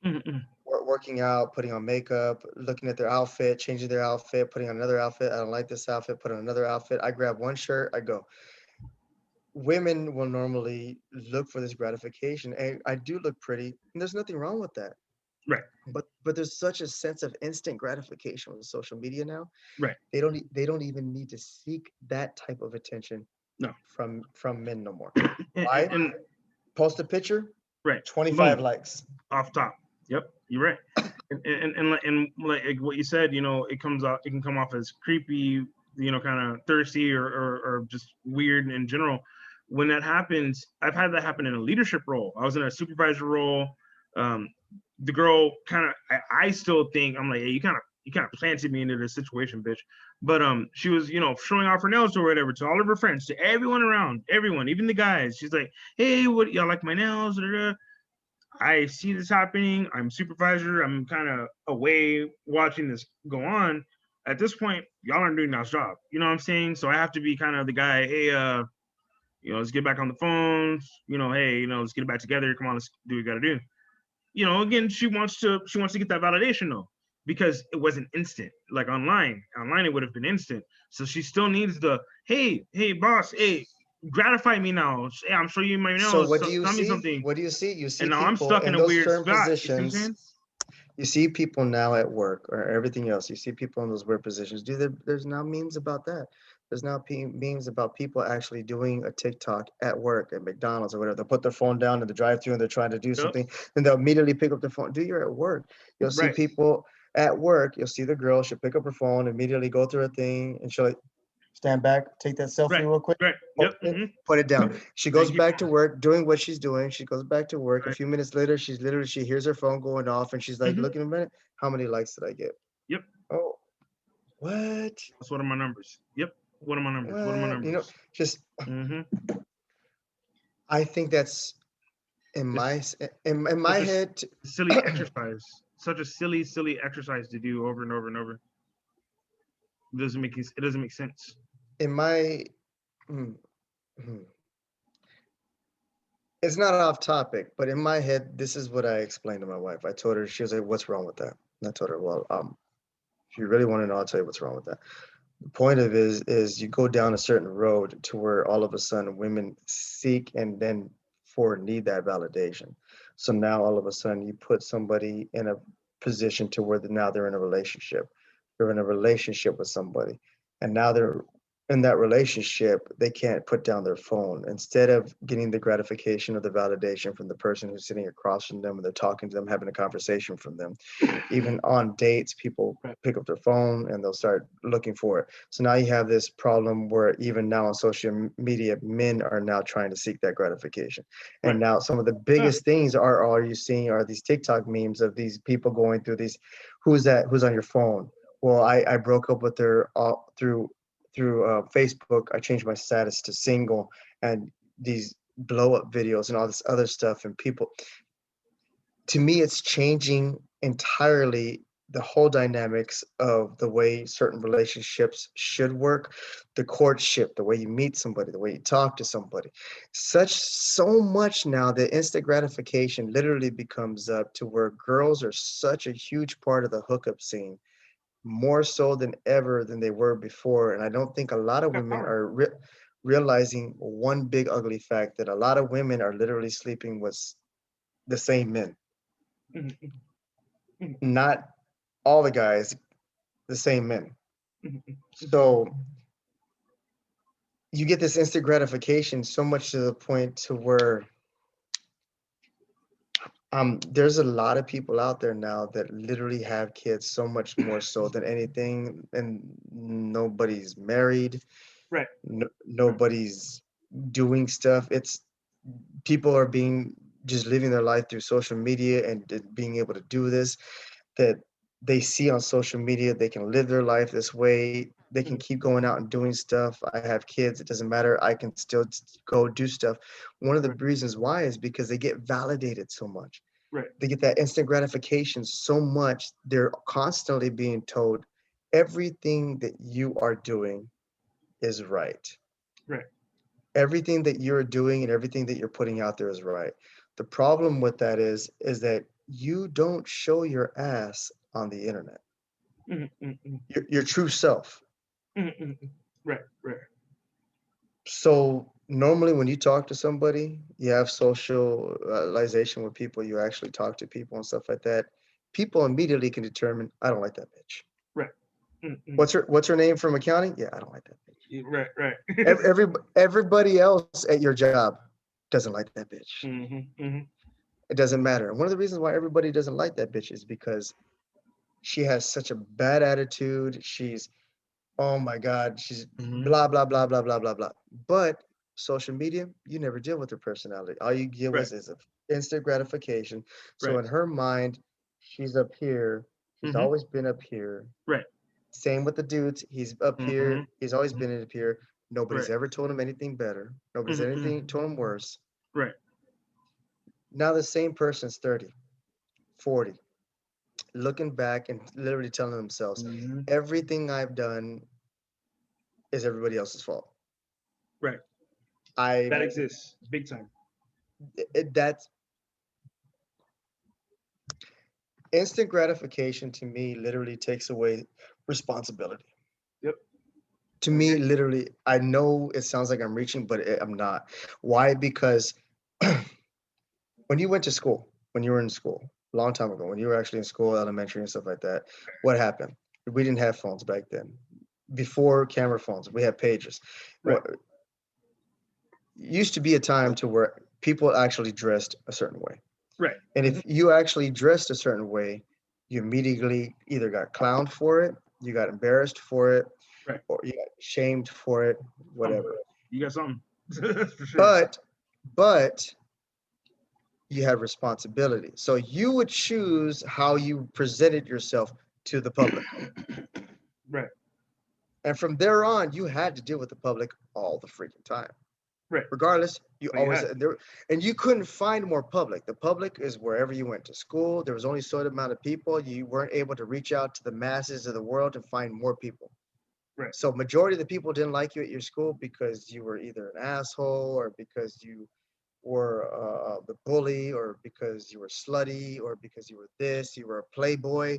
B: Mm-mm.
A: working out, putting on makeup, looking at their outfit, changing their outfit, putting on another outfit. I don't like this outfit. Put on another outfit. I grab one shirt. I go. women will normally look for this gratification, and I do look pretty, and there's nothing wrong with that.
B: Right.
A: But there's such a sense of instant gratification with social media now.
B: Right.
A: They don't even need to seek that type of attention
B: No.
A: from men no more.
B: And,
A: Why?
B: and
A: Post a picture,
B: right.
A: 25
B: Boom.
A: likes.
B: Off top. Yep, you're right. And like what you said, it comes out. It can come off as creepy, kind of thirsty or just weird in general. When that happens, I've had that happen in a leadership role. I was in a supervisor role. The girl kind of, I still think I'm like, hey, you kind of planted me into this situation, bitch. But she was, showing off her nails or whatever to all of her friends, to everyone around, everyone, even the guys. She's like, hey, what y'all like my nails? I see this happening. I'm supervisor. I'm kind of away watching this go on. At this point, y'all aren't doing y'all's job. You know what I'm saying? So I have to be kind of the guy. Hey, let's get back on the phones. Hey, let's get it back together. Come on, let's do what we got to do. Again, she wants to get that validation though, because it wasn't instant. Like online it would have been instant. So she still needs the hey, boss, hey, gratify me now. Hey, I'm showing you my nails.
A: So what do you
B: tell me
A: see?
B: something.
A: What do you see? You see
B: And now
A: people
B: I'm stuck in
A: in
B: a
A: those
B: weird
A: certain
B: spot.
A: positions. You see people now at work or everything else. You see people in those weird positions. There's now memes about that. There's now memes about people actually doing a TikTok at work at McDonald's or whatever. They'll put their phone down in the drive-thru and they're trying to do something. Then they'll immediately pick up their phone. You're at work. You'll see people at work. You'll see the girl. She'll pick up her phone, immediately go through her thing, and she'll stand back, take that selfie real quick, put it down. She goes back to work, doing what she's doing. She goes back to work. A few minutes later, she hears her phone going off, and she's like, looking a minute, how many likes did I get?
B: Yep.
A: Oh, what?
B: That's what are my numbers? Yep. What are my numbers? What are my numbers?
A: Just. I think that's in my head.
B: Silly exercise. Such a silly exercise to do over and over and over. It doesn't make sense.
A: In my, it's not off topic, but in my head, this is what I explained to my wife. I told her, she was like, "What's wrong with that?" And I told her, "Well, if you really want to know, I'll tell you what's wrong with that. The point of it is you go down a certain road to where all of a sudden women seek and then need that validation. So now all of a sudden you put somebody in a position to where now they're in a relationship. They're in a relationship with somebody, and now they're in that relationship. They can't put down their phone. Instead of getting the gratification or the validation from the person who's sitting across from them and they're talking to them, having a conversation from them. Even on dates, people pick up their phone and they'll start looking for it. So now you have this problem where even now on social media, men are now trying to seek that gratification. And now some of the biggest things are you seeing are these TikTok memes of these people going through these, who's on your phone? Well, I broke up with her through Facebook. I changed my status to single, and these blow up videos and all this other stuff. And people, to me, it's changing entirely the whole dynamics of the way certain relationships should work, the courtship, the way you meet somebody, the way you talk to somebody. So much now that instant gratification literally becomes up to where girls are such a huge part of the hookup scene, more so than ever than they were before. And I don't think a lot of women are realizing one big ugly fact, that a lot of women are literally sleeping with the same men. Not all the guys, the same men. So you get this instant gratification so much to the point to where there's a lot of people out there now that literally have kids so much more so than anything, and nobody's married.
B: Right.
A: Nobody's doing stuff. It's people are just living their life through social media and being able to do this, that they see on social media. They can live their life this way. They can keep going out and doing stuff. I have kids. It doesn't matter. I can still go do stuff. One of the reasons why is because they get validated so much.
B: Right.
A: They get that instant gratification so much. They're constantly being told everything that you are doing is right.
B: Right.
A: Everything that you're doing and everything that you're putting out there is right. The problem with that is that you don't show your ass on the internet. Your true self.
B: Right.
A: So Normally when you talk to somebody, you have socialization with people, you actually talk to people and stuff like that. People immediately can determine, I don't like that bitch.
B: Right. Mm-mm.
A: What's her name from accounting? Yeah, I don't like that bitch.
B: Right. Right.
A: Everybody else at your job doesn't like that bitch.
B: Mm-hmm. Mm-hmm.
A: It doesn't matter. And one of the reasons why everybody doesn't like that bitch is because she has such a bad attitude. She's, oh my God, she's
B: Mm-hmm.
A: blah, blah, blah, blah, blah, blah, blah. But social media, you never deal with her personality. All you deal
B: Right.
A: with is instant gratification. So
B: Right.
A: in her mind, she's up here. She's
B: Mm-hmm.
A: always been up here.
B: Right.
A: Same with the dudes. He's up
B: Mm-hmm.
A: here. He's always been up here. Nobody's
B: Right.
A: ever told him anything better. Nobody's
B: Mm-hmm.
A: anything told him worse.
B: Right.
A: Now the same person's 30, 40, looking back and literally telling themselves,
B: Mm-hmm.
A: everything I've done is everybody else's fault.
B: Right.
A: I
B: That exists big time.
A: that's instant gratification to me literally takes away responsibility.
B: Yep.
A: To me,
B: Okay.
A: literally, I know it sounds like I'm reaching, but I'm not. Why? Because when you went to school, when you were in school, a long time ago, when you were actually in school, elementary and stuff like that, what happened? We didn't have phones back then. Before camera phones, we had pages.
B: Right.
A: What used to be a time to where people actually dressed a certain way.
B: Right.
A: And
B: Mm-hmm.
A: if you actually dressed a certain way, you immediately either got clowned for it, you got embarrassed for it,
B: Right.
A: or you got shamed for it, whatever.
B: You got something. For sure.
A: But you have responsibility. So you would choose how you presented yourself to the public.
B: Right.
A: And from there on, you had to deal with the public all the freaking time.
B: Right.
A: Regardless, you
B: Oh, you
A: always
B: had.
A: there, and you couldn't find more public. The public is wherever you went to school. There was only so amount of people. You weren't able to reach out to the masses of the world to find more people.
B: Right.
A: So majority of the people didn't like you at your school because you were either an asshole or because you were the bully or because you were slutty or because you were this, you were a playboy.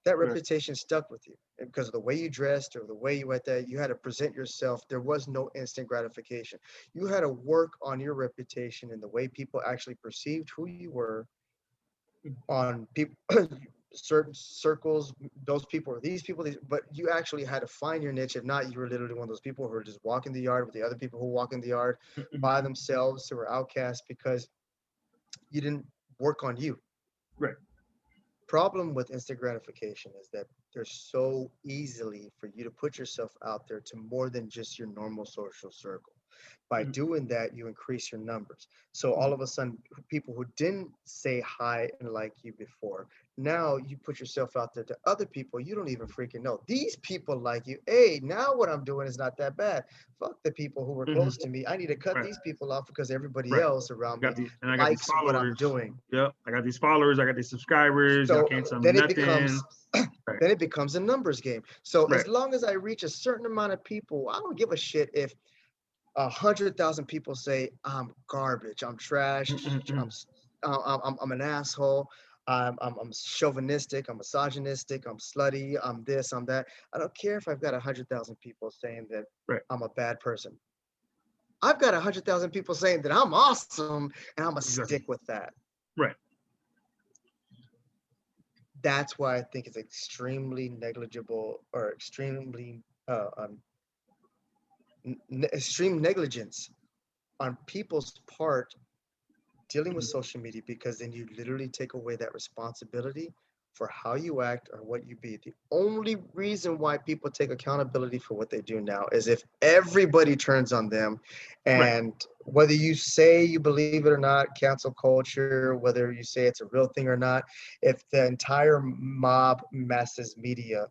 A: That
B: Right.
A: reputation stuck with you and because of the way you dressed or the way you went there. You had to present yourself. There was no instant gratification. You had to work on your reputation and the way people actually perceived who you were on people, certain circles. Those people or these people, but you actually had to find your niche. If not, you were literally one of those people who are just walking the yard with the other people who walk in the yard by themselves, who were outcasts because you didn't work on you.
B: Right.
A: Problem with instant gratification is that there's so easily for you to put yourself out there to more than just your normal social circle. By
B: Mhm.
A: doing that, you increase your numbers. So all of a sudden, people who didn't say hi and like you before, now you put yourself out there to other people you don't even freaking know. These people like you. Hey, now what I'm doing is not that bad. Fuck the people who were
B: Mhm.
A: close to me. I need to cut
B: Right.
A: these people off because everybody
B: Right.
A: else around me
B: I got these
A: likes what I'm
B: followers.
A: doing.
B: Yep. I got these followers. I got these subscribers. Y'all
A: So
B: can't tell me
A: then it
B: nothing.
A: becomes
B: Right.
A: then it becomes a numbers game. So
B: Right.
A: as long as I reach a certain amount of people, I don't give a shit if 100,000 people say I'm garbage, I'm trash,
B: Mm-mm-mm.
A: I'm an asshole, I'm chauvinistic, I'm misogynistic, I'm slutty, I'm this, I'm that. I don't care if I've got 100,000 people saying that
B: Right.
A: I'm a bad person. I've got 100,000 people saying that I'm awesome, and I'm gonna
B: Exactly.
A: stick with that.
B: Right.
A: That's why I think it's extremely negligible or extremely extreme negligence on people's part dealing with social media, because then you literally take away that responsibility for how you act or what you be. The only reason why people take accountability for what they do now is if everybody turns on them.
B: Right.
A: And whether you say you believe it or not, cancel culture, whether you say it's a real thing or not, if the entire mob masses media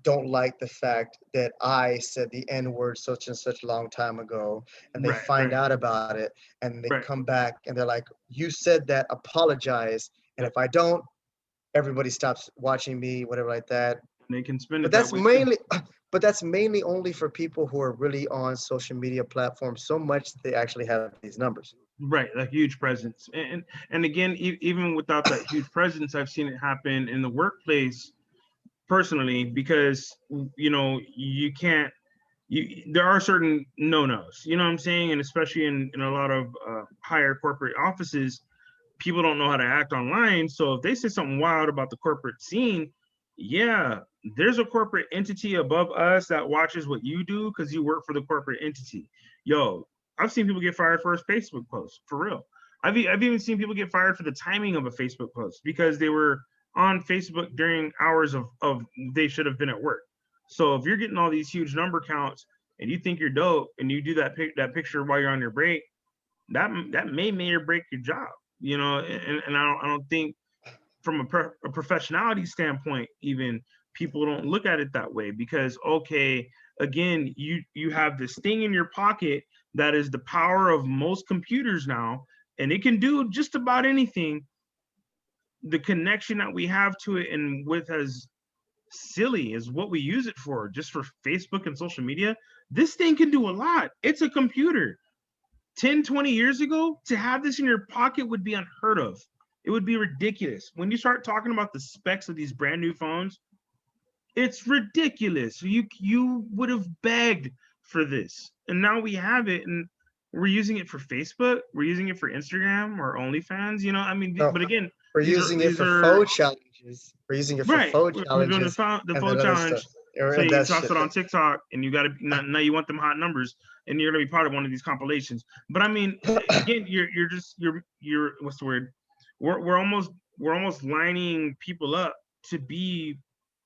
A: don't like the fact that I said the N word such and such a long time ago, and they
B: Right.
A: find
B: Right.
A: out about it, and they
B: Right.
A: come back and they're like, "You said that, apologize." And
B: Yep.
A: if I don't, everybody stops watching me, whatever like that.
B: They can spin
A: But
B: it that
A: that's
B: way too.
A: mainly, but that's mainly only for people who are really on social media platforms so much that they actually have these numbers.
B: Right. A huge presence. And again, even without that huge presence, I've seen it happen in the workplace personally because you know there are certain no-nos, you know what I'm saying? And especially in a lot of higher corporate offices, people don't know how to act online. So if they say something wild about the corporate scene, yeah, there's a corporate entity above us that watches what you do because you work for the corporate entity. Yo, I've seen people get fired for a Facebook post, for real. I've even seen people get fired for the timing of a Facebook post because they were on Facebook during hours of they should have been at work. So if you're getting all these huge number counts and you think you're dope and you do that picture while you're on your break, that may or break your job, you know. And I don't think from a professionality standpoint, even people don't look at it that way because, okay, again, you have this thing in your pocket that is the power of most computers now, and it can do just about anything. The connection that we have to it and with as silly as what we use it for, just for Facebook and social media, this thing can do a lot. It's a computer. 10, 20 years ago, to have this in your pocket would be unheard of. It would be ridiculous. When you start talking about the specs of these brand new phones, it's ridiculous. You would have begged for this. And now we have it, and we're using it for Facebook, we're using it for Instagram or OnlyFans, you know. I mean,
A: No,
B: but again,
A: we're using it for faux challenges. We're using it for
B: right.
A: faux
B: We're doing the
A: challenges
B: phone
A: and
B: phone
A: that other
B: challenge.
A: stuff. Or
B: So you
A: that
B: toss
A: shit.
B: it on TikTok, and you got to now you want them hot numbers, and you're gonna be part of one of these compilations. But I mean, again, you're what's the word? We're almost lining people up to be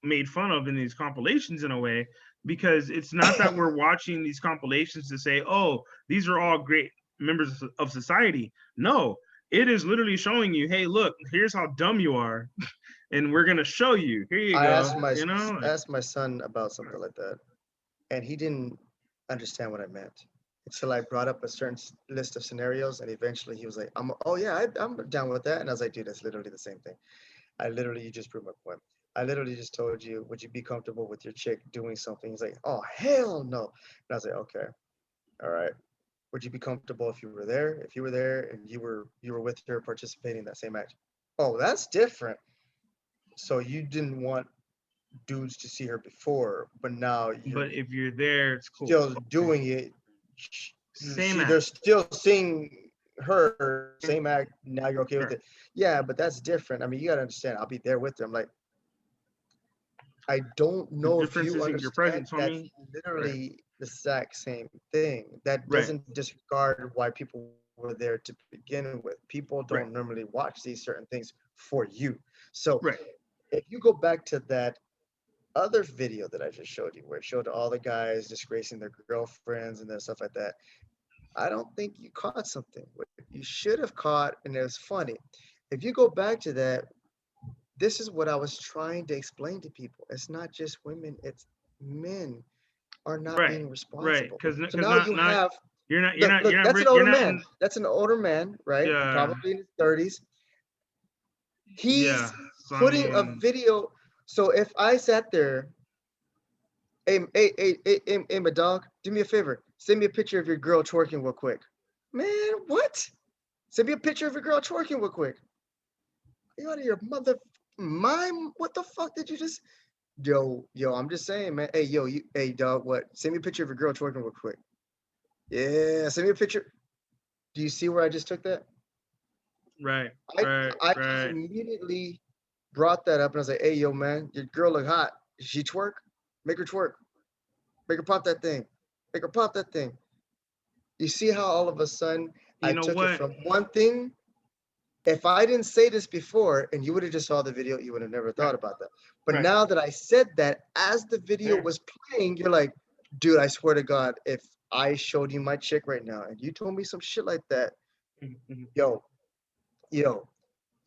B: made fun of in these compilations in a way, because it's not that we're watching these compilations to say, oh, these are all great members of society. No, it is literally showing you, hey, look, here's how dumb you are. And we're gonna show you. Here you
A: I
B: go. You know,
A: asked my son about something like that, and he didn't understand what I meant until I brought up a certain list of scenarios, and eventually he was like, "Oh yeah, I'm down with that." And I was like, "Dude, that's literally the same thing. You just proved my point. I literally just told you, would you be comfortable with your chick doing something?" He's like, "Oh hell no." And I was like, "Okay, all right. Would you be comfortable if you were there? If you were there and you were with her participating in that same act?" "Oh, that's different. So you didn't want dudes to see her before, but now you're
B: but if you're there, it's cool.
A: still doing it.
B: Same
A: They're
B: act.
A: still seeing her same act. Now you're okay with it. Yeah, but that's different. I mean, you gotta understand. I'll be there with her. I'm like, I don't
B: The
A: know if
B: difference
A: you
B: isn't your
A: understand.
B: presence,
A: That's
B: homie. Right.
A: literally the exact same thing. That
B: Right.
A: doesn't disregard why people were there to begin with. People
B: Right.
A: don't normally watch these certain things for you. So
B: Right.
A: if you go back to that other video that I just showed you, where it showed all the guys disgracing their girlfriends and stuff like that, I don't think you caught something. What you should have caught, and it was funny. If you go back to that, this is what I was trying to explain to people. It's not just women, it's men are not
B: Right.
A: being
B: Right.
A: responsible.
B: Because
A: So now you
B: not
A: have,
B: you're
A: look,
B: not
A: that's an
B: you're
A: older
B: not
A: man.
B: in,
A: That's an older man, right?
B: yeah,
A: Probably in his 30s.
B: yeah.
A: He's
B: So I
A: putting a
B: mean,
A: video. So if I sat there, hey, my dog, do me a favor. Send me a picture of your girl twerking real quick. Man, what? Send me a picture of your girl twerking real quick. You out of your mother mime? What the fuck did you just? Yo, I'm just saying, man. Hey, hey, dog, what? Send me a picture of your girl twerking real quick. Yeah, send me a picture. Do you see where I just took that?
B: right.
A: I just
B: Right.
A: immediately brought that up and I was like, hey, yo, man, your girl look hot. She twerk? Make her twerk. Make her pop that thing. Make her pop that thing. You see how all of a sudden
B: You
A: I
B: know
A: took it
B: what?
A: from one thing. If I didn't say this before and you would have just saw the video, you would have never thought
B: Right.
A: about that. But
B: Right.
A: now that I said that, as the video
B: There.
A: was playing, you're like, dude, I swear to God, if I showed you my chick right now and you told me some shit like that,
B: Mhm.
A: yo, you would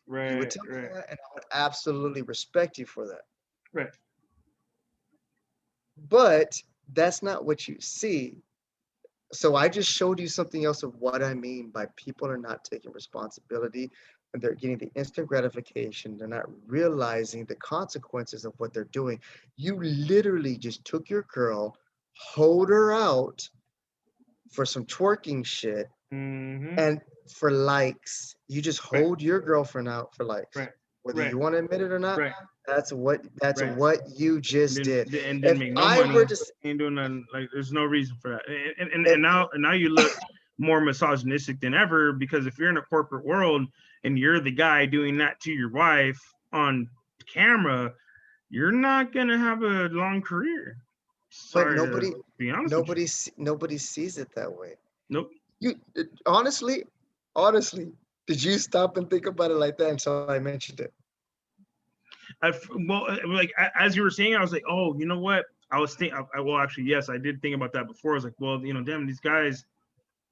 B: Right.
A: tell me
B: Right.
A: that and I would absolutely respect you for that.
B: Right.
A: But that's not what you see. So I just showed you something else of what I mean by people are not taking responsibility and they're getting the instant gratification. They're not realizing the consequences of what they're doing. You literally just took your girl, hoed her out for some twerking shit,
B: Mm-hmm.
A: and for likes. You just
B: Right.
A: hold your girlfriend out for likes.
B: Right.
A: Whether
B: Right.
A: you want to admit it or not,
B: Right.
A: That's what
B: Right.
A: you just did.
B: And didn't
A: If
B: make no
A: I
B: money.
A: were to
B: Ain't doing nothing. Like there's no reason for that.
A: if,
B: And now you look more misogynistic than ever because if you're in a corporate world and you're the guy doing that to your wife on camera, you're not gonna have a long career.
A: but
B: Sorry to be honest with you.
A: nobody sees it that way.
B: Nope.
A: You honestly, did you stop and think about it like that until I mentioned it?
B: Well, like as you were saying, I was like, oh, you know what? I was thinking. Well, actually, yes, I did think about that before. I was like, well, damn, these guys.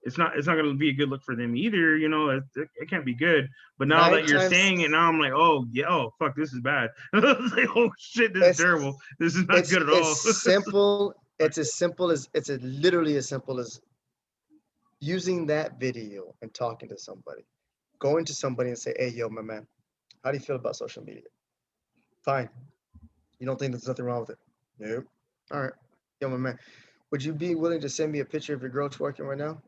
B: It's not going to be a good look for them either. It can't be good. But now
A: Nine
B: that you're
A: times
B: saying it, now I'm like, oh yeah, oh fuck, this is bad. It's like, oh shit, this is
A: it's
B: terrible. This is not good at all.
A: it's simple. It's literally as simple as using that video and talking to somebody, going to somebody and say, hey, yo, my man, how do you feel about social media? Fine. You don't think there's nothing wrong with it? Nope. All right. Yo, my man, would you be willing to send me a picture of your girl twerking right now?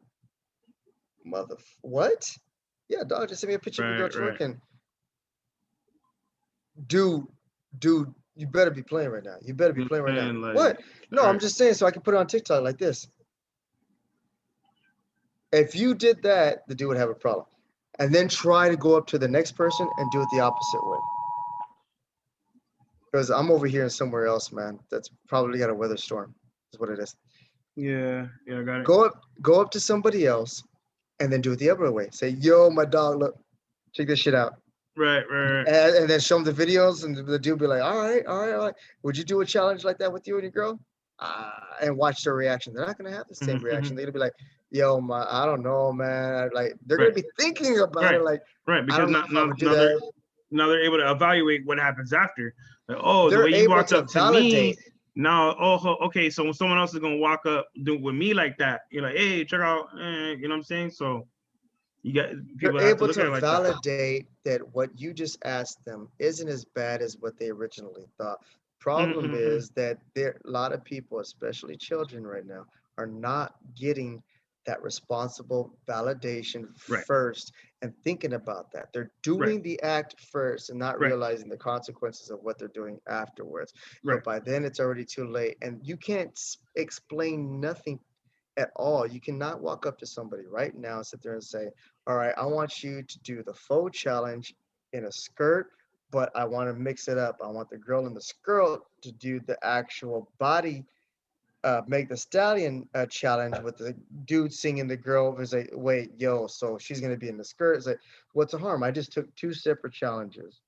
A: What? Yeah, dog, just send me a picture of your girl
B: Right.
A: twerking. Dude, you better be playing right now. You better be playing right now.
B: Like,
A: What? No, I'm
B: right.
A: just saying so I can put it on TikTok like this. If you did that, the dude would have a problem. And then try to go up to the next person and do it the opposite way. Because I'm over here and somewhere else, man. That's probably got a weather storm, is what it is.
B: Yeah, I got it.
A: Go up to somebody else and then do it the other way. Say, yo, my dog, look, check this shit out.
B: Right.
A: And then show them the videos, and the dude be like, all right. Would you do a challenge like that with you and your girl? And watch their reaction. They're not gonna have the same reaction. They're gonna be like, yo, I don't know, man. Like they're gonna be thinking about it, like,
B: right,
A: I
B: because
A: don't know if I would do that.
B: now they're able to evaluate what happens after. Like, oh, the
A: They're
B: way you
A: able
B: walked
A: to
B: up to me.
A: validate.
B: Now, okay, so when someone else is gonna walk up with me like that, you're like, hey, check out, you know what I'm saying? So you got people
A: They're
B: have to
A: able
B: look at it
A: to
B: like that.
A: validate that what you just asked them isn't as bad as what they originally thought. Problem is that a lot of people, especially children right now, are not getting that responsible validation
B: Right.
A: first and thinking about that. They're doing the act first and not
B: Right.
A: realizing the consequences of what they're doing afterwards.
B: Right.
A: But by then it's already too late. And you can't explain nothing at all. You cannot walk up to somebody right now and sit there and say, all right, I want you to do the faux challenge in a skirt, but I want to mix it up. I want the girl in the skirt to do the actual body, make the stallion challenge with the dude singing the girl. Is like, wait, yo, so she's going to be in the skirt. It's like, what's the harm? I just took two separate challenges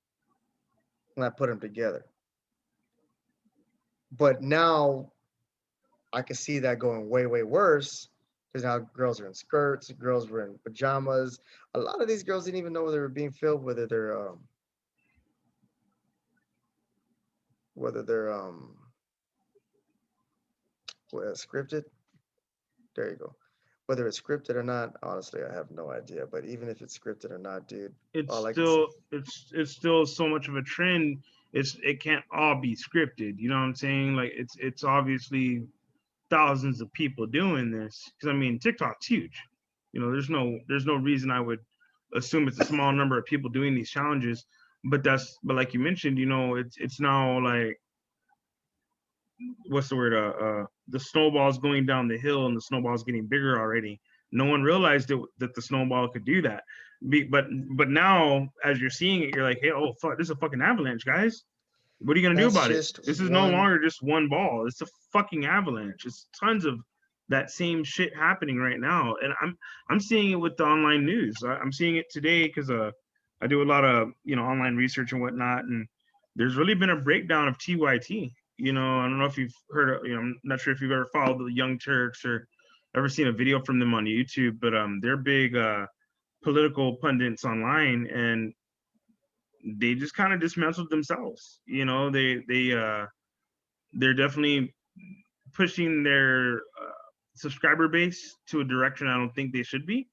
A: and I put them together. But now I can see that going way, way worse because now girls are in skirts, girls were in pajamas. A lot of these girls didn't even know they were being filmed, whether they're scripted. There you go. Whether it's scripted or not, honestly, I have no idea. But even if it's scripted or not, dude,
B: It's still so much of a trend. It can't all be scripted. You know what I'm saying? Like it's obviously thousands of people doing this because I mean TikTok's huge. There's no reason I would assume it's a small number of people doing these challenges. But like you mentioned, it's now like what's the word? The snowball's going down the hill and the snowball's getting bigger already. No one realized that the snowball could do that. But now as you're seeing it, you're like, hey, oh fuck, this is a fucking avalanche, guys. What are you gonna do about it? This is no longer just one ball. It's a fucking avalanche. It's tons of that same shit happening right now, and I'm seeing it with the online news. I'm seeing it today because I do a lot of online research and whatnot, and there's really been a breakdown of TYT. I don't know if you've heard of. I'm not sure if you've ever followed the Young Turks or ever seen a video from them on YouTube, but they're big political pundits online, and they just kind of dismantled themselves. They're definitely pushing their subscriber base to a direction I don't think they should be,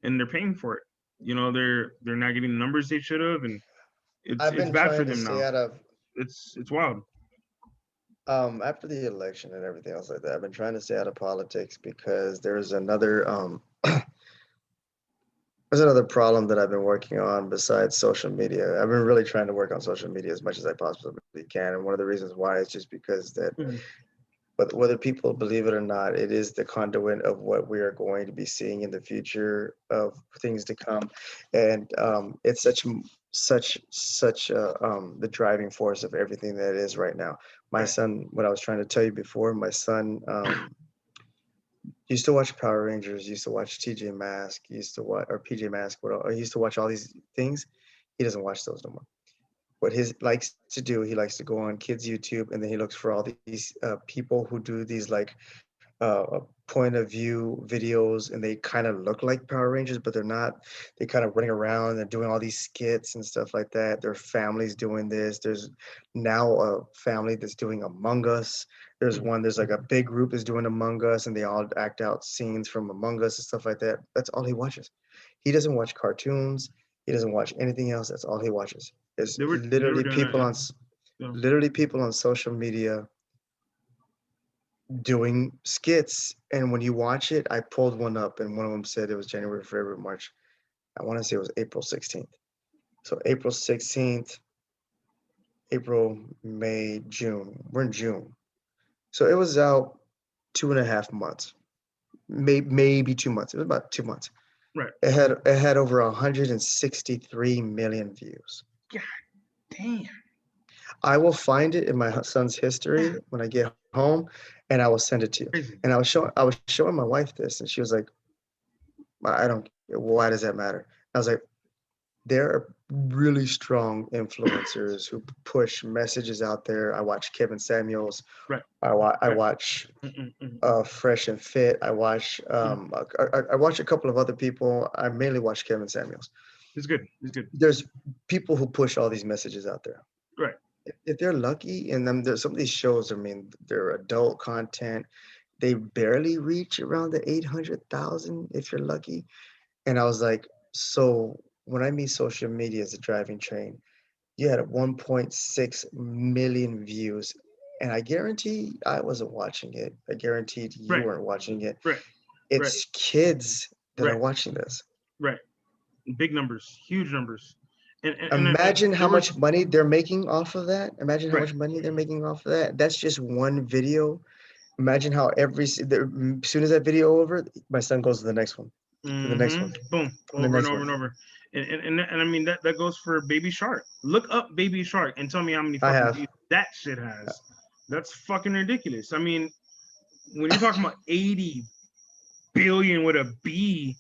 B: and they're paying for it. They're not getting the numbers they should have, and it's bad for them now. It's wild.
A: After the election and everything else like that, I've been trying to stay out of politics because there's another There's another problem that I've been working on besides social media. I've been really trying to work on social media as much as I possibly can, and one of the reasons why is just because that,
B: Mhm.
A: but whether people believe it or not, it is the conduit of what we are going to be seeing in the future of things to come, and it's such the driving force of everything that it is right now. My
B: Right.
A: son, what I was trying to tell you before, my son used to watch Power Rangers, used to watch TJ Mask, used to watch or PJ Mask, what he used to watch all these things. He doesn't watch those no more. What his likes to do, he likes to go on kids YouTube, and then he looks for all these people who do these like point of view videos, and they kind of look like Power Rangers, but they're not. They kind of running around and doing all these skits and stuff like that. Their families doing this. There's now a family that's doing Among Us.
B: Mhm.
A: There's like a big group that's doing Among Us, and they all act out scenes from Among Us and stuff like that. That's all he watches. He doesn't watch cartoons. He doesn't watch anything else. That's all he watches. Is
B: They were doing that. Yeah. Yeah.
A: literally people on social media doing skits. And when you watch it, I pulled one up, and one of them said it was January, February, March. I want to say it was April 16th. So April 16th, April, May, June. We're in June. So it was out 2.5 months, maybe 2 months. It was about 2 months.
B: Right.
A: It had over 163 million views.
B: God damn.
A: I will find it in my son's history
B: Yeah.
A: when I get home, and I will send it to you.
B: Crazy.
A: And I was showing my wife this, and she was like, I don't. Why does that matter? I was like, there are really strong influencers who push messages out there. I watch Kevin Samuels.
B: Right.
A: I
B: Right.
A: watch
B: Mm-mm-mm.
A: Fresh and Fit. I watch a couple of other people. I mainly watch Kevin Samuels.
B: It's good. It's good.
A: There's people who push all these messages out there.
B: Right.
A: If they're lucky, and then there's some of these shows. I mean, they're adult content. They barely reach around the 800,000 if you're lucky. And I was like, so when I mean social media as a driving train, you had 1.6 million views. And I guarantee I wasn't watching it. I guaranteed you
B: Right.
A: weren't watching it.
B: Right. Right.
A: It's kids that are
B: Right.
A: watching this.
B: Right. Big numbers. Huge numbers. And
A: Imagine how
B: there was
A: much money they're making off of that. Imagine how
B: right.
A: much money they're making off of that. That's just one video. Imagine how as soon as that video over, my son goes to the next one, and the next one,
B: Boom.
A: and the
B: Over and
A: next
B: over
A: one.
B: and over. And I mean that goes for Baby Shark. Look up Baby Shark and tell me how many
A: I
B: fucking
A: have.
B: views that shit has. That's fucking ridiculous. I mean, when you're talking about 80 billion with a B,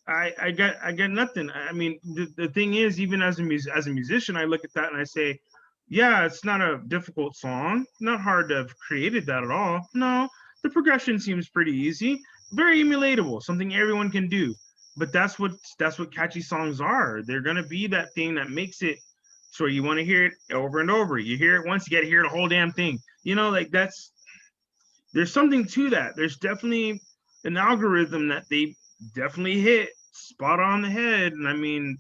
B: I got nothing. I mean, the thing is, even as a musician, I look at that and I say, yeah, it's not a difficult song, not hard to have created that at all. No, the progression seems pretty easy, very emulatable, something everyone can do. But that's what catchy songs are. They're gonna be that thing that makes it so you want to hear it over and over. You hear it once, you got to hear the whole damn thing. Like there's something to that. There's definitely an algorithm that they definitely hit spot on the head, and I mean,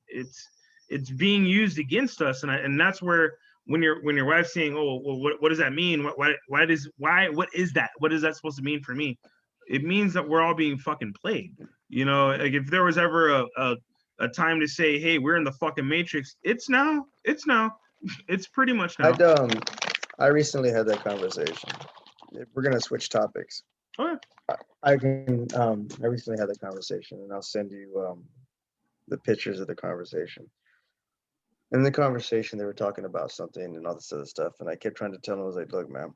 B: it's it's being used against us, and that's where when your wife's saying, "Oh, well, what does that mean? What is that? What is that supposed to mean for me?" It means that we're all being fucking played. Like if there was ever a time to say, "Hey, we're in the fucking matrix," it's now. It's now. It's pretty much now.
A: I'd I recently had that conversation. If we're gonna switch topics.
B: Oh yeah.
A: I recently had that conversation, and I'll send you the pictures of the conversation. In the conversation, they were talking about something and all this other stuff, and I kept trying to tell them, I was like, look, man,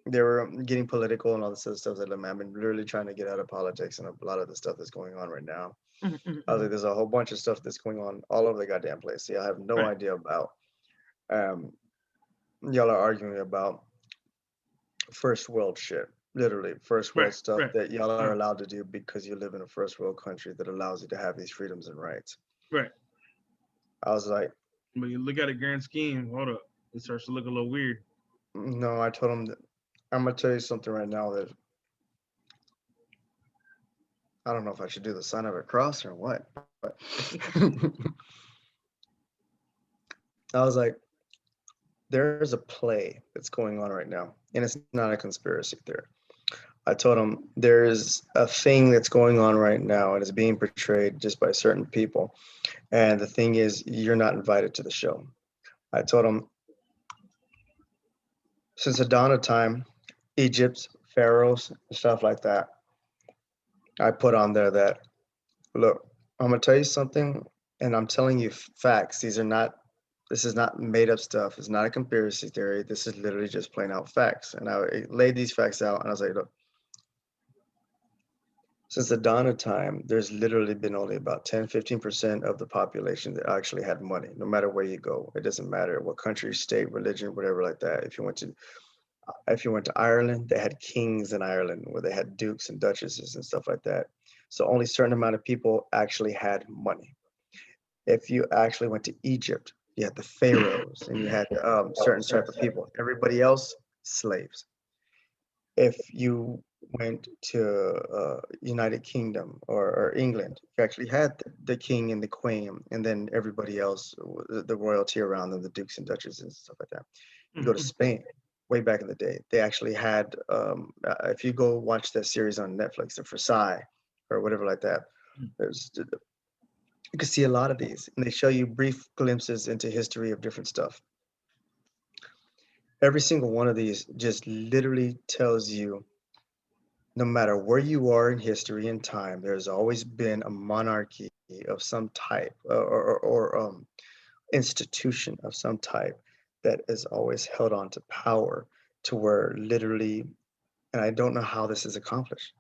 A: they were getting political and all this other stuff. I was like, look, man, I've been literally trying to get out of politics and a lot of the stuff that's going on right now. I was like, there's a whole bunch of stuff that's going on all over the goddamn place. See, I have no
B: Right.
A: idea about. Um, y'all are arguing about first world shit, literally first world
B: Right.
A: stuff
B: Right.
A: that y'all are
B: Yeah.
A: allowed to do because you live in a first world country that allows you to have these freedoms and rights.
B: Right.
A: I was like,
B: But you look at a grand scheme, hold up, it starts to look a little weird.
A: no, I told him that I'm gonna tell you something right now that I don't know if I should do the sign of a cross or what, but I was like, there's a play that's going on right now, and it's not a conspiracy theory. I told him there's a thing that's going on right now and it's being portrayed just by certain people. And the thing is, you're not invited to the show. I told him since the dawn of time, Egypt, pharaohs, stuff like that, I put on there that, look, I'm gonna tell you something, and I'm telling you facts. This is not made up stuff. It's not a conspiracy theory. This is literally just plain out facts. And I laid these facts out, and I was like, look, since the dawn of time, there's literally been only about 10, 15% of the population that actually had money, no matter where you go. It doesn't matter what country, state, religion, whatever like that. If you went to Ireland, they had kings in Ireland where they had dukes and duchesses and stuff like that. So only a certain amount of people actually had money. If you actually went to Egypt, you had the pharaohs and you had certain type of people. Everybody else, slaves. If you went to United Kingdom or England, you actually had the king and the queen, and then everybody else, the royalty around them, the dukes and duchesses and stuff like that. You go to Spain, way back in the day, they actually had, if you go watch that series on Netflix, the Versailles or whatever like that, there's, you can see a lot of these, and they show you brief glimpses into history of different stuff. Every single one of these just literally tells you no matter where you are in history and time, there's always been a monarchy of some type or institution of some type that has always held on to power to where literally, and I don't know how this is accomplished,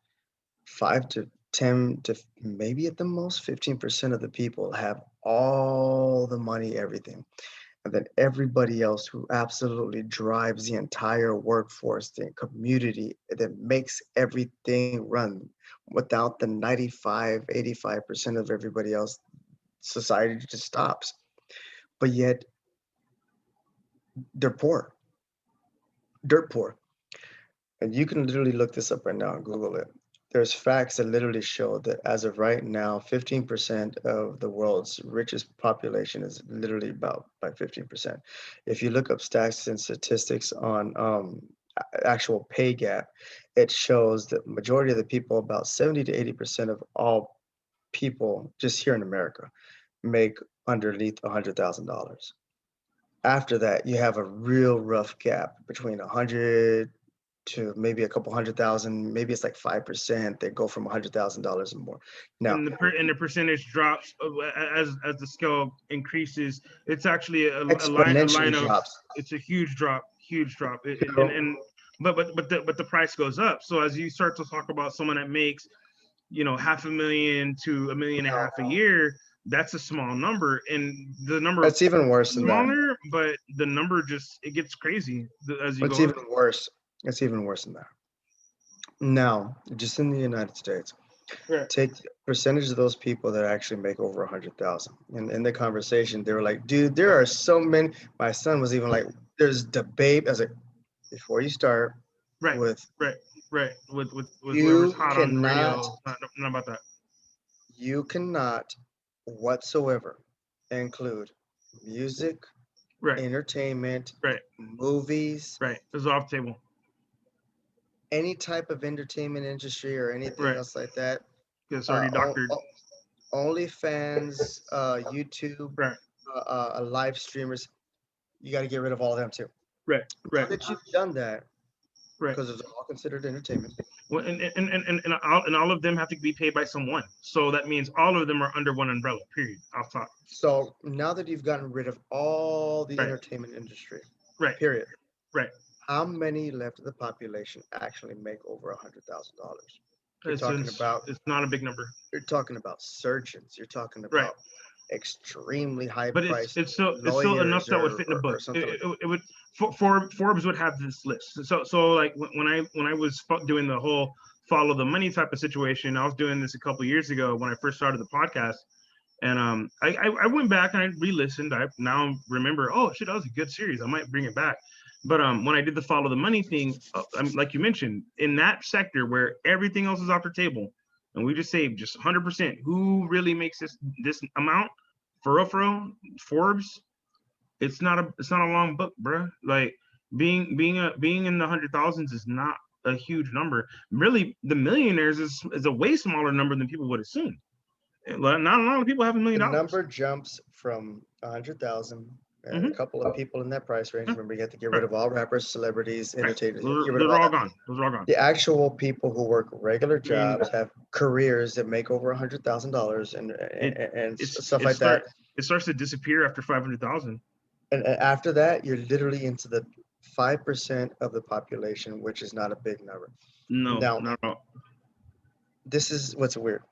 A: 5 to 10 to maybe at the most 15% of the people have all the money, everything. And then everybody else who absolutely drives the entire workforce, the community that makes everything run without the 95, 85% of everybody else, society just stops. But yet they're poor, dirt poor. And you can literally look this up right now and Google it. There's facts that literally show that as of right now, 15% of the world's richest population is literally about by 15%. If you look up stats and statistics on actual pay gap, it shows that majority of the people, about 70 to 80% of all people just here in America, make underneath $100,000. After that, you have a real rough gap between 100 to maybe a couple 100,000, maybe it's like 5%. They go from $100,000 and more. Now,
B: and the percentage drops as the scale increases. It's actually a
A: exponentially
B: line of,
A: drops.
B: it's a huge drop.
A: So,
B: But the price goes up. So as you start to talk about someone that makes, $500,000 to $1.5 million a year, that's a small number, and the number
A: it's even worse than that.
B: smaller, but the number just, it gets crazy as you
A: It's
B: go.
A: even worse. It's even worse than that. Now, just in the United States,
B: Right.
A: take percentage of those people that actually make over 100,000. And in the conversation, they were like, "Dude, there are so many." My son was even like, "There's debate." I was like, "Before you start
B: Right.
A: with,
B: Right. With
A: you
B: whoever's hot on the radio, not about that.
A: you cannot whatsoever include music,
B: Right.
A: entertainment,
B: Right.
A: movies,
B: Right. It's off the table.
A: any type of entertainment industry or anything
B: Right.
A: else like that.
B: It's already doctored.
A: OnlyFans, YouTube,
B: Right.
A: live streamers, you got to get rid of all of them too.
B: Right.
A: Now
B: Right.
A: that you've done that,
B: Right.
A: because it's all considered entertainment.
B: Well, and all of them have to be paid by someone. So that means all of them are under one umbrella. Period. Off top.
A: So now that you've gotten rid of all the
B: Right.
A: entertainment industry,
B: Right.
A: period.
B: Right.
A: How many left of the population actually make over $100,000? You're talking
B: It's
A: about.
B: not a big number.
A: You're talking about surgeons. You're talking about
B: Right.
A: extremely high
B: But
A: priced
B: it's still enough
A: lawyers
B: that would fit in the
A: or
B: book.
A: something like that.
B: It would, Forbes would have this list. So like when I was doing the whole follow the money type of situation, I was doing this a couple of years ago when I first started the podcast, and I went back and I re-listened. I now remember, oh shit, that was a good series. I might bring it back. But when I did the follow the money thing, like you mentioned, in that sector where everything else is off the table, and we just saved just 100%, who really makes this amount? For real, Forbes, it's not a long book, bro. Like being in the 100,000s is not a huge number. Really, the millionaires is a way smaller number than people would assume. Not a lot of people have $1 million.
A: The number jumps from 100,000. And a couple of people in that price range. Remember, you have to get rid of all rappers, celebrities, entertainers.
B: Those
A: Get rid of
B: are
A: all
B: all
A: that.
B: gone. Those are all gone.
A: The actual people who work regular jobs have careers that make over $100,000 and stuff like that.
B: It starts to disappear after 500,000.
A: And after that, you're literally into the 5% of the population, which is not a big number.
B: No,
A: Now,
B: not at all.
A: this is what's weird.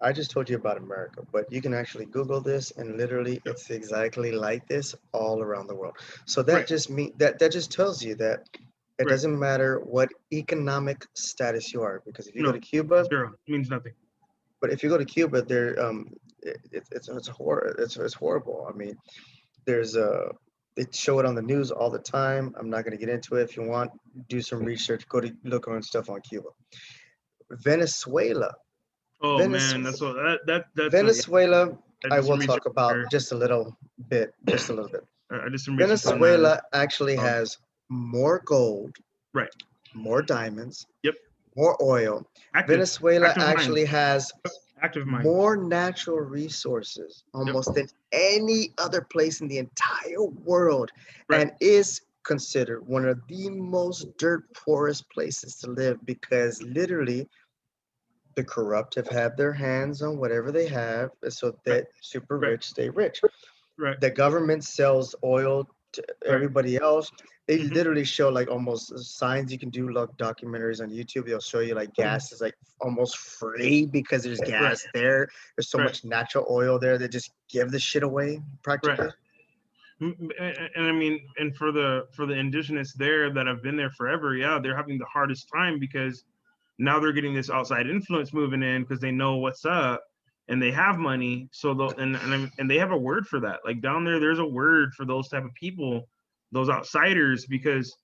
A: I just told you about America, but you can actually Google this, and literally, it's exactly like this all around the world. So that just just tells you that it doesn't matter what economic status you are, because if you go to Cuba,
B: zero means nothing.
A: But if you go to Cuba, there it's horrible. I mean, they show it on the news all the time. I'm not going to get into it. If you want, do some research. Go to look on stuff on Cuba. Venezuela.
B: Oh man, that's
A: Venezuela. I will talk about just a little bit. Venezuela actually has more gold, more diamonds, more oil. Venezuela actually has more natural resources almost than any other place in the entire world, and is considered one of the most dirt poorest places to live, because literally the corrupt have had their hands on whatever they have, so that super rich stay rich. The government sells oil to everybody else. They literally show like almost signs. You can do like documentaries on YouTube. They'll show you like gas is like almost free because there's gas there. There's so much natural oil there. They just give the shit away practically.
B: And I mean, and for the indigenous there that have been there forever, they're having the hardest time, because now they're getting this outside influence moving in, because they know what's up and they have money. So they'll, and they have a word for that. Like down there's a word for those type of people, those outsiders, because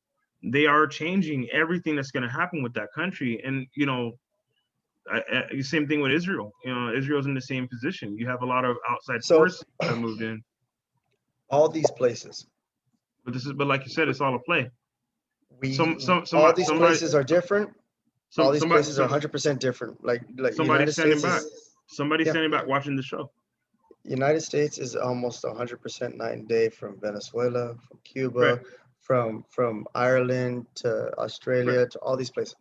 B: they are changing everything that's going to happen with that country. And, you know, same thing with Israel. You know, Israel's in the same position. You have a lot of outside forces that moved in.
A: All these places.
B: But like you said, it's all a play.
A: All these places are different. All these places are 100% different. Like
B: somebody's standing back. Somebody's standing back watching the show.
A: United States is almost 100% night and day from Venezuela, from Cuba, from Ireland to Australia to all these places.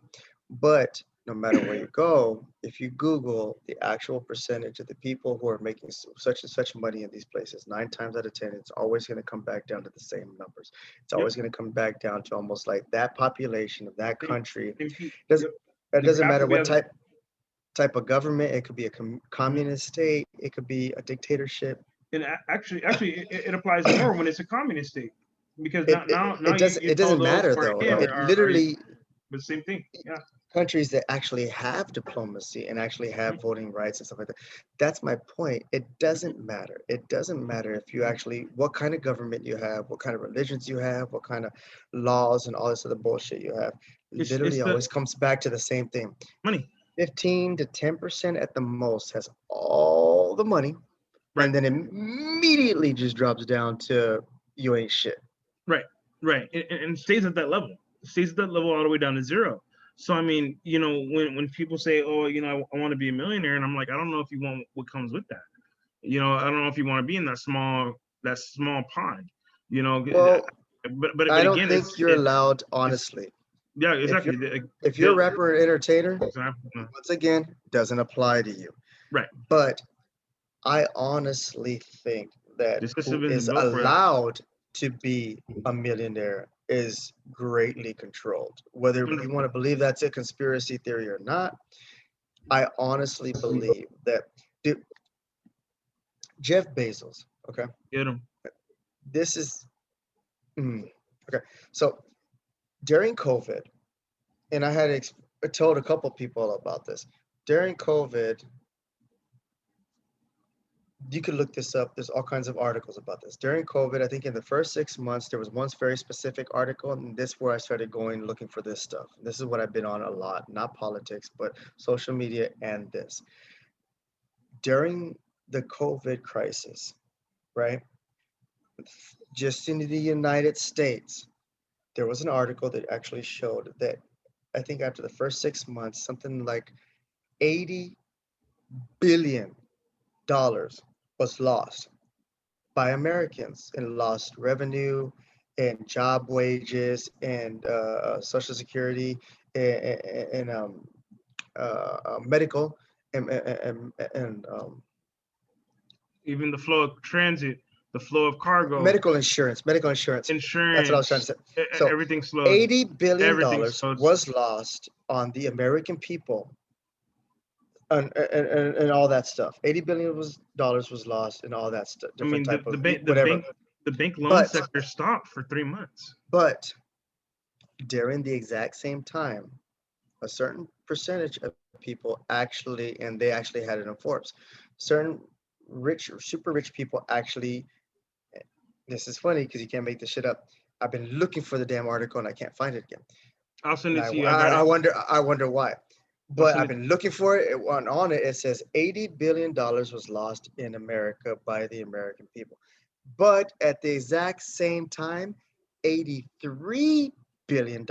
A: But no matter where you go, if you Google the actual percentage of the people who are making such and such money in these places, 9 times out of 10, it's always going to come back down to the same numbers. It's always going to come back down to almost like that population of that country. It doesn't matter what type of government. It could be a communist state. It could be a dictatorship.
B: And actually, it applies more when it's a communist state, because now
A: it doesn't matter though. It literally.
B: But same thing. Yeah.
A: Countries that actually have diplomacy and actually have voting rights and stuff like that. That's my point. It doesn't matter. It doesn't matter if you actually, what kind of government you have, what kind of religions you have, what kind of laws and all this other bullshit you have. Literally always comes back to the same thing.
B: Money.
A: 15 to 10% at the most has all the money, and then immediately just drops down to you ain't shit.
B: Right. And stays at that level. Stays at that level all the way down to zero. So I mean, you know, when people say, "Oh, you know, I want to be a millionaire," and I'm like, I don't know if you want what comes with that. You know, I don't know if you want to be in that small pond. You know,
A: well,
B: but
A: I don't think you're allowed, honestly.
B: Yeah, exactly.
A: If you're a rapper or entertainer, once again, doesn't apply to you.
B: Right.
A: But I honestly think that who is allowed to be a millionaire is greatly controlled. Whether you want to believe that's a conspiracy theory or not, I honestly believe that Jeff Bezos, okay?
B: Get him.
A: This is, okay. So during COVID, and I had told a couple people about this. During COVID, you could look this up. There's all kinds of articles about this. During COVID, I think in the first 6 months, there was one very specific article, and this is where I started looking for this stuff. This is what I've been on a lot, not politics, but social media and this. During the COVID crisis, right? Just in the United States, there was an article that actually showed that I think after the first 6 months, something like $80 billion was lost by Americans in lost revenue and job wages and social security and medical and
B: Even the flow of transit, the flow of cargo,
A: medical insurance. Medical insurance. That's what I was trying to
B: insurance,
A: say. So
B: everything slowed. Everything
A: $80 billion
B: slowed.
A: was lost on the American people and all that stuff. 80 billion dollars was lost and all that stuff,
B: I
A: different
B: mean,
A: type of
B: the
A: whatever.
B: bank loan
A: But
B: sector stopped for 3 months.
A: but during the exact same time, a certain percentage of people actually, and they actually had it in Forbes, certain rich or super rich people actually. This is funny because you can't make this shit up. I've been looking for the damn article and I can't find it again.
B: I'll send
A: And
B: it to you. I got
A: I
B: it.
A: wonder why.
B: I'll
A: But
B: send
A: I've
B: it.
A: been looking for it. On it, it says $80 billion was lost in America by the American people. But at the exact same time, $83 billion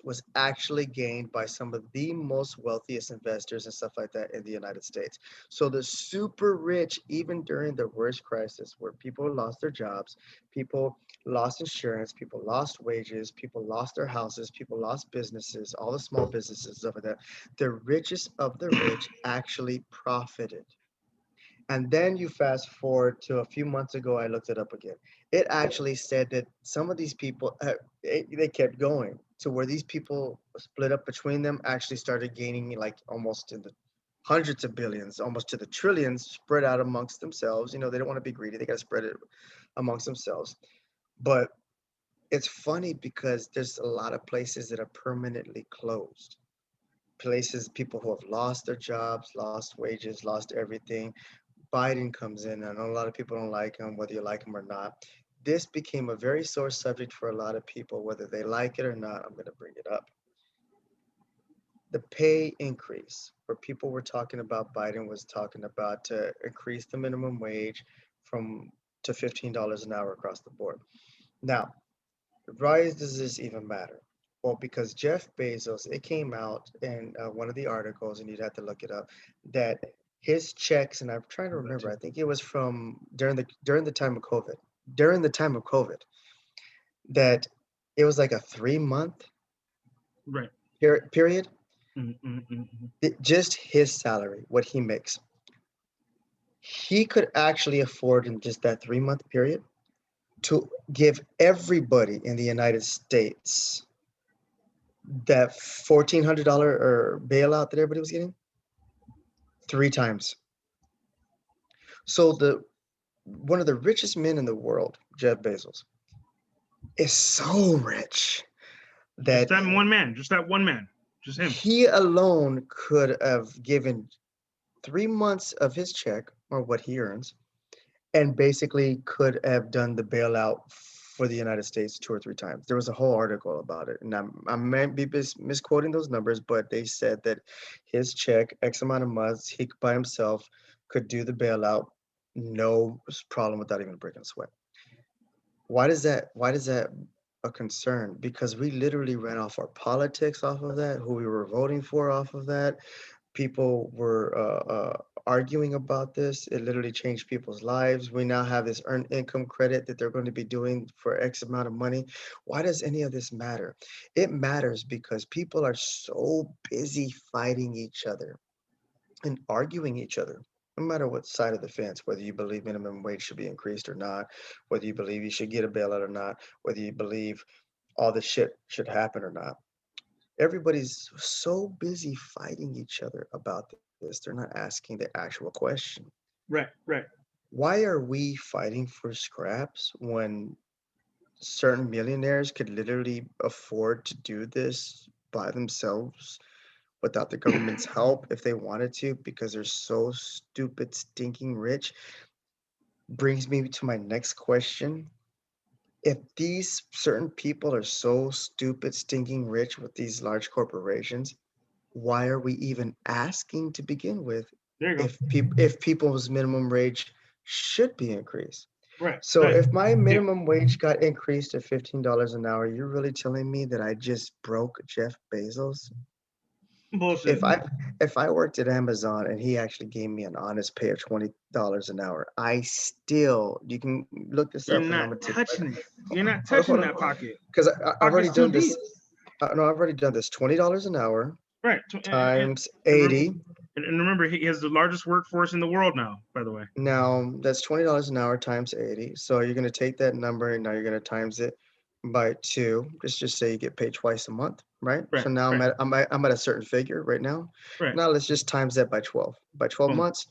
A: was actually gained by some of the most wealthiest investors and stuff like that in the United States. So the super rich, even during the worst crisis where people lost their jobs, people lost insurance, people lost wages, people lost their houses, people lost businesses, all the small businesses, stuff like that, the richest of the rich actually profited. And then you fast forward to a few months ago, I looked it up again. It actually said that some of these people, they kept going to where these people split up between them actually started gaining like almost in the hundreds of billions, almost to the trillions spread out amongst themselves. They don't want to be greedy. They got to spread it amongst themselves. But it's funny because there's a lot of places that are permanently closed. Places, people who have lost their jobs, lost wages, lost everything. Biden comes in. I know a lot of people don't like him, whether you like him or not. This became a very sore subject for a lot of people, whether they like it or not. I'm going to bring it up. The pay increase, where people were talking about, Biden was talking about to increase the minimum wage from to $15 an hour across the board. Now, why does this even matter? Well, because Jeff Bezos, it came out in one of the articles, and you'd have to look it up, that his checks, and I'm trying to remember, I think it was from during the time of COVID, during the time of COVID, that it was like a 3 month
B: Right.
A: period.
B: Mm-hmm.
A: Just his salary, what he makes, he could actually afford in just that 3 month period to give everybody in the United States that $1,400 or bailout that everybody was getting 3 times. So the one of the richest men in the world, Jeff Bezos, is so rich
B: Just
A: that
B: that one man. Just that one man. Just him.
A: he alone could have given 3 months of his check or what he earns and basically could have done the bailout for the United States 2 or 3 times. There was a whole article about it, and I might be misquoting those numbers, but they said that his check, X amount of months, he by himself could do the bailout, no problem without even breaking a sweat. Why does that? Why does that a concern? Because we literally ran off our politics off of that, who we were voting for off of that. People were arguing about this. It literally changed people's lives. We now have this earned income credit that they're going to be doing for X amount of money. Why does any of this matter? It matters because people are so busy fighting each other and arguing each other. No matter what side of the fence, whether you believe minimum wage should be increased or not, whether you believe you should get a bailout or not, whether you believe all this shit should happen or not, everybody's so busy fighting each other about this. They're not asking the actual question.
B: Right. Right.
A: Why are we fighting for scraps when certain millionaires could literally afford to do this by themselves without the government's help if they wanted to because they're so stupid, stinking rich? Brings me to my next question. If these certain people are so stupid, stinking rich with these large corporations, why are we even asking to begin with
B: There you go.
A: if people's minimum wage should be increased?
B: Right.
A: So
B: Right.
A: if my minimum wage got increased to $15 an hour, you're really telling me that I just broke Jeff Bezos?
B: Bullshit.
A: If I worked at Amazon and he actually gave me an honest pay of $20 an hour, I still, you can look this
B: You're
A: up and I'm
B: not
A: gonna tell
B: touching it. You're not
A: hold
B: touching
A: on,
B: that pocket.
A: because I've already
B: Pocket's too
A: done
B: deep.
A: this. No, I've already done this. $20 an hour
B: Right.
A: times
B: And remember,
A: 80.
B: and remember, he has the largest workforce in the world now. By the way.
A: Now that's $20 an hour times 80. So you're gonna take that number and now you're gonna times it by two. Let's just say you get paid twice a month, right?
B: Right.
A: So now
B: Right.
A: I'm at a certain figure right now.
B: Right.
A: Now let's just times that by 12. By 12
B: Boom.
A: months,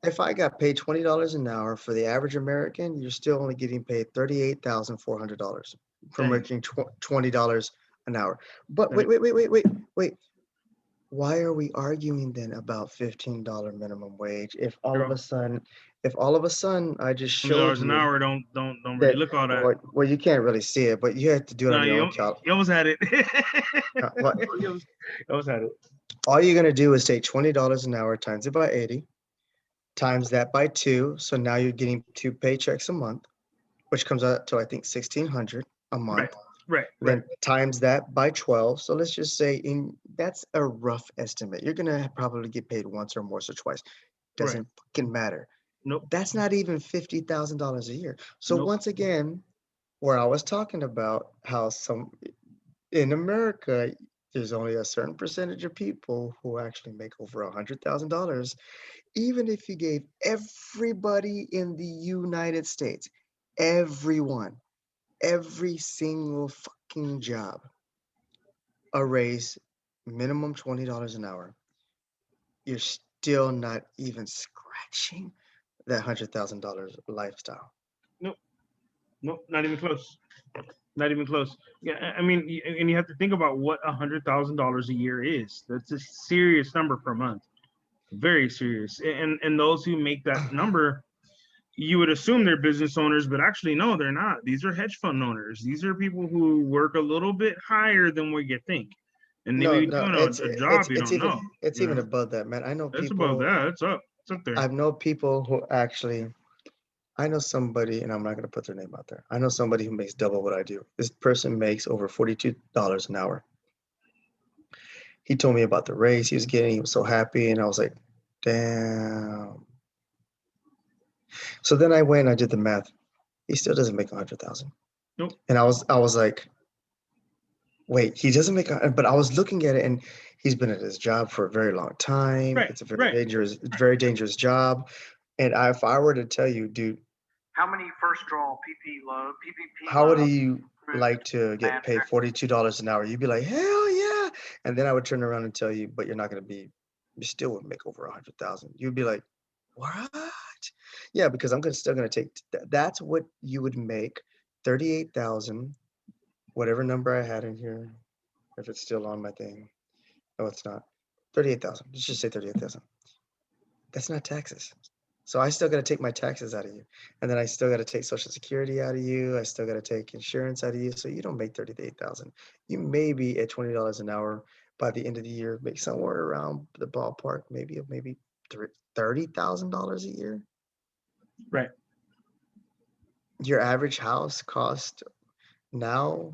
A: if I got paid $20 an hour for the average American, you're still only getting paid $38,400 for
B: Dang.
A: making $20 an hour. But
B: Dang.
A: wait. Why are we arguing then about $15 minimum wage if all of
B: Girl,
A: a sudden, I just showed
B: $20 an
A: you
B: hour don't really
A: that,
B: look all that.
A: well, you can't really see it, but you have to do it
B: No,
A: on your own
B: you almost had it.
A: what
B: You almost had it.
A: all you're gonna do is take $20 an hour times it by 80, times that by two. So now you're getting two paychecks a month, which comes out to I think 1,600 a
B: Right.
A: month.
B: Right.
A: Then
B: Right.
A: times that by 12. So let's just say that's a rough estimate. You're gonna probably get paid once or more, so twice.
B: Right.
A: Doesn't fucking matter.
B: Nope.
A: That's not even $50,000 a year. So
B: Nope.
A: once again, where I was talking about how some in America, there's only a certain percentage of people who actually make over $100,000. Even if you gave everybody in the United States, everyone, every single fucking job, a raise, minimum $20 an hour, you're still not even scratching that $100,000 lifestyle.
B: Nope. Nope. Not even close. Not even close. Yeah. I mean, and you have to think about what $100,000 a year is. That's a serious number per month. Very serious. And those who make that number, you would assume they're business owners, but actually no, they're not. These are hedge fund owners. These are people who work a little bit higher than what you think, and they may
A: No,
B: be
A: no,
B: doing
A: it's
B: a
A: it's
B: job you
A: it's
B: don't
A: even
B: know.
A: it's
B: You
A: even
B: know,
A: above that, man.
B: it's above that. It's up. It's up there.
A: I know people who actually, I know somebody, and I'm not gonna put their name out there. I know somebody who makes double what I do. This person makes over $42 an hour. He told me about the raise he was getting. He was so happy, and I was like, damn. So then I went and I did the math. He still doesn't make 100,000.
B: Nope.
A: And I was like, wait, he doesn't make but I was looking at it and he's been at his job for a very long time.
B: Right.
A: It's a
B: Right.
A: very dangerous job. And if I were to tell you, dude,
D: How many first draw PPP
A: how would
D: loans
A: you
D: approved
A: like to get paid $42 an hour? You'd be like, hell yeah. And then I would turn around and tell you, but you're not gonna be, you still would make over 100,000. You'd be like, what? Yeah, because still gonna take that's what you would make, 38,000, whatever number I had in here, if it's still on my thing. No, it's not. 38,000. Let's just say 38,000. That's not taxes. So I still got to take my taxes out of you. And then I still got to take Social Security out of you. I still got to take insurance out of you. So you don't make 38,000. You may be at $20 an hour by the end of the year, make somewhere around the ballpark, maybe $30,000 a year.
B: Right.
A: Your average house cost now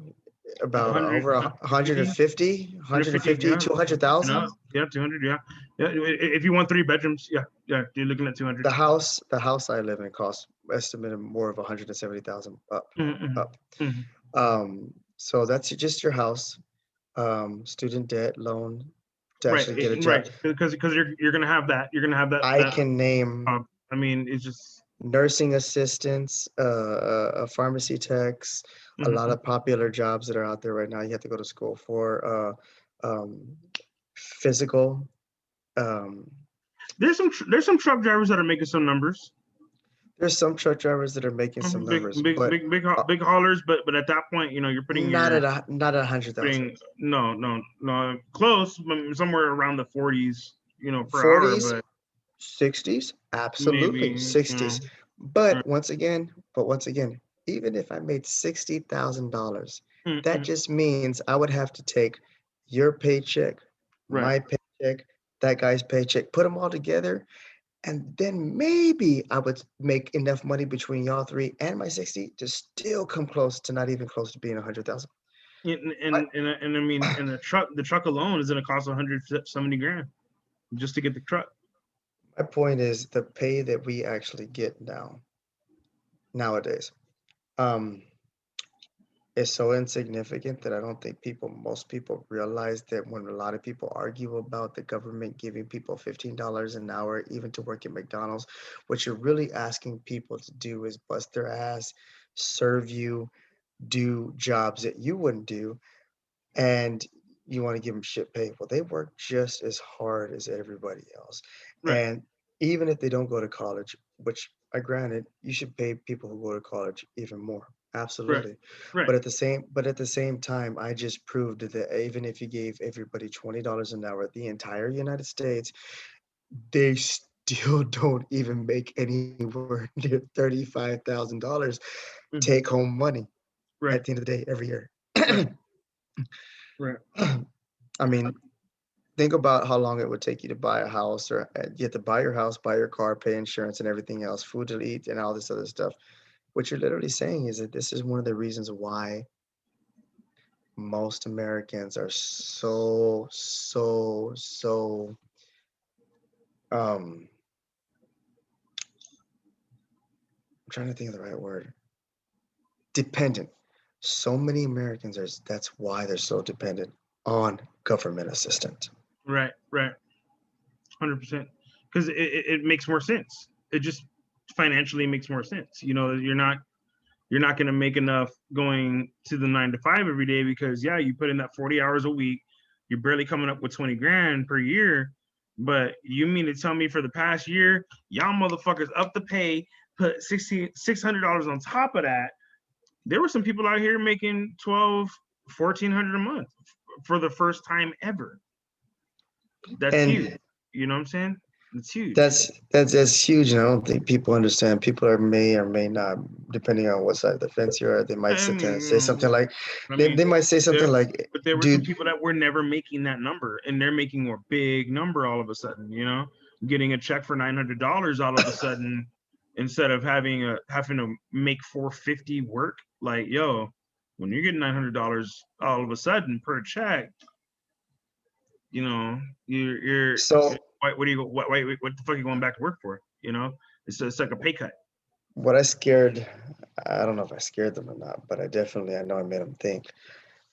A: about
B: 100,
A: over 150, 150,
B: yeah.
A: 200,000.
B: Yeah, 200. Yeah. Yeah. If you want 3 bedrooms, yeah, you're looking at 200.
A: The house I live in costs estimated more of 170,000 up.
B: Mm-hmm.
A: So that's just your house, student debt loan to
B: Right.
A: actually get a job.
B: Right. Because you're gonna have that. You're gonna have that.
A: I can name
B: I mean, it's just
A: nursing assistants, pharmacy techs, a lot of popular jobs that are out there right now. You have to go to school for physical.
B: There's some truck drivers that are making some numbers.
A: There's some truck drivers that are making some numbers, but
B: big haulers. But at that point, you're putting
A: not at 100,000.
B: No, close, somewhere around the 40s, per
A: 40s,
B: hour, but
A: 60s, absolutely
B: maybe
A: 60s. But once again, even if I made $60,000, that just means I would have to take your paycheck,
B: Right.
A: my paycheck, that guy's paycheck, put them all together, And then maybe I would make enough money between y'all three and my 60 to still come close to not even close to being 100,000.
B: And I mean, and the truck alone is going to cost 170 grand just to get the truck.
A: My point is the pay that we actually get nowadays, is so insignificant that I don't think most people realize that when a lot of people argue about the government giving people $15 an hour, even to work at McDonald's, what you're really asking people to do is bust their ass, serve you, do jobs that you wouldn't do, and you want to give them shit pay. Well, they work just as hard as everybody else.
B: Right.
A: And even if they don't go to college, which I granted, you should pay people who go to college even more. Absolutely.
B: Right.
A: But at the same time, I just proved that even if you gave everybody $20 an hour, the entire United States, they still don't even make anywhere near $35,000 take home money
B: Right.
A: at the end of the day every year.
B: Right.
A: I mean, think about how long it would take you to buy a house, or you have to buy your house, buy your car, pay insurance and everything else, food to eat and all this other stuff. What you're literally saying is that this is one of the reasons why most Americans are so I'm trying to think of the right word. Dependent. So many Americans that's why they're so dependent on government assistance.
B: Right. 100%. Because it makes more sense. It just financially makes more sense. You know, you're not going to make enough going to the 9 to 5 every day because you put in that 40 hours a week. You're barely coming up with 20 grand per year. But you mean to tell me for the past year, y'all motherfuckers up the pay, put $600 on top of that. There were some people out here making $1,200-$1,400 a month for the first time ever. That's huge. You know what I'm saying? It's huge.
A: That's huge, and I don't think people understand. People may or may not, depending on what side of the fence you're at. They might sit there and say something like, they might say something like,
B: but there were some people that were never making that number, and they're making a big number all of a sudden. You know, getting a check for $900 all of a sudden, instead of having to make $450 work. Like, yo, when you're getting $900 all of a sudden per check, you know, you're
A: so.
B: What the fuck are you going back to work for? You know, it's like a pay cut.
A: I don't know if I scared them or not, but I know I made them think.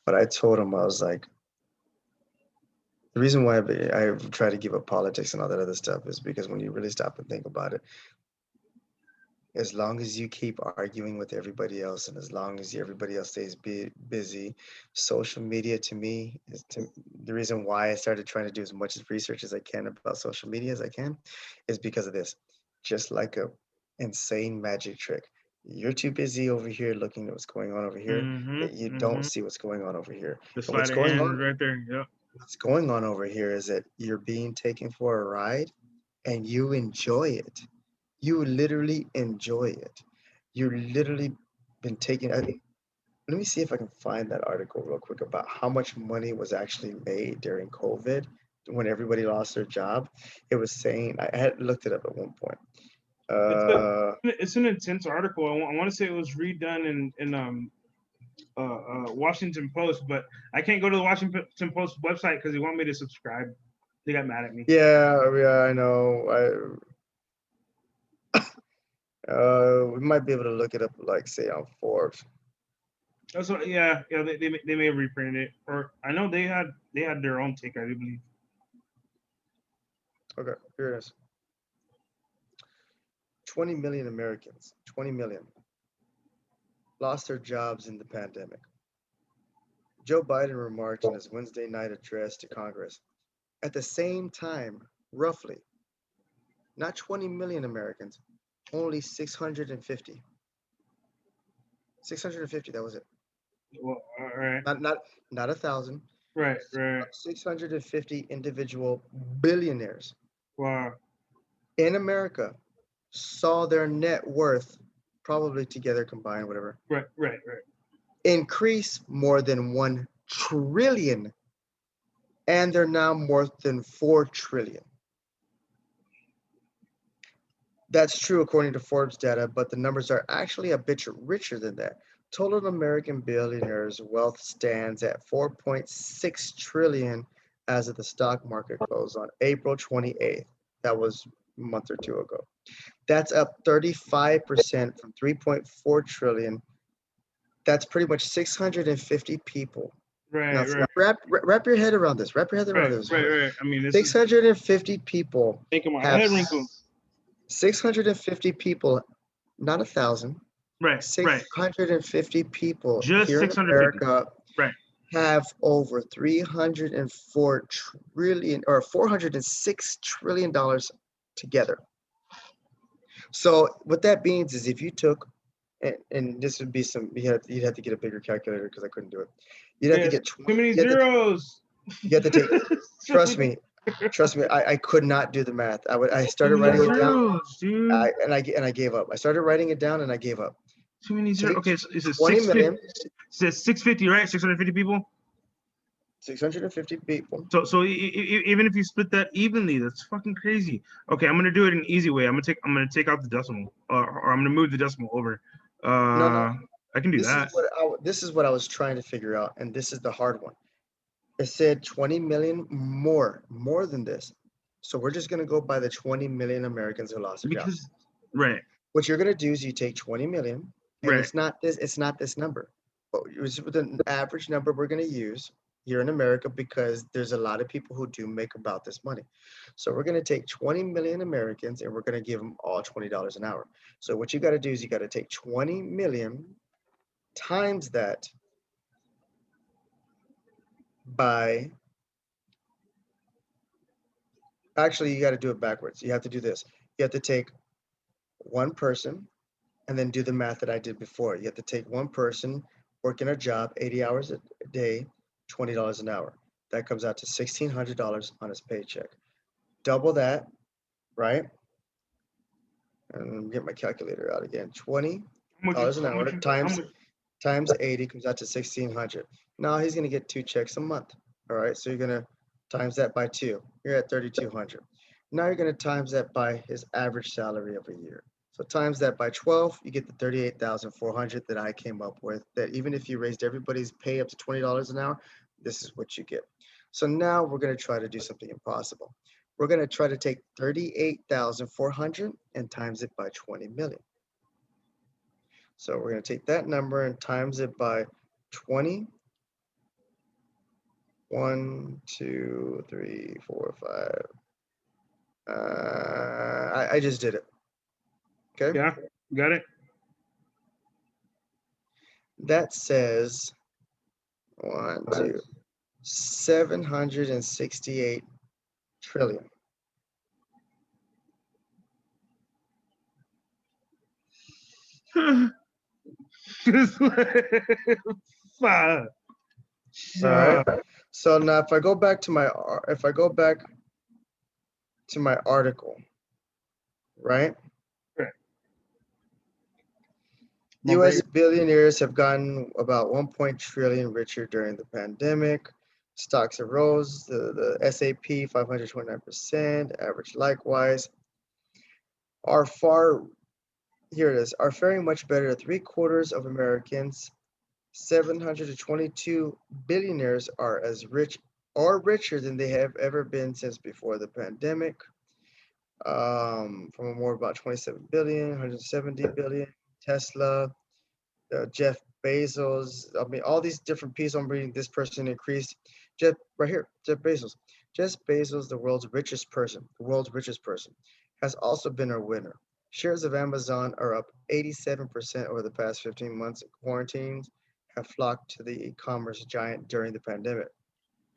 A: But I told them, I was like, the reason why I try to give up politics and all that other stuff is because when you really stop and think about it, as long as you keep arguing with everybody else and as long as everybody else stays busy, social media to me the reason why I started trying to do as much research as I can about social media as I can is because of this. Just like a insane magic trick. You're too busy over here looking at what's going on over here that you don't see what's going on over here.
B: The
A: And
B: sleight of hand right there. Yep.
A: What's going on over here is that you're being taken for a ride and you enjoy it. You literally enjoy it. You're literally been taking. Let me see if I can find that article real quick about how much money was actually made during COVID when everybody lost their job. It was saying, I had looked it up at one point.
B: It's an intense article. I want to say it was redone in Washington Post, but I can't go to the Washington Post website because they want me to subscribe. They got mad at me.
A: Yeah, I know. We might be able to look it up, like say on Forbes.
B: That's what, yeah. They may have reprinted it, or I know they had their own take, I believe.
A: Okay, here it is. 20 million Americans, 20 million, lost their jobs in the pandemic. Joe Biden remarked in his Wednesday night address to Congress. At the same time, roughly, not 20 million Americans, only 650. 650, that was it.
B: Well, all right.
A: Not 1,000.
B: Right.
A: 650 individual billionaires.
B: Wow.
A: In America saw their net worth, probably together combined, whatever.
B: Right.
A: Increase more than 1 trillion. And they're now more than 4 trillion. That's true according to Forbes data, but the numbers are actually a bit richer than that. Total American billionaires' wealth stands at 4.6 trillion as of the stock market close on April 28th. That was a month or two ago. That's up 35% from 3.4 trillion. That's pretty much 650 people. Now,
B: Right, right,
A: wrap your head around this. Wrap your head around
B: right,
A: this.
B: right, right. I mean, this is
A: 650 people
B: making my
A: have
B: head wrinkle.
A: 650 people, not 1,000.
B: Right, right.
A: 650 people
B: Just
A: here in
B: 650.
A: America
B: Right.
A: have over 304 trillion or 406 trillion dollars together. So what that means is if you took, and this would be some, you'd have to get a bigger calculator because I couldn't do it. You'd have to
B: Yes.
A: get
B: Too many
A: you have to,
B: zeros.
A: you have to take. Trust me, I could not do the math. I
B: Too
A: started
B: many
A: writing it down.
B: zeros, dude.
A: I gave up. I started writing it down and I gave up.
B: Too many zeros.
A: Take
B: Okay, so it's a
A: 20 million,
B: 650. It says 650, right? 650 people.
A: 650 people.
B: So even if you split that evenly, that's fucking crazy. Okay, I'm gonna do it an easy way. I'm gonna take out the decimal, or I'm gonna move the decimal over.
A: No.
B: I can do
A: This
B: that.
A: this is what I was trying to figure out, and this is the hard one. It said 20 million more than this. So we're just gonna go by the 20 million Americans who lost their jobs.
B: Because, right,
A: What you're gonna do is you take 20 million, and
B: right.
A: it's not this number, but it's the average number we're gonna use here in America because there's a lot of people who do make about this money. So we're gonna take 20 million Americans and we're gonna give them all $20 an hour. So what you gotta do is you gotta take 20 million times that by, actually you got to do it backwards. You have to do this. You have to take one person and then do the math that I did before. You have to take one person working a job 80 hours a day, $20 an hour. That comes out to $1,600 on his paycheck. Double that, right? And get my calculator out again. $20 an hour times 80 comes out to 1,600. Now he's going to get 2 checks a month. All right, so you're going to times that by 2. You're at 3,200. Now you're going to times that by his average salary of a year. So times that by 12, you get the 38,400 that I came up with. That even if you raised everybody's pay up to $20 an hour, this is what you get. So now we're going to try to do something impossible. We're going to try to take 38,400 and times it by 20 million. So we're going to take that number and times it by 20. 1, 2, 3, 4, 5. I just did it. Okay.
B: Yeah, got it.
A: That says 1, 2, 768 trillion.
B: Fuck.
A: All right. So now if I go back to my article, right?
B: Right.
A: U.S. billionaires have gotten about 1 trillion richer during the pandemic. Stocks have rose. The S&P 529%, average likewise. Here it is, are faring much better. 3/4 of Americans, 722 billionaires are as rich or richer than they have ever been since before the pandemic. From a more about 27 billion, 170 billion, Tesla, Jeff Bezos. I mean, all these different pieces I'm reading, this person increased. Jeff, right here, Jeff Bezos. Jeff Bezos, the world's richest person, has also been a winner. Shares of Amazon are up 87% over the past 15 months. Quarantines have flocked to the e-commerce giant during the pandemic,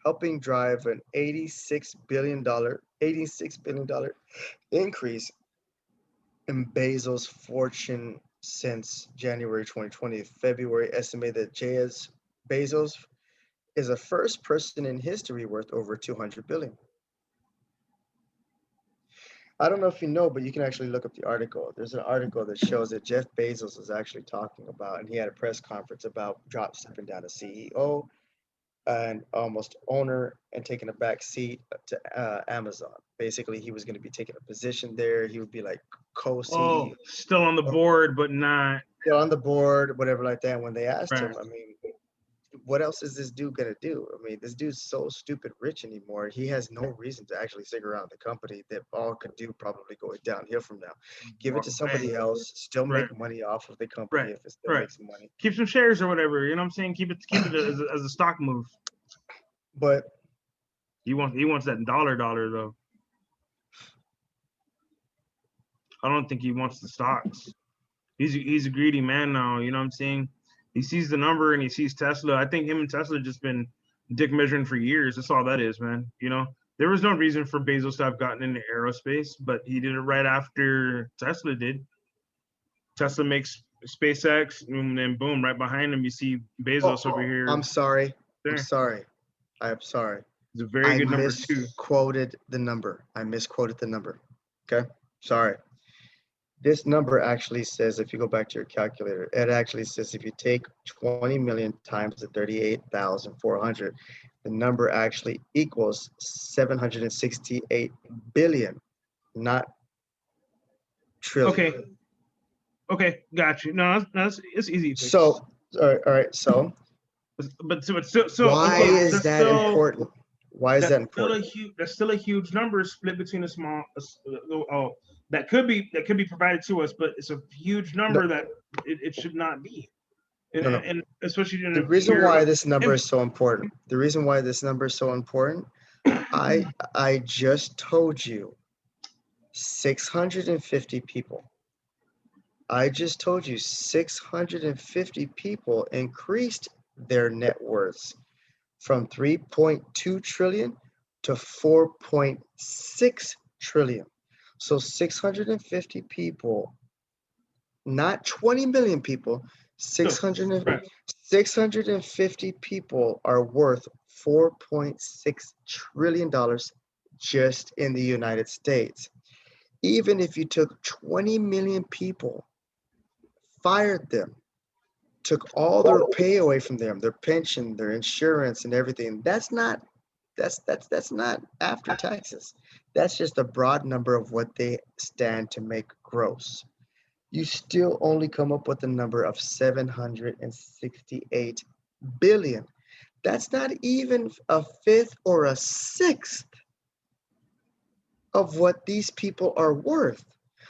A: helping drive an $86 billion increase in Bezos' fortune since January 2020. February estimated that J.S. Bezos is the first person in history worth over 200 billion. I don't know if you know, but you can actually look up the article. There's an article that shows that Jeff Bezos is actually talking about, and he had a press conference about stepping down as CEO. and almost owner and taking a back seat to Amazon. Basically, he was going to be taking a position there. He would be like
B: Oh,
A: co-CEO,
B: still on the board, but not
A: on the board, whatever like that. When they asked
B: right.
A: him, I mean, what else is this dude gonna do? I mean, this dude's so stupid rich anymore. He has no reason to actually stick around the company. That all could do probably going downhill from now. Give it
B: Walk
A: to
B: away.
A: somebody else. Still
B: Right,
A: make money off of the company
B: right,
A: if it still
B: right.
A: makes money.
B: Keep some shares or whatever. You know what I'm saying? Keep it as a stock move.
A: But
B: He wants that dollar though. I don't think he wants the stocks. He's a greedy man now. You know what I'm saying? He sees the number and he sees Tesla. I think him and Tesla just been dick measuring for years. That's all that is, man. You know, there was no reason for Bezos to have gotten into aerospace, but he did it right after Tesla did. Tesla makes SpaceX, and then boom, right behind him, you see Bezos over here.
A: I'm sorry.
B: There.
A: I'm sorry. I'm sorry.
B: It's a very good number too.
A: Misquoted the number. I misquoted the number. Okay. Sorry. This number actually says, if you go back to your calculator, it actually says if you take 20 million times the 38,400, the number actually equals 768 billion, not trillion.
B: Okay, got you. No, that's it's easy. To fix.
A: So, all right. So,
B: but so
A: why
B: okay,
A: is that important? Why is that important?
B: That's still a huge number split between a small. That could be provided to us, but it's a huge number that it should not be. And especially in
A: the reason why this number is so important. The reason why this number is so important. I just told you 650 people. I just told you 650 people increased their net worths from 3.2 trillion to 4.6 trillion. So 650 people, not 20 million people, 650 people are worth $4.6 trillion just in the United States. Even if you took 20 million people, fired them, took all their pay away from them, their pension, their insurance, and everything, that's not after taxes. That's just a broad number of what they stand to make gross. You still only come up with a number of 768 billion. That's not even a fifth or a sixth of what these people are worth.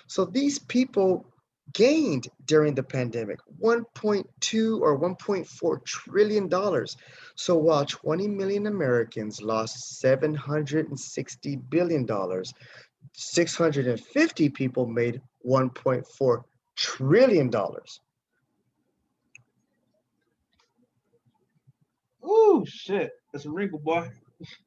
A: So these people gained during the pandemic 1.2 or 1.4 trillion dollars. So while 20 million Americans lost 760 billion dollars, 650 people made 1.4 trillion dollars.
B: Oh shit, that's a wrinkle, boy.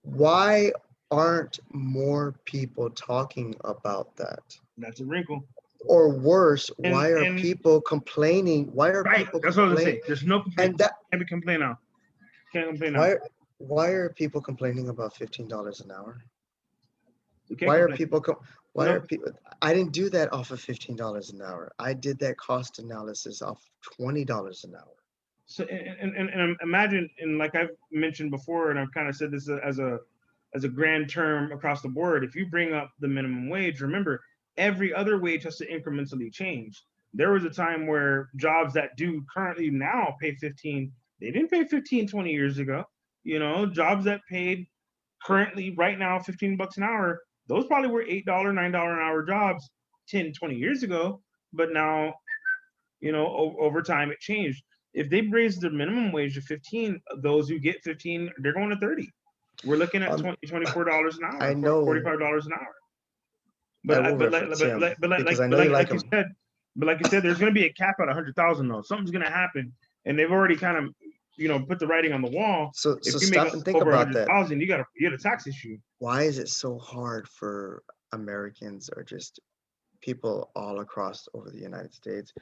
A: Why aren't more people talking about that?
B: That's a wrinkle.
A: Or worse, why are people complaining? Why are people
B: that's what I was
A: complaining?
B: saying. There's no complaint. Can't be complaining now. Can't complain now.
A: Why are people complaining about $15 an hour?
B: Why are
A: people I didn't do that off of $15 an hour. I did that cost analysis off $20 an hour.
B: So and imagine, and like I've mentioned before, and I've kind of said this as a grand term across the board, if you bring up the minimum wage, remember every other wage has to incrementally change. There was a time where jobs that do currently now pay 15, they didn't pay 15 20 years ago. You know, jobs that paid currently right now $15 an hour, those probably were $8, $9 an hour jobs 10, 20 years ago. But now, you know, over time it changed. If they raise the minimum wage to 15, those who get 15, they're going to 30. We're looking at $24 an hour.
A: I know.
B: $45 an hour.
A: But like
B: you said, there's going to be a cap at 100,000 though. Something's going to happen, and they've already kind of, you know, put the writing on the wall.
A: So stop and think about that.
B: You got a tax issue.
A: Why is it so hard for Americans or just people all across over the United States,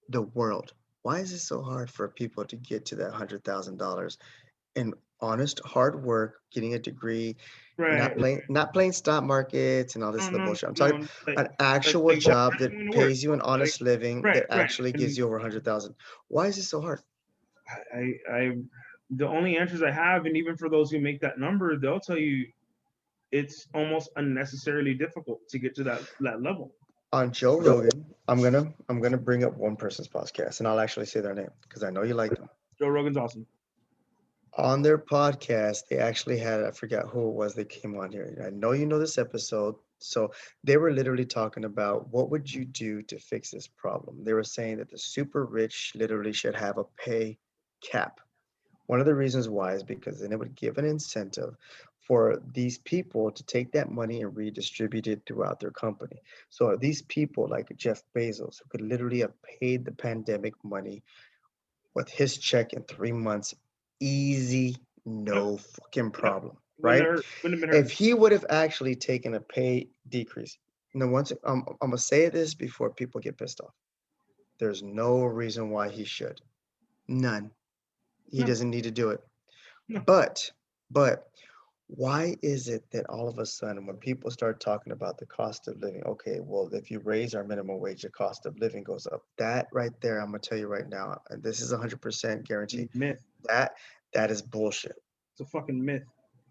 A: the world? Why is it so hard for people to get to that $100,000 in honest hard work, getting a degree,
B: right?
A: Not playing stock markets and all this other bullshit. I'm talking an actual job that pays you an honest living that actually gives you over 100,000. Why is it so hard?
B: The only answers I have, and even for those who make that number, they'll tell you it's almost unnecessarily difficult to get to that level.
A: On Joe Rogan, I'm gonna bring up one person's podcast, and I'll actually say their name because I know you like them.
B: Joe Rogan's awesome.
A: On their podcast, they actually had, I forgot who it was that came on here. I know you know this episode. So they were literally talking about what would you do to fix this problem. They were saying that the super rich literally should have a pay cap. One of the reasons why is because then it would give an incentive for these people to take that money and redistribute it throughout their company. So these people like Jeff Bezos, who could literally have paid the pandemic money with his check in 3 months, easy, no fucking problem, right?
B: Wouldn't have been
A: If he would have actually taken a pay decrease, now once I'm gonna say this before people get pissed off. There's no reason why he should. None. He
B: No.
A: doesn't need to do it.
B: No.
A: But why is it that all of a sudden when people start talking about the cost of living, okay, well, if you raise our minimum wage, the cost of living goes up. That right there, I'm gonna tell you right now, and this is 100% guaranteed.
B: Myth.
A: That is bullshit.
B: It's a fucking myth.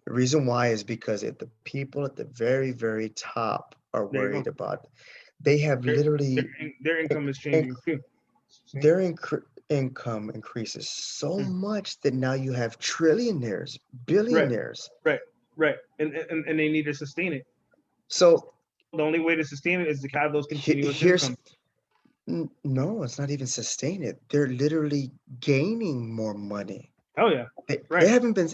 A: The reason why is because if the people at the very, very top are
B: There you
A: worried
B: go.
A: about, they have literally
B: Their income is changing too.
A: their income increases so much that now you have trillionaires, billionaires.
B: Right. And they need to sustain it.
A: So
B: The only way to sustain it is to have those continuous
A: here's
B: income.
A: no, it's not even sustain it. They're literally gaining more money.
B: Oh yeah.
A: They haven't been.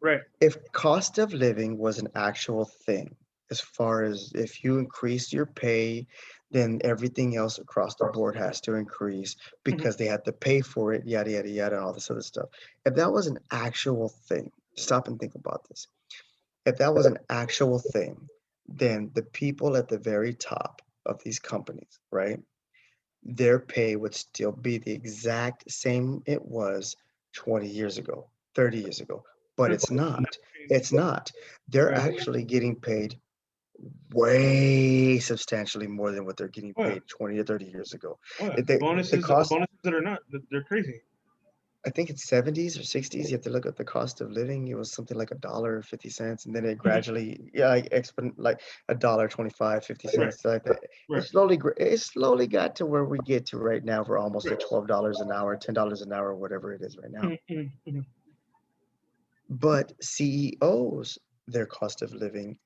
B: Right.
A: If cost of living was an actual thing, as far as if you increase your pay, then everything else across the board has to increase because they have to pay for it, yada, yada, yada, and all this other stuff. If that was an actual thing, stop and think about this. If that was an actual thing, then the people at the very top of these companies, right, their pay would still be the exact same it was 20 years ago, 30 years ago. But it's not. It's not. They're actually getting paid way substantially more than what they're getting paid 20 or 30 years ago.
B: Bonuses that are not, they're crazy.
A: I think it's 70s or 60s. You have to look at the cost of living. It was something like $1.50, and then it gradually, like $1.25, 50 cents, like that. It slowly got to where we get to right now. We're almost at $12 an hour, $10 an hour, whatever it is right now. But CEOs, their cost of living,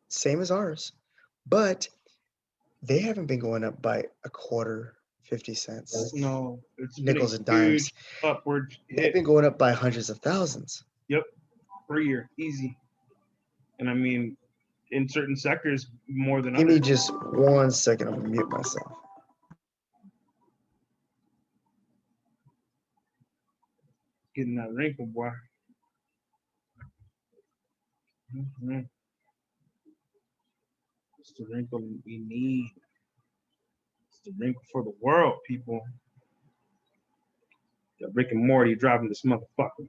A: same as ours, but they haven't been going up by a quarter, 50 cents.
B: No, it's
A: nickels and dimes.
B: Upward hit.
A: They've been going up by hundreds of thousands.
B: Yep, per year, easy. And I mean, in certain sectors, more than
A: Give
B: others.
A: me just 1 second. I'm gonna mute myself.
B: Getting that wrinkle, boy. It's the wrinkle we need. It's the wrinkle for the world, people. Got Rick and Morty driving this motherfucker.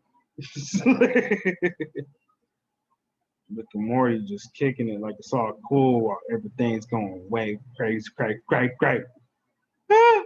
B: Rick and Morty just kicking it like it's all cool while everything's going way crazy, great. Ah!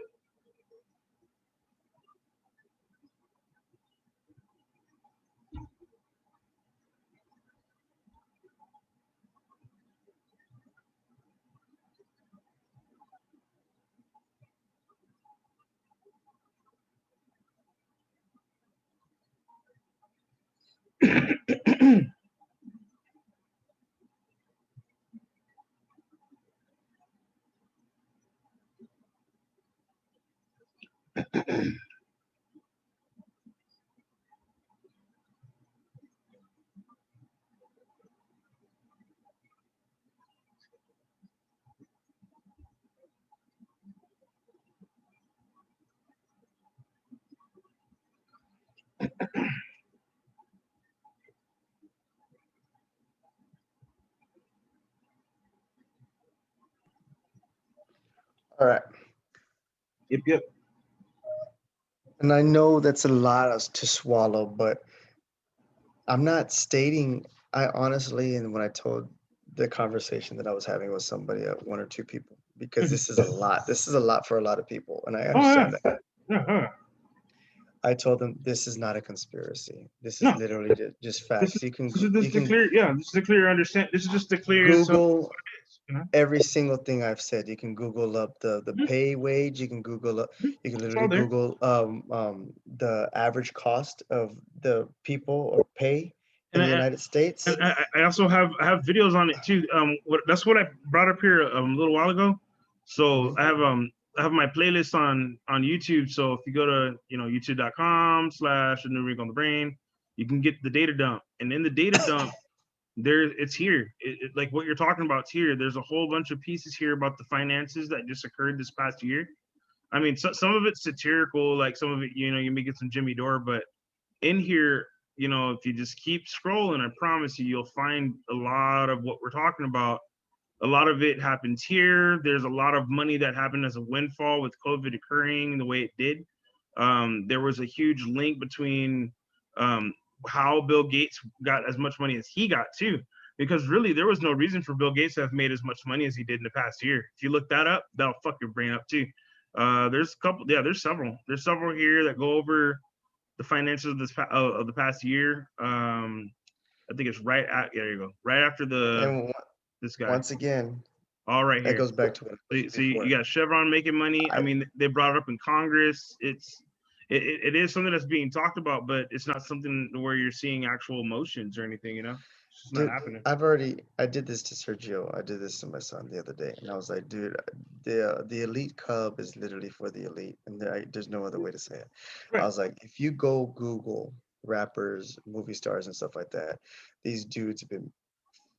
A: All right.
B: Yep.
A: And I know that's a lot to swallow, but I'm not stating, I honestly, and when I told the conversation that I was having with somebody, one or two people, because this is a lot. This is a lot for a lot of people, and I understand that. I told them this is not a conspiracy. This is
B: No,
A: literally just
B: this
A: facts.
B: is this is just to clear. Yeah, this is to clear understand. This is just to clear some.
A: Google
B: You know,
A: every single thing I've said. You can Google up the
B: Mhm,
A: pay wage. You can Google up.
B: mhm.
A: You can
B: It's
A: literally
B: all there.
A: Google the average cost of the people or pay in
B: And
A: the
B: I,
A: United States.
B: and I also have videos on it too. That's what I brought up here a little while ago. So
A: Mhm.
B: I have my playlist on YouTube. So if you go to youtube.com/a new wrinkle on the brain, you can get the data dump. And in the data dump, it's here. Like what you're talking about here. There's a whole bunch of pieces here about the finances that just occurred this past year. I mean, some of it's satirical, like some of it, you may get some Jimmy Dore, but in here, if you just keep scrolling, I promise you, you'll find a lot of what we're talking about. A lot of it happens here. There's a lot of money that happened as a windfall with COVID occurring the way it did. There was a huge link between um, how Bill Gates got as much money as he got too, because really there was no reason for Bill Gates to have made as much money as he did in the past year. If you look that up, that'll fuck your brain up too. There's a couple, yeah, there's several. There's several here that go over the finances of of the past year. I think it's right at there you go, right after
A: And
B: this guy.
A: once again,
B: All right
A: that
B: here.
A: goes back to what I said
B: So you
A: before.
B: got Chevron making money. I
A: I,
B: mean, they brought it up in Congress. It is something that's being talked about, but it's not something where you're seeing actual emotions or anything. It's just not
A: dude,
B: happening.
A: I did this to Sergio. I did this to my son the other day, and I was like, dude, the elite cub is literally for the elite, and there's no other way to say it. I
B: Right.
A: was like, if you go Google rappers, movie stars, and stuff like that, these dudes have been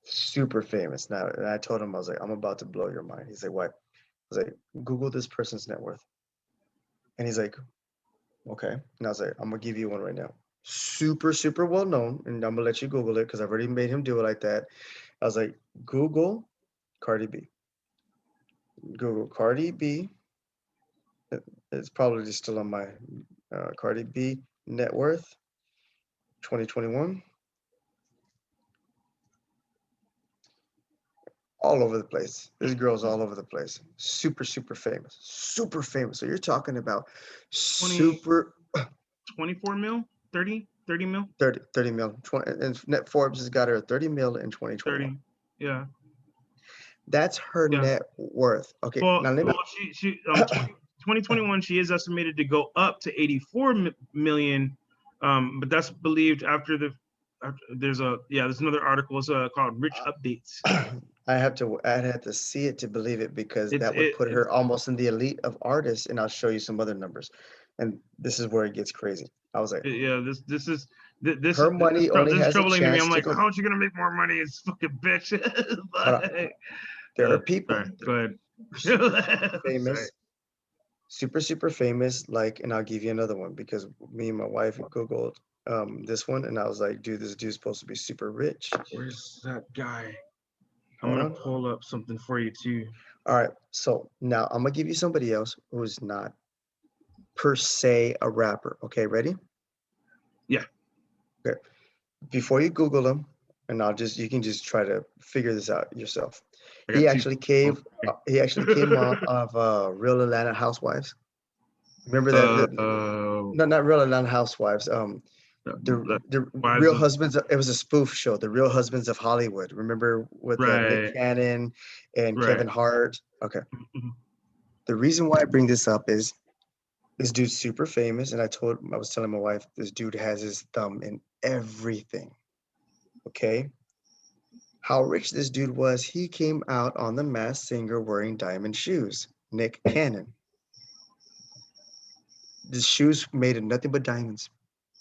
A: super famous now. And I told him, I was like, I'm about to blow your mind. He's like, what? I was like, Google this person's net worth, and he's like, okay. And I was like, I'm gonna give you one right now. Super, super well known, and I'm gonna let you Google it because I've already made him do it like that. I was like, Google Cardi B. Google Cardi B. It's probably still on my Cardi B net worth 2021. All over the place. This girl's all over the place. Super, super famous. Super famous. So you're talking about
B: 20,
A: super
B: 24 mil, 30 mil,
A: 30 mil. 20, and Net Forbes has got her 30 mil in 2021.
B: 30. Yeah.
A: That's her
B: Yeah.
A: net worth. Okay,
B: Well,
A: now let me.
B: she 2021, she is estimated to go up to 84 million. But that's believed after there's another article. It's called Rich Updates.
A: I had to see it to believe it because
B: It's
A: that would put
B: it's
A: her almost in the elite of artists, and I'll show you some other numbers. And this is where it gets crazy. I was like,
B: yeah. This is this
A: her
B: is this is,
A: money only
B: this is
A: has a
B: troubling to me.
A: chance
B: I'm
A: to
B: like,
A: go.
B: how are you gonna make more money? It's fucking bitch.
A: Hold on.
B: But,
A: There are people
B: sorry. Go ahead.
A: super
B: Sorry.
A: famous, super, super famous. Like, and I'll give you another one because me and my wife Googled this one, and I was like, dude, this dude's supposed to be super rich.
B: Where's that guy? I'm
A: Hold
B: gonna
A: on.
B: pull up something for you too.
A: All right. So now I'm gonna give you somebody else who's not per se a rapper. Okay, ready?
B: Yeah.
A: Okay. Before you Google him, and you can just try to figure this out yourself.
B: I
A: He
B: got two.
A: actually came. He actually came out of Real Atlanta Housewives. Remember that? No, not Real Atlanta Housewives. The
B: Wives
A: Real
B: of
A: Husbands. It was a spoof show. The Real Husbands of Hollywood. Remember with Nick
B: right,
A: Cannon and
B: right.
A: Kevin Hart. Okay.
B: Mhm.
A: The reason why I bring this up is this dude's super famous, and I was telling my wife this dude has his thumb in everything. Okay. How rich this dude was, he came out on The Masked Singer wearing diamond shoes. Nick Cannon. The shoes made of nothing but diamonds.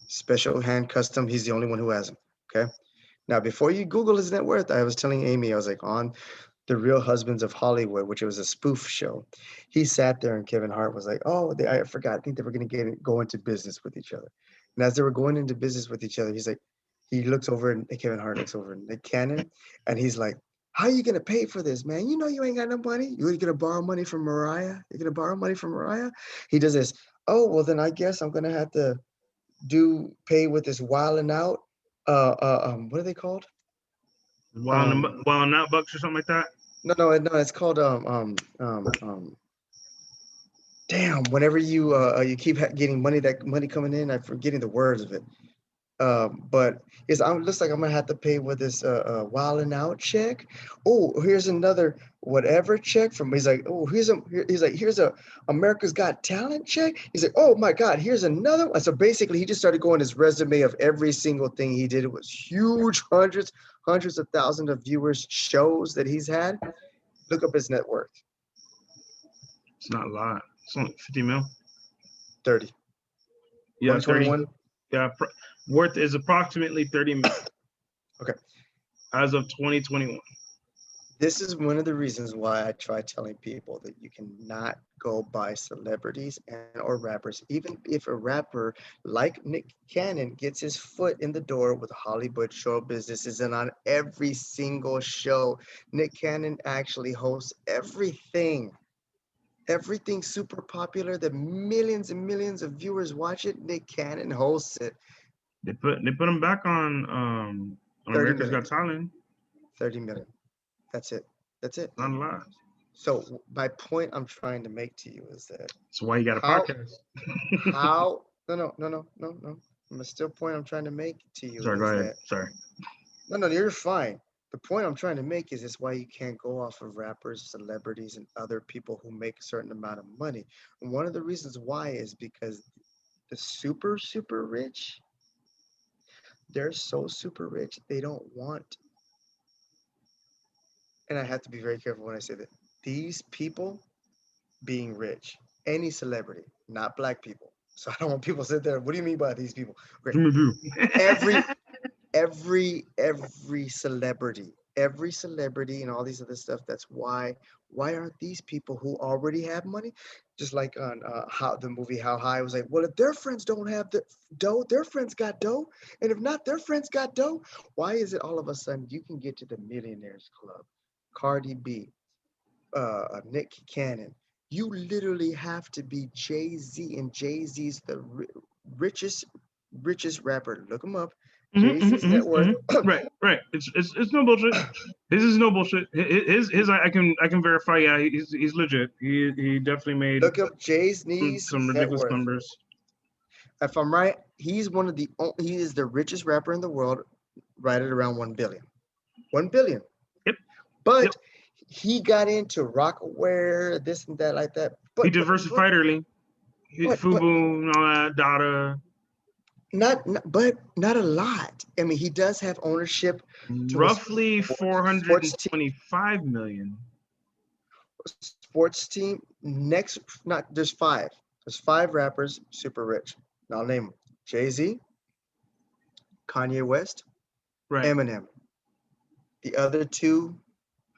A: Special hand custom. He's the only one who has them. Okay. Now, before you Google his net worth, I was telling Amy, I was like, on The Real Husbands of Hollywood, which was a spoof show. He sat there and Kevin Hart was like, oh, I forgot. I think they were going to go into business with each other. And as they were going into business with each other, he's like, he looks over and Kevin Hart looks over Nick Cannon and he's like, how are you going to pay for this, man? You know, you ain't got no money. You're going to borrow money from Mariah? You're going to borrow money from Mariah? He does this. Oh, well, then I guess I'm going to have to pay with this wilding out. What are they called?
B: Wild Out Bucks or something like that.
A: No, it's called Whenever you keep getting money coming in, I'm forgetting the words of it. But it's looks like I'm gonna have to pay with this Wild and Out check. Oh, here's another whatever check from. He's like, oh, here's a America's Got Talent check. He's like, oh my God, here's another one. So basically, he just started going his resume of every single thing he did. It was huge, hundreds of thousands of viewers shows that he's had. Look up his net worth.
B: It's not a lot. It's only 50 mil.
A: 30.
B: Yeah, 30.
A: 121.
B: Yeah, worth is approximately 30 mil.
A: Okay.
B: As of 2021.
A: This is one of the reasons why I try telling people that you cannot go by celebrities or rappers. Even if a rapper like Nick Cannon gets his foot in the door with Hollywood show businesses and on every single show, Nick Cannon actually hosts everything. Everything super popular that millions and millions of viewers watch it, Nick Cannon hosts it.
B: They put him back on
A: 30
B: America's
A: million.
B: Got Talent.
A: 30 million. That's it.
B: Not a lot.
A: So my point I'm trying to make to you is that
B: That's why you got a podcast.
A: No. The point I'm trying to make to you
B: Sorry,
A: is
B: go ahead.
A: that
B: Sorry.
A: no, you're fine. The point I'm trying to make is why you can't go off of rappers, celebrities, and other people who make a certain amount of money. And one of the reasons why is because the super, super rich, they're so super rich, they don't want, and I have to be very careful when I say that, these people being rich, any celebrity, not black people. So I don't want people to sit there, what do you mean by these people? Great. Every celebrity and all these other stuff. That's why aren't these people who already have money, just like on how the movie How High was like, well, if their friends don't have the dough, their friends got dough, and if not, their friends got dough. Why is it all of a sudden you can get to the Millionaires Club, Cardi B, Nick Cannon? You literally have to be Jay-Z, and Jay-Z's the richest rapper. Look him up. Jay-Z's net worth.
B: Right. It's no bullshit. His is no bullshit. His I can verify. Yeah, he's legit. He definitely made.
A: Look up Jay-Z's
B: some ridiculous numbers.
A: If I'm right, he is the richest rapper in the world, right at around 1 billion. 1 billion.
B: Yep.
A: But he got into rockaware, this and that, like that. But
B: he diversified early. FUBU and all that, Dada.
A: Not a lot. I mean, he does have ownership.
B: Roughly 425 million.
A: Sports team. There's five. There's five rappers super rich. Now I'll name them: Jay-Z, Kanye West,
B: right.
A: Eminem. The other two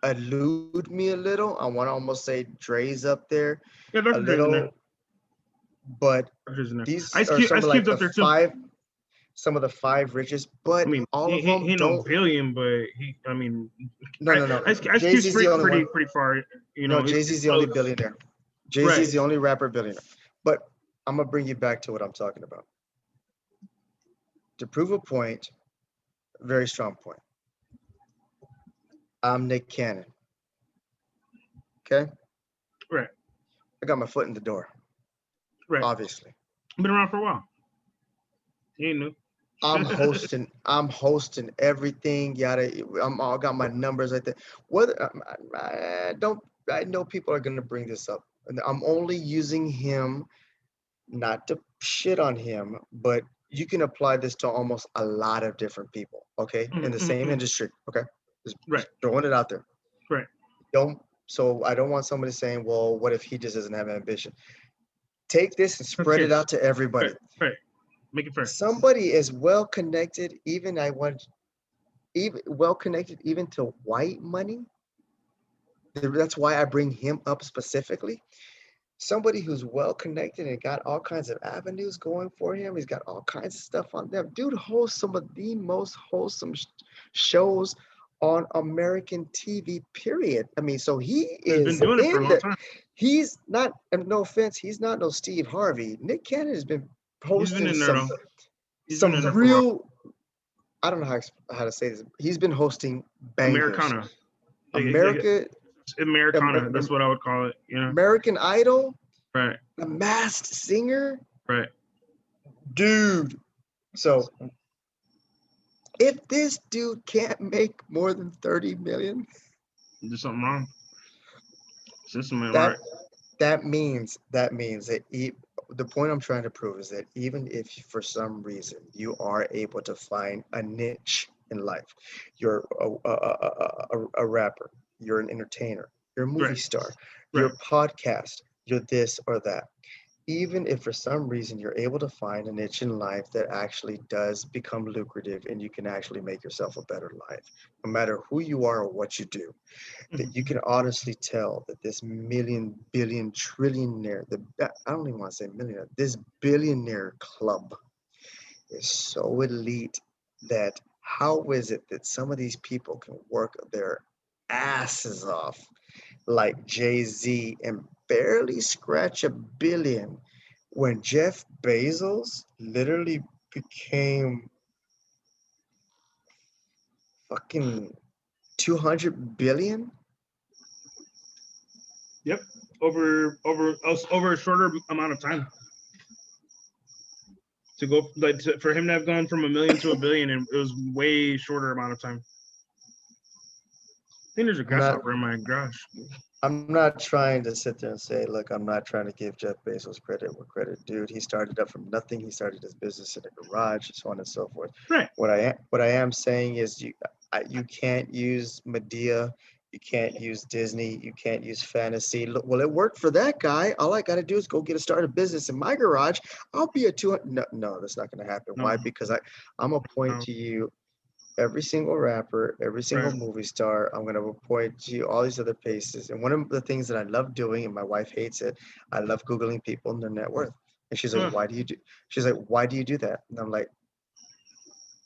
A: elude me a little. I want to almost say Dre's up there.
B: Yeah, Dr. Dre's in there.
A: But these are some of like the five. Some of the five richest, but all of them
B: he
A: don't.
B: No billion, but
A: No.
B: Ice Cube's pretty far.
A: No, Jay-Z's the only billionaire. Jay-Z's the only rapper billionaire. But I'm gonna bring you back to what I'm talking about. To prove a point, a very strong point. I'm Nick Cannon. Okay.
B: Right.
A: I got my foot in the door.
B: Right.
A: Obviously.
B: Been around for a while. He ain't new.
A: I'm hosting everything. Yada. I got my numbers like that. I know people are gonna bring this up, and I'm only using him, not to shit on him, but you can apply this to almost a lot of different people. Okay, in the same industry. Okay, just throwing it out there.
B: Right.
A: So I don't want somebody saying, well, what if he just doesn't have ambition? Take this and spread it out to everybody.
B: Right. Make it fair.
A: Somebody is well connected, even to white money. That's why I bring him up specifically. Somebody who's well connected and got all kinds of avenues going for him. He's got all kinds of stuff on them. Dude hosts some of the most wholesome shows on American TV, period. I mean, so he's
B: been doing it for a long time.
A: He's not, no offense, he's not no Steve Harvey. Nick Cannon has been hosting some real, I don't know how to say this. He's been hosting bangers.
B: Americana, that's what I would call it. You know?
A: American Idol.
B: Right.
A: The Masked Singer,
B: Right.
A: dude. So if this dude can't make more than 30 million,
B: There's something wrong. System ain't
A: that
B: right.
A: that means that the point I'm trying to prove is that even if for some reason you are able to find a niche in life, you're a rapper, you're an entertainer, you're a movie
B: Right.
A: star, you're
B: Right.
A: a podcast, you're this or that. Even if for some reason you're able to find a niche in life that actually does become lucrative and you can actually make yourself a better life, no matter who you are or what you do, that you can honestly tell that this million, billion, trillionaire, I don't even want to say millionaire, this billionaire club is so elite that how is it that some of these people can work their asses off like Jay-Z and barely scratch a billion when Jeff Bezos literally became fucking 200 billion?
B: Yep. Over a shorter amount of time. To go for him to have gone from $1 million to $1 billion, and it was way shorter amount of time. I think there's a
A: I'm not
B: grasshopper in my garage.
A: I'm not trying to sit there and say, look, I'm not trying to give Jeff Bezos credit where credit due. He started up from nothing. He started his business in a garage, so on and so forth.
B: Right.
A: What I am saying is you can't use Medea, you can't use Disney, you can't use fantasy. Look, well, it worked for that guy. All I got to do is go get a start a business in my garage. I'll be a 200. No, that's not going to happen.
B: No.
A: Why? Because I'm gonna point
B: No.
A: to you every single rapper, every single
B: Right.
A: movie star. I'm gonna point to you all these other places. And one of the things that I love doing, and my wife hates it, I love Googling people and their net worth. And she's like,
B: Huh.
A: why do you do? She's like, why do you do that? And I'm like,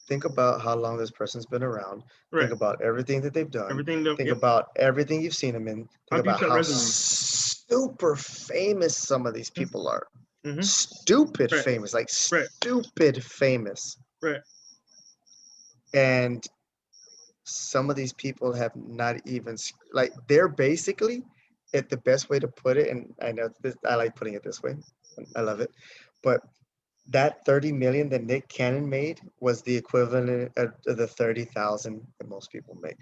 A: think about how long this person's been around.
B: Right.
A: Think about everything that they've done.
B: Everything.
A: Think
B: Yep.
A: about everything you've seen them in.
B: How
A: Think
B: deep's
A: about
B: that
A: how
B: resume?
A: super famous some of these people are.
B: Mm-hmm.
A: Stupid
B: Right.
A: famous, like
B: Right.
A: stupid famous.
B: Right.
A: And some of these people have not even like they're basically if the best way to put it, and I know this, I like putting it this way, I love it, but that 30 million that Nick Cannon made was the equivalent of the 30,000 that most people make.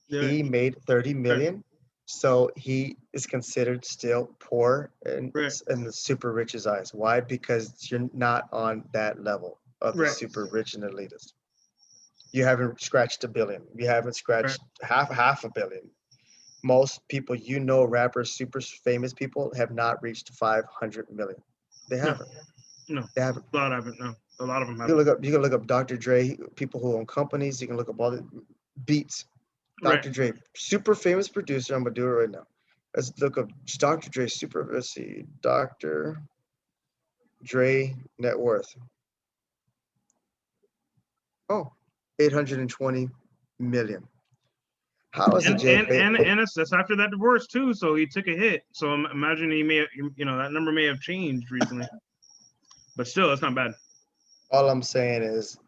B: Yeah.
A: He made 30 million, so he is considered still poor in the super rich's eyes. Why? Because you're not on that level of the
B: Right.
A: super rich and elitist. You haven't scratched a billion. You haven't scratched half a billion. Most people, rappers, super famous people, have not reached 500 million. They haven't.
B: No.
A: They haven't.
B: A lot haven't. No. A lot of them
A: You
B: haven't.
A: can look up. You can look up Dr. Dre, people who own companies. You can look up all the beats. Dr. Dre, super famous producer. I'm gonna do it right now. Let's look up Dr. Dre. Let's see, Dr. Dre net worth. Oh, 820 million. How is it,
B: And that's after that divorce too. So he took a hit. So imagine he may have, that number may have changed recently, but still, that's not bad.
A: All I'm saying is,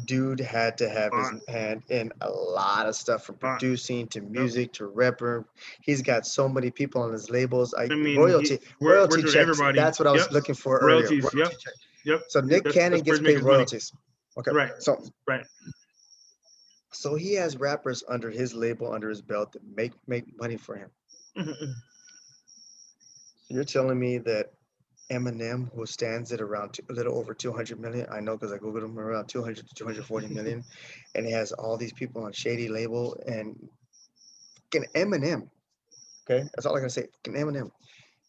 A: dude had to have his hand in a lot of stuff, from producing to music to rapper. He's got so many people on his labels. Royalty checks.
B: Everybody.
A: That's what I was looking for
B: royalties,
A: earlier. Royalty check.
B: Yep.
A: So Nick Cannon gets paid royalties. Okay.
B: Right.
A: So
B: right.
A: So he has rappers under his label, under his belt, that make money for him.
B: Mm-hmm.
A: So you're telling me that Eminem, who stands at around a little over 200 million, I know because I googled him, around 200 to 240 million, and he has all these people on shady label, and fucking Eminem, okay, that's all I gotta say. Fucking Eminem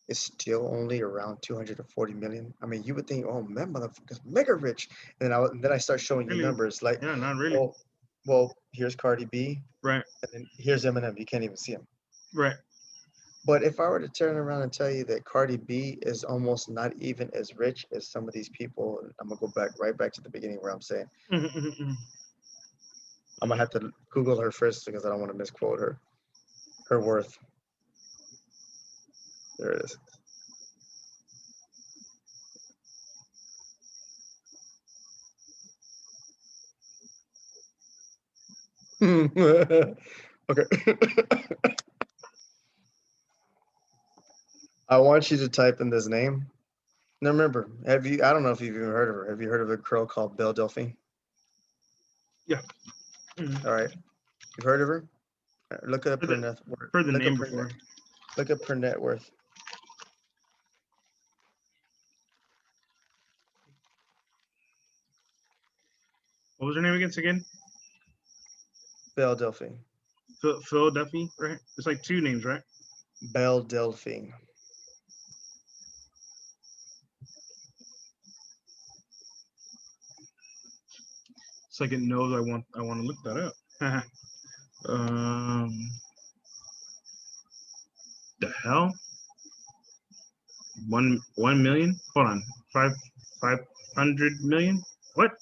A: is still only around 240 million. I mean, you would think, oh man, motherfucker's mega rich, and then I start showing you numbers like,
B: yeah, not really.
A: Well, here's Cardi B,
B: right,
A: and then here's Eminem. You can't even see him,
B: right.
A: But if I were to turn around and tell you that Cardi B is almost not even as rich as some of these people, I'm gonna go right back to the beginning where I'm saying,
B: Mm-hmm.
A: I'm gonna have to Google her first because I don't want to misquote her worth. There it is. Okay. I want you to type in this name. Now remember, have you? I don't know if you've even heard of her. Have you heard of a girl called Belle Delphine?
B: Yeah. Mhm.
A: All right, you've heard of her? Look up
B: Heard
A: her
B: the,
A: net worth.
B: heard the
A: Look
B: name
A: up her
B: before.
A: look up her net worth.
B: What was her name again?
A: Belle Delphine.
B: Phil Duffy, right? It's like two names, right?
A: Belle Delphine.
B: It's like it knows I want to look that up. The hell? 1 million? Hold on. 500 million? What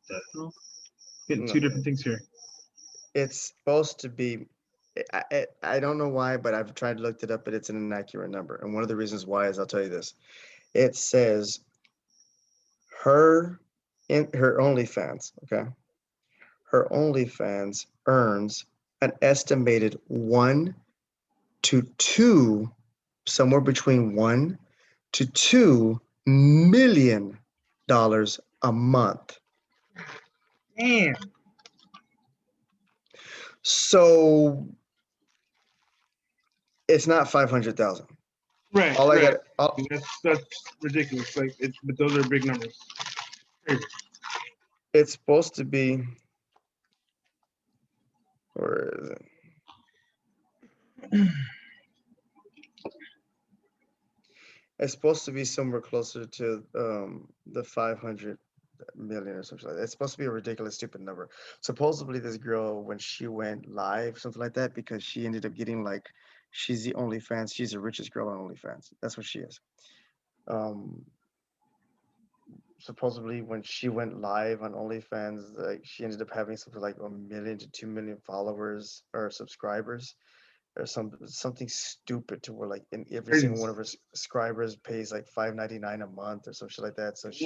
B: the hell? Getting
A: No,
B: two different things here.
A: it's supposed to be. I don't know why, but I've tried to look it up, but it's an inaccurate number. And one of the reasons why is I'll tell you this. It says her her OnlyFans, okay? Her OnlyFans earns an estimated 1 to 2, somewhere between $1 to $2 million a month.
B: Damn.
A: So it's not 500,000.
B: Right.
A: All I
B: right.
A: got,
B: That's ridiculous. Like, but those are big numbers. Crazy.
A: it's supposed to be, where is it? It's supposed to be somewhere closer to the 500 million or something like that. It's supposed to be a ridiculous, stupid number. Supposedly, this girl, when she went live, something like that, because she ended up getting like, she's the OnlyFans, she's the richest girl on OnlyFans. That's what she is. Um, Supposedly, when she went live on OnlyFans, like she ended up having something like 1 million to 2 million followers or subscribers, or something stupid to where like in every
B: Crazy.
A: single one of her subscribers pays like $5.99 a month or some shit like that. So
B: Damn.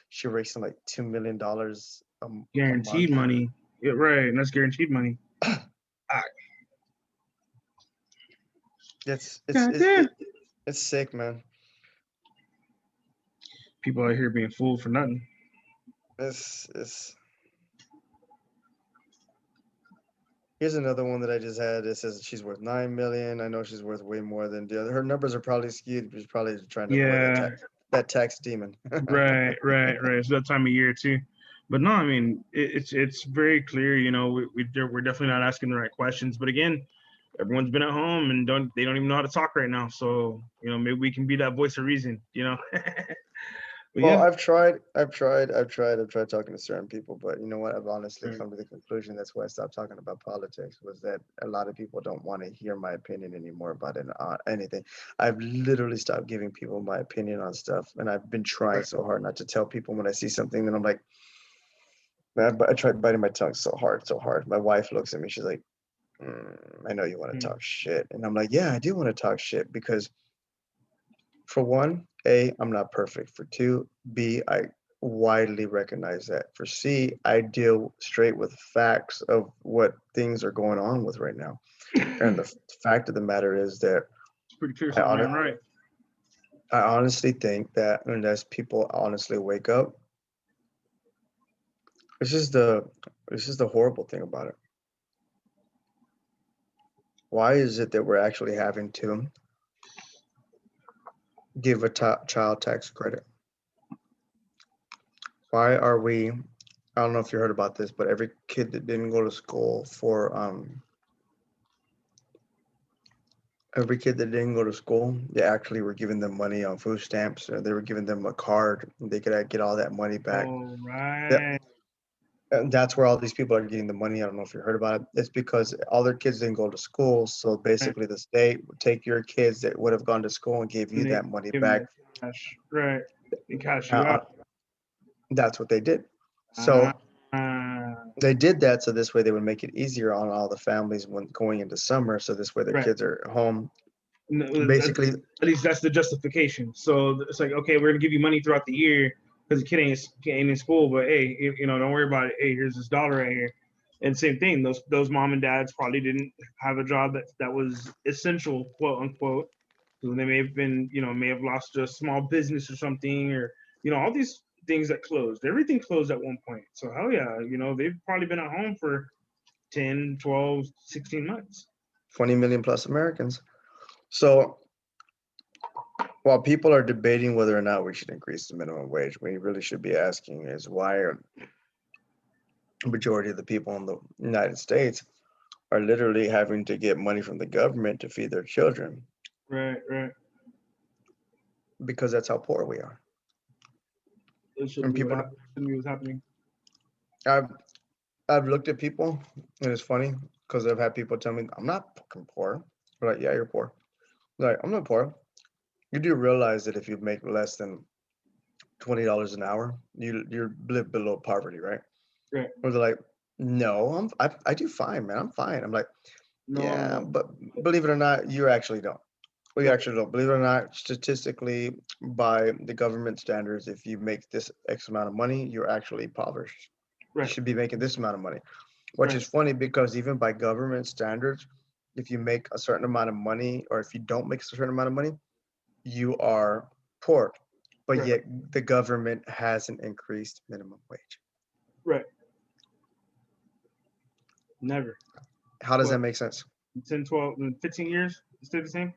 A: she rakes in like $2 million a
B: Guaranteed
A: month.
B: money. Yeah, right. And that's guaranteed money.
A: It's
B: Goddamn.
A: it's sick, man.
B: People out here being fooled for nothing.
A: It's Here's another one that I just had. It says she's worth 9 million. I know she's worth way more than the other. Her numbers are probably skewed. She's probably trying to avoid
B: Yeah.
A: that tax demon.
B: Right. It's that time of year too. But no, I mean, it's very clear. You know, we're definitely not asking the right questions. But again, everyone's been at home and they don't even know how to talk right now. So you know, maybe we can be that voice of reason. You know. But
A: Well,
B: yeah.
A: I've tried talking to certain people, but you know what? I've honestly come to the conclusion that's why I stopped talking about politics, was that a lot of people don't want to hear my opinion anymore about anything. I've literally stopped giving people my opinion on stuff, and I've been trying so hard not to tell people when I see something that I'm like, man, but I tried biting my tongue so hard, so hard. My wife looks at me, she's like, I know you want to talk shit. And I'm like, yeah, I do want to talk shit because for one, A, I'm not perfect. For two, B, I widely recognize that. For C, I deal straight with facts of what things are going on with right now. And the fact of the matter is that
B: It's pretty clear
A: I,
B: something
A: hon-
B: ain't right.
A: I honestly think that unless people honestly wake up, this is the horrible thing about it. Why is it that we're actually having to give a child tax credit? Why are we? I don't know if you heard about this, but every kid that didn't go to school they actually were giving them money on food stamps, or they were giving them a card. They could get all that money back.
B: Oh,
A: Yeah,
B: right.
A: and that's where all these people are getting the money. I don't know if you heard about it. It's because all their kids didn't go to school, so basically the state would take your kids that would have gone to school and give you
B: And they
A: that money
B: give them
A: back.
B: the cash. Right. They cash you
A: Uh,
B: out.
A: that's what they did.
B: Ah,
A: So they did that so this way they would make it easier on all the families when going into summer. So this way their
B: right.
A: kids are home.
B: No,
A: Basically,
B: at least that's the justification. So it's like, okay, we're gonna give you money throughout the year because the kid ain't in school, but hey, you know, don't worry about it. Hey, here's this dollar right here. And same thing, those mom and dads probably didn't have a job that was essential, quote unquote. So they may have been, may have lost a small business or something, or all these things that closed. Everything closed at one point. So hell yeah, they've probably been at home for 10, 12, 16 months.
A: 20 million plus Americans. So while people are debating whether or not we should increase the minimum wage, we really should be asking is why are majority of the people in the United States are literally having to get money from the government to feed their children.
B: Right.
A: Because that's how poor we are.
B: It shouldn't be what's happening.
A: I've looked at people, and it's funny because I've had people tell me, I'm not fucking poor. They're like, yeah, you're poor. Like, I'm not poor. You do realize that if you make less than $20 an hour, you're live below poverty, right?
B: Right.
A: Or they're like, no, I do fine, man. I'm fine. I'm like, yeah, but believe it or not, you actually don't. We actually don't. Believe it or not, statistically, by the government standards, if you make this X amount of money, you're actually impoverished.
B: Right.
A: You should be making this amount of money, which is funny because even by government standards, if you make a certain amount of money or if you don't make a certain amount of money, you are poor. But yet the government has an increased minimum wage.
B: Right. Never.
A: How does that make sense?
B: 10, 12, 15 years, it stayed the same?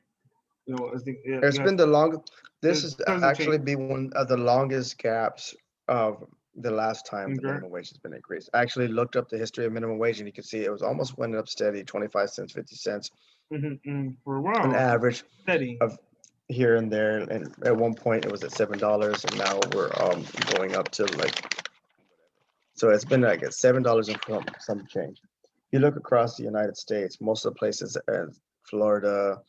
B: I think
A: it's been the longest. This is
B: doesn't
A: actually
B: change.
A: be one of the longest gaps of the last time the
B: Okay.
A: minimum wage has been increased. I actually looked up the history of minimum wage and you can see it was almost went up steady, 25 cents, 50 cents,
B: for a while.
A: an average
B: Steady.
A: of here and there. And at one point it was at $7 and now we're going up to like, so it's been like at $7 and some change. You look across the United States, most of the places as Florida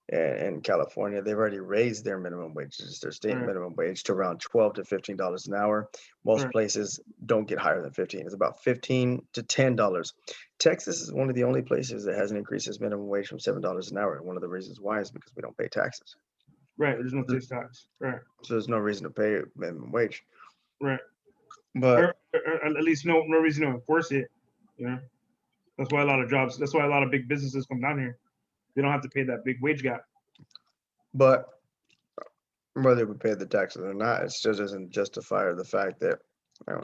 A: and California, they've already raised their minimum wages, their state minimum wage, to around $12 to $15 an hour. Most places don't get higher than 15. It's about $15 to $10. Texas is one of the only places that hasn't increased its minimum wage from $7 an hour. And one of the reasons why is because we don't pay taxes.
B: Right. There's no sales tax. Right.
A: So there's no reason to pay minimum wage.
B: Right.
A: But
B: or at least no reason to enforce it. That's why a lot of jobs. That's why a lot of big businesses come down here. They don't have to pay that big wage gap.
A: But whether we pay the taxes or not, it still doesn't justify the fact that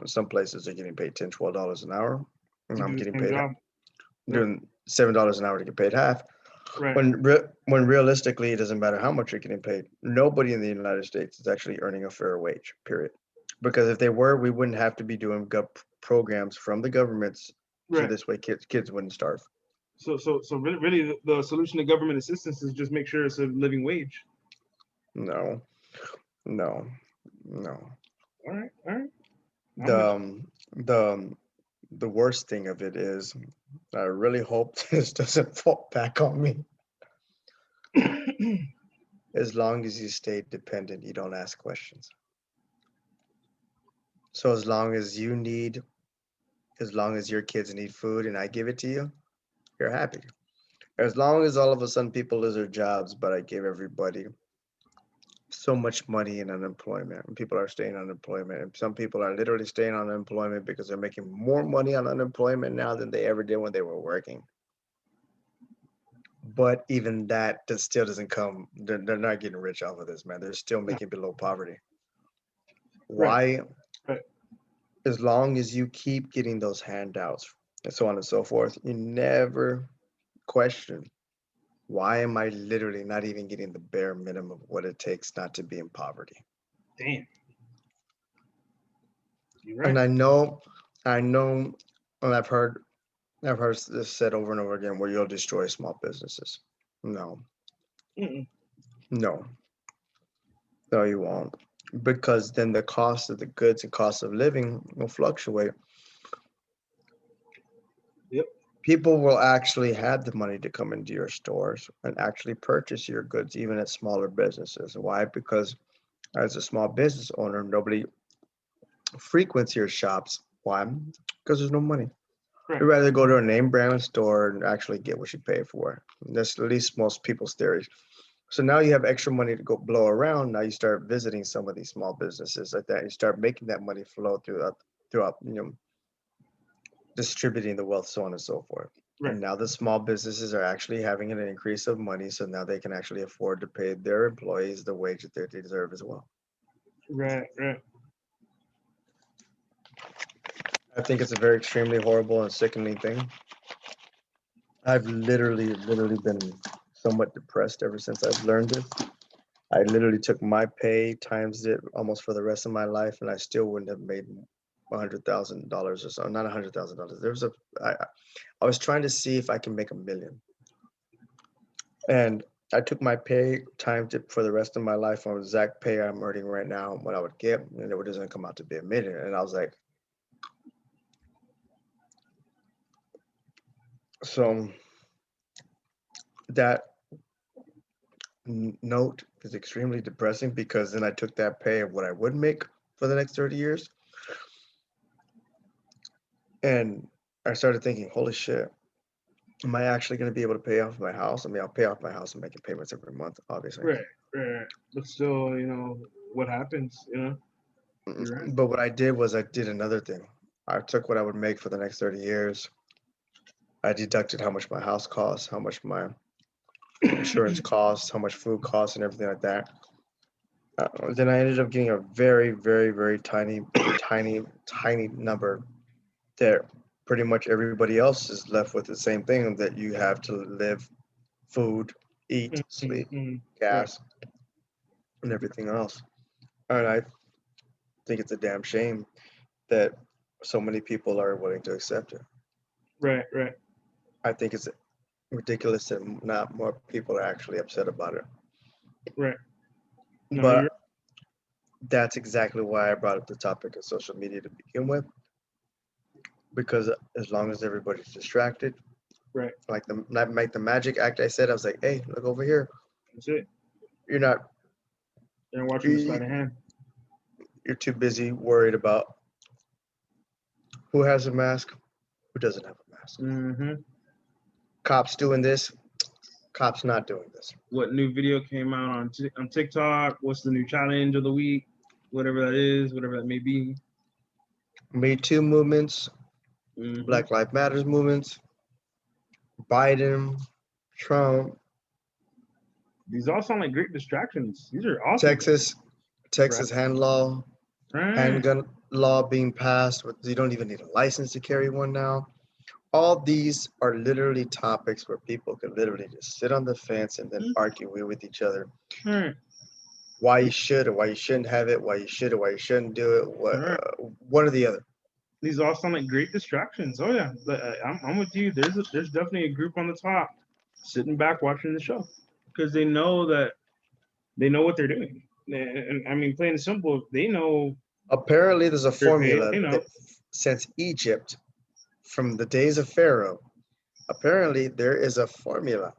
A: some places are getting paid $10, $12 an hour, and I'm getting paid doing $7 an hour to get paid half.
B: Right.
A: When realistically, it doesn't matter how much you're getting paid. Nobody in the United States is actually earning a fair wage, period. Because if they were, we wouldn't have to be doing programs from the governments, so this way kids wouldn't starve.
B: So really, the solution to government assistance is just make sure it's a living wage.
A: No.
B: All right.
A: The worst thing of it is, I really hope this doesn't fall back on me. As long as you stay dependent, you don't ask questions. So as long as your kids need food and I give it to you, you're happy. As long as all of a sudden people lose their jobs, but I give everybody so much money in unemployment and people are staying on unemployment, and some people are literally staying on unemployment because they're making more money on unemployment now than they ever did when they were working. But even that still doesn't come, they're not getting rich off of this, man. They're still making below poverty. Why?
B: Right.
A: As long as you keep getting those handouts and so on and so forth, you never question, why am I literally not even getting the bare minimum of what it takes not to be in poverty?
B: Damn. You're right.
A: And I know, and I've heard this said over and over again, where you'll destroy small businesses. No. No, you won't. Because then the cost of the goods and cost of living will fluctuate.
B: Yep.
A: People will actually have the money to come into your stores and actually purchase your goods, even at smaller businesses. Why? Because as a small business owner, nobody frequents your shops. Why? Because there's no money.
B: Right.
A: You'd rather go to a name brand store and actually get what you pay for. That's at least most people's theories. So now you have extra money to go blow around. Now you start visiting some of these small businesses like that. You start making that money flow throughout, distributing the wealth, so on and so forth.
B: Right.
A: And now the small businesses are actually having an increase of money, so now they can actually afford to pay their employees the wage that they deserve as well.
B: Right. Right.
A: I think it's a very extremely horrible and sickening thing. I've literally been somewhat depressed ever since I've learned this. I literally took my pay, times it almost for the rest of my life, and I still wouldn't have made $100,000 or so. Not $100,000. I was trying to see if I can make $1 million, and I took my pay, timed it for the rest of my life on exact pay I'm earning right now, what I would get, and it doesn't come out to be $1 million. And I was like, so that note is extremely depressing because then I took that pay of what I would make for the next 30 years. And I started thinking, holy shit, am I actually going to be able to pay off my house? I mean, I'll pay off my house and making payments every month, obviously.
B: Right. Right. But still, what happens? You're right.
A: But what I did was I did another thing. I took what I would make for the next 30 years. I deducted how much my house costs, how much my insurance costs, how much food costs, and everything like that. Then I ended up getting a very, very, very tiny, tiny number that pretty much everybody else is left with the same thing that you have to live, food, eat, sleep,
B: Right.
A: gas, and everything else. And I think it's a damn shame that so many people are willing to accept it.
B: Right. Right.
A: I think it's ridiculous that not more people are actually upset about it.
B: Right. No,
A: But that's exactly why I brought up the topic of social media to begin with. Because as long as everybody's distracted,
B: right.
A: like the magic act I said, I was like, hey, look over here.
B: That's it.
A: You're not
B: They're watching the sleight
A: you-
B: of hand.
A: you're too busy worried about who has a mask, who doesn't have a mask.
B: Mm-hmm.
A: Cops doing this, cops not doing this.
B: What new video came out on TikTok? What's the new challenge of the week? Whatever that is, whatever that may be.
A: Me Too movements,
B: Mhm.
A: Black Lives Matters movements, Biden, Trump,
B: These all sound like great distractions. These are awesome.
A: Texas handgun law being passed. You don't even need a license to carry one now. All these are literally topics where people can literally just sit on the fence and then argue with each other.
B: Right.
A: Why you should or why you shouldn't have it, why you should or why you shouldn't do it, one or the other.
B: These all sound like great distractions. Oh yeah, I'm with you. There's definitely a group on the top sitting back watching the show because they know what they're doing. And I mean, plain and simple, they know.
A: Apparently, there's a formula
B: paid,
A: that since Egypt, from the days of Pharaoh, apparently there is a formula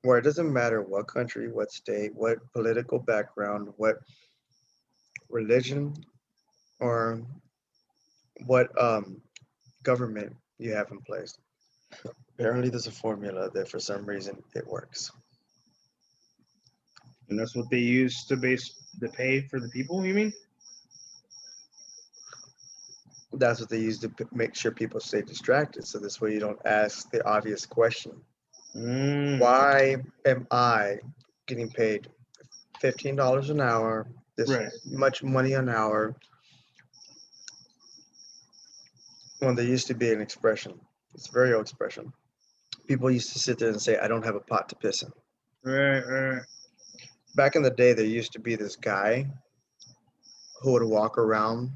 A: where it doesn't matter what country, what state, what political background, what religion, or what government you have in place. Apparently, there's a formula that for some reason it works.
B: And that's what they use to base the pay for the people, you mean?
A: That's what they use to make sure people stay distracted. So this way you don't ask the obvious question. Why am I getting paid $15 an hour, this much money an hour, when there used to be an expression? It's a very old expression. People used to sit there and say, I don't have a pot to piss in.
B: Right.
A: Back in the day, there used to be this guy who would walk around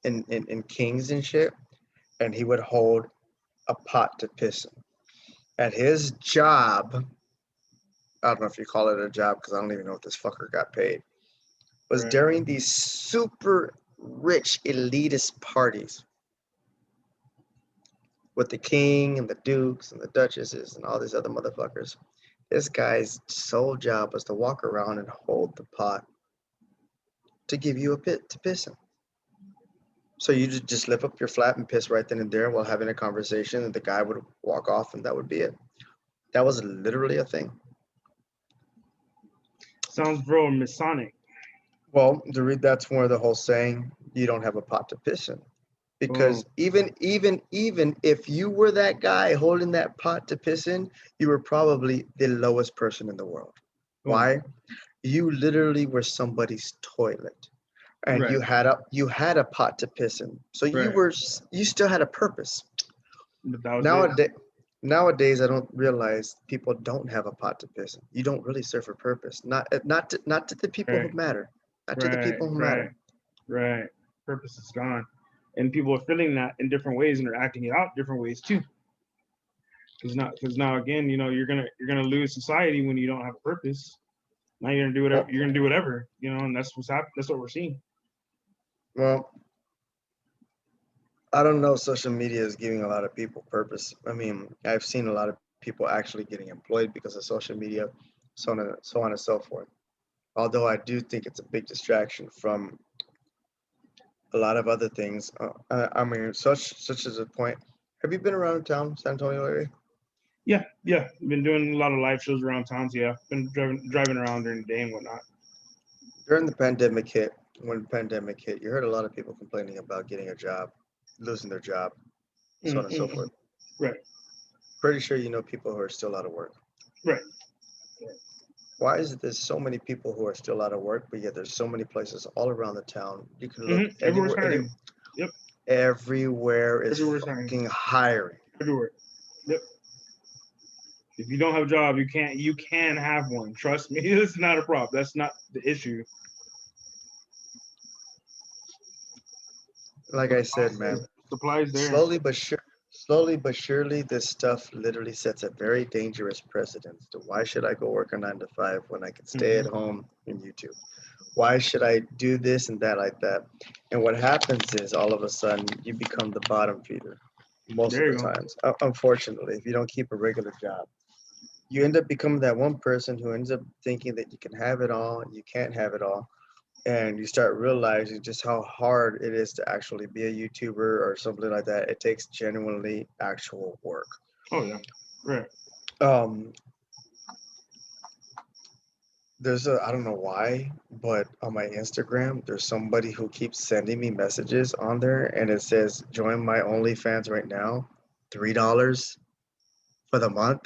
A: in Kings and shit, and he would hold a pot to piss in. And his job, I don't know if you call it a job because I don't even know if this fucker got paid, was during these super rich elitist parties with the king and the dukes and the duchesses and all these other motherfuckers. This guy's sole job was to walk around and hold the pot to give you a pit to piss in. So you just lift up your flap and piss right then and there while having a conversation, and the guy would walk off, and that would be it. That was literally a thing.
B: Sounds real Masonic.
A: Well, that's where the whole saying, you don't have a pot to piss in. Because even if you were that guy holding that pot to piss in, you were probably the lowest person in the world. Why? You literally were somebody's toilet, and
B: Right.
A: you had a pot to piss in. So
B: Right.
A: you still had a purpose.
B: But that was it.
A: Nowadays, I don't realize people don't have a pot to piss in. You don't really serve a purpose. Not to the people who
B: Right.
A: matter. Not to the
B: Right.
A: people who
B: Right.
A: matter.
B: Right. Purpose is gone, and people are feeling that in different ways, and they're acting it out different ways too. Because now again, you're gonna lose society when you don't have a purpose. Now you're gonna do whatever. You're gonna do whatever. And that's what's happening. That's what we're seeing.
A: Well, I don't know. Social media is giving a lot of people purpose. I mean, I've seen a lot of people actually getting employed because of social media, so on and so forth. Although I do think it's a big distraction from a lot of other things. I mean, such as a point. Have you been around town, San Antonio area?
B: Yeah. Been doing a lot of live shows around towns. Yeah. Been driving around during the day and whatnot.
A: During when the pandemic hit, you heard a lot of people complaining about getting a job, losing their job, so on and so forth.
B: Right.
A: Pretty sure you know people who are still out of work.
B: Right.
A: Why is it there's so many people who are still out of work, but yet there's so many places all around the town? You can look
B: Everywhere's
A: anywhere.
B: hiring. Yep.
A: Everywhere is
B: Everywhere's
A: fucking hiring.
B: Everywhere. Yep. If you don't have a job, you can have one. Trust me, it's not a problem. That's not the issue.
A: Like I said, man,
B: Supplies there.
A: slowly but surely, this stuff literally sets a very dangerous precedent. So why should I go work a 9 to 5 when I can stay at home in YouTube? Why should I do this and that like that? And what happens is all of a sudden you become the bottom feeder most of the times. Unfortunately, if you don't keep a regular job, you end up becoming that one person who ends up thinking that you can have it all and you can't have it all. And you start realizing just how hard it is to actually be a YouTuber or something like that. It takes genuinely actual work.
B: Oh yeah, right.
A: I don't know why, but on my Instagram, there's somebody who keeps sending me messages on there, and it says, "Join my OnlyFans right now, $3 for the month."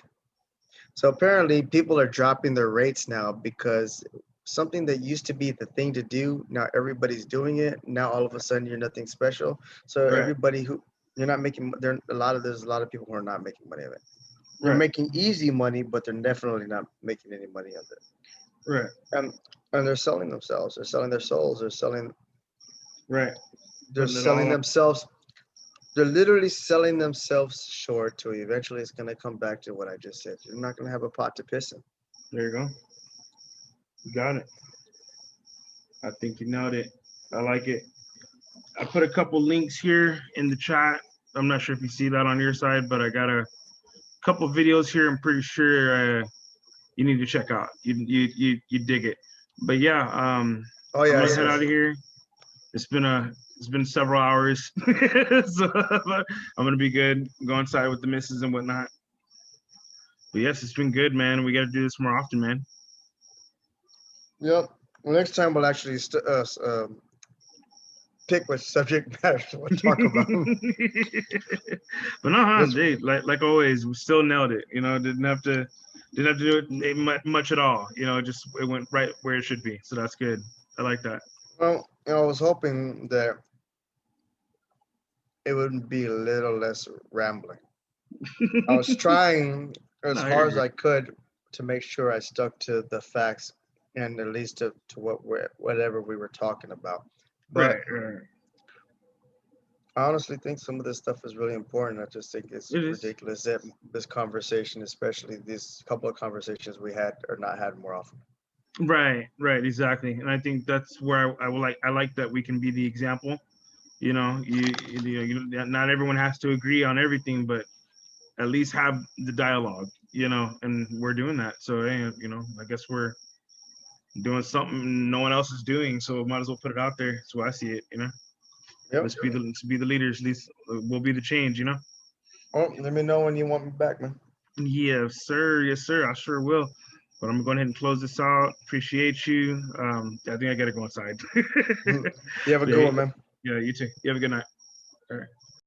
A: So apparently, people are dropping their rates now because something that used to be the thing to do, now everybody's doing it. Now all of a sudden, you're nothing special. So everybody who you're not making, there's a lot of people who are not making money of it. They're making easy money, but they're definitely not making any money of it.
B: Right.
A: And they're selling themselves. They're selling their souls. They're selling.
B: Right.
A: They're selling themselves. They're literally selling themselves short to eventually it's going to come back to what I just said. You're not going to have a pot to piss in.
B: There you go. You got it. I think you nailed it. I like it. I put a couple links here in the chat. I'm not sure if you see that on your side, but I got a couple videos here. I'm pretty sure you need to check out. You dig it. But yeah, I'm gonna head out of here. It's been several hours, so I'm gonna be good. Go inside with the missus and whatnot. But yes, it's been good, man. We got to do this more often, man.
A: Yep. Well, next time we'll actually pick what subject matter we'll talk about.
B: But no, hey, like always, we still nailed it. Didn't have to do it much at all. Just it went right where it should be. So that's good. I like that.
A: Well, I was hoping that it would be a little less rambling. I was trying as hard as I could to make sure I stuck to the facts and at least to whatever we were talking about. But
B: right.
A: I honestly think some of this stuff is really important. I just think it's ridiculous that this conversation, especially these couple of conversations we had, are not had more often.
B: Right, exactly. And I think that's where I like that we can be the example. Not everyone has to agree on everything, but at least have the dialogue, and we're doing that. So, I guess we're doing something no one else is doing, so might as well put it out there. That's why I see it,
A: Yep.
B: Let's be the leaders. At least we'll be the change,
A: Oh, let me know when you want me back, man.
B: Yes, sir. I sure will. But I'm going to go ahead and close this out. Appreciate you. I think I got to go inside.
A: You have a good one, man.
B: Yeah, you too. You have a good night. All right.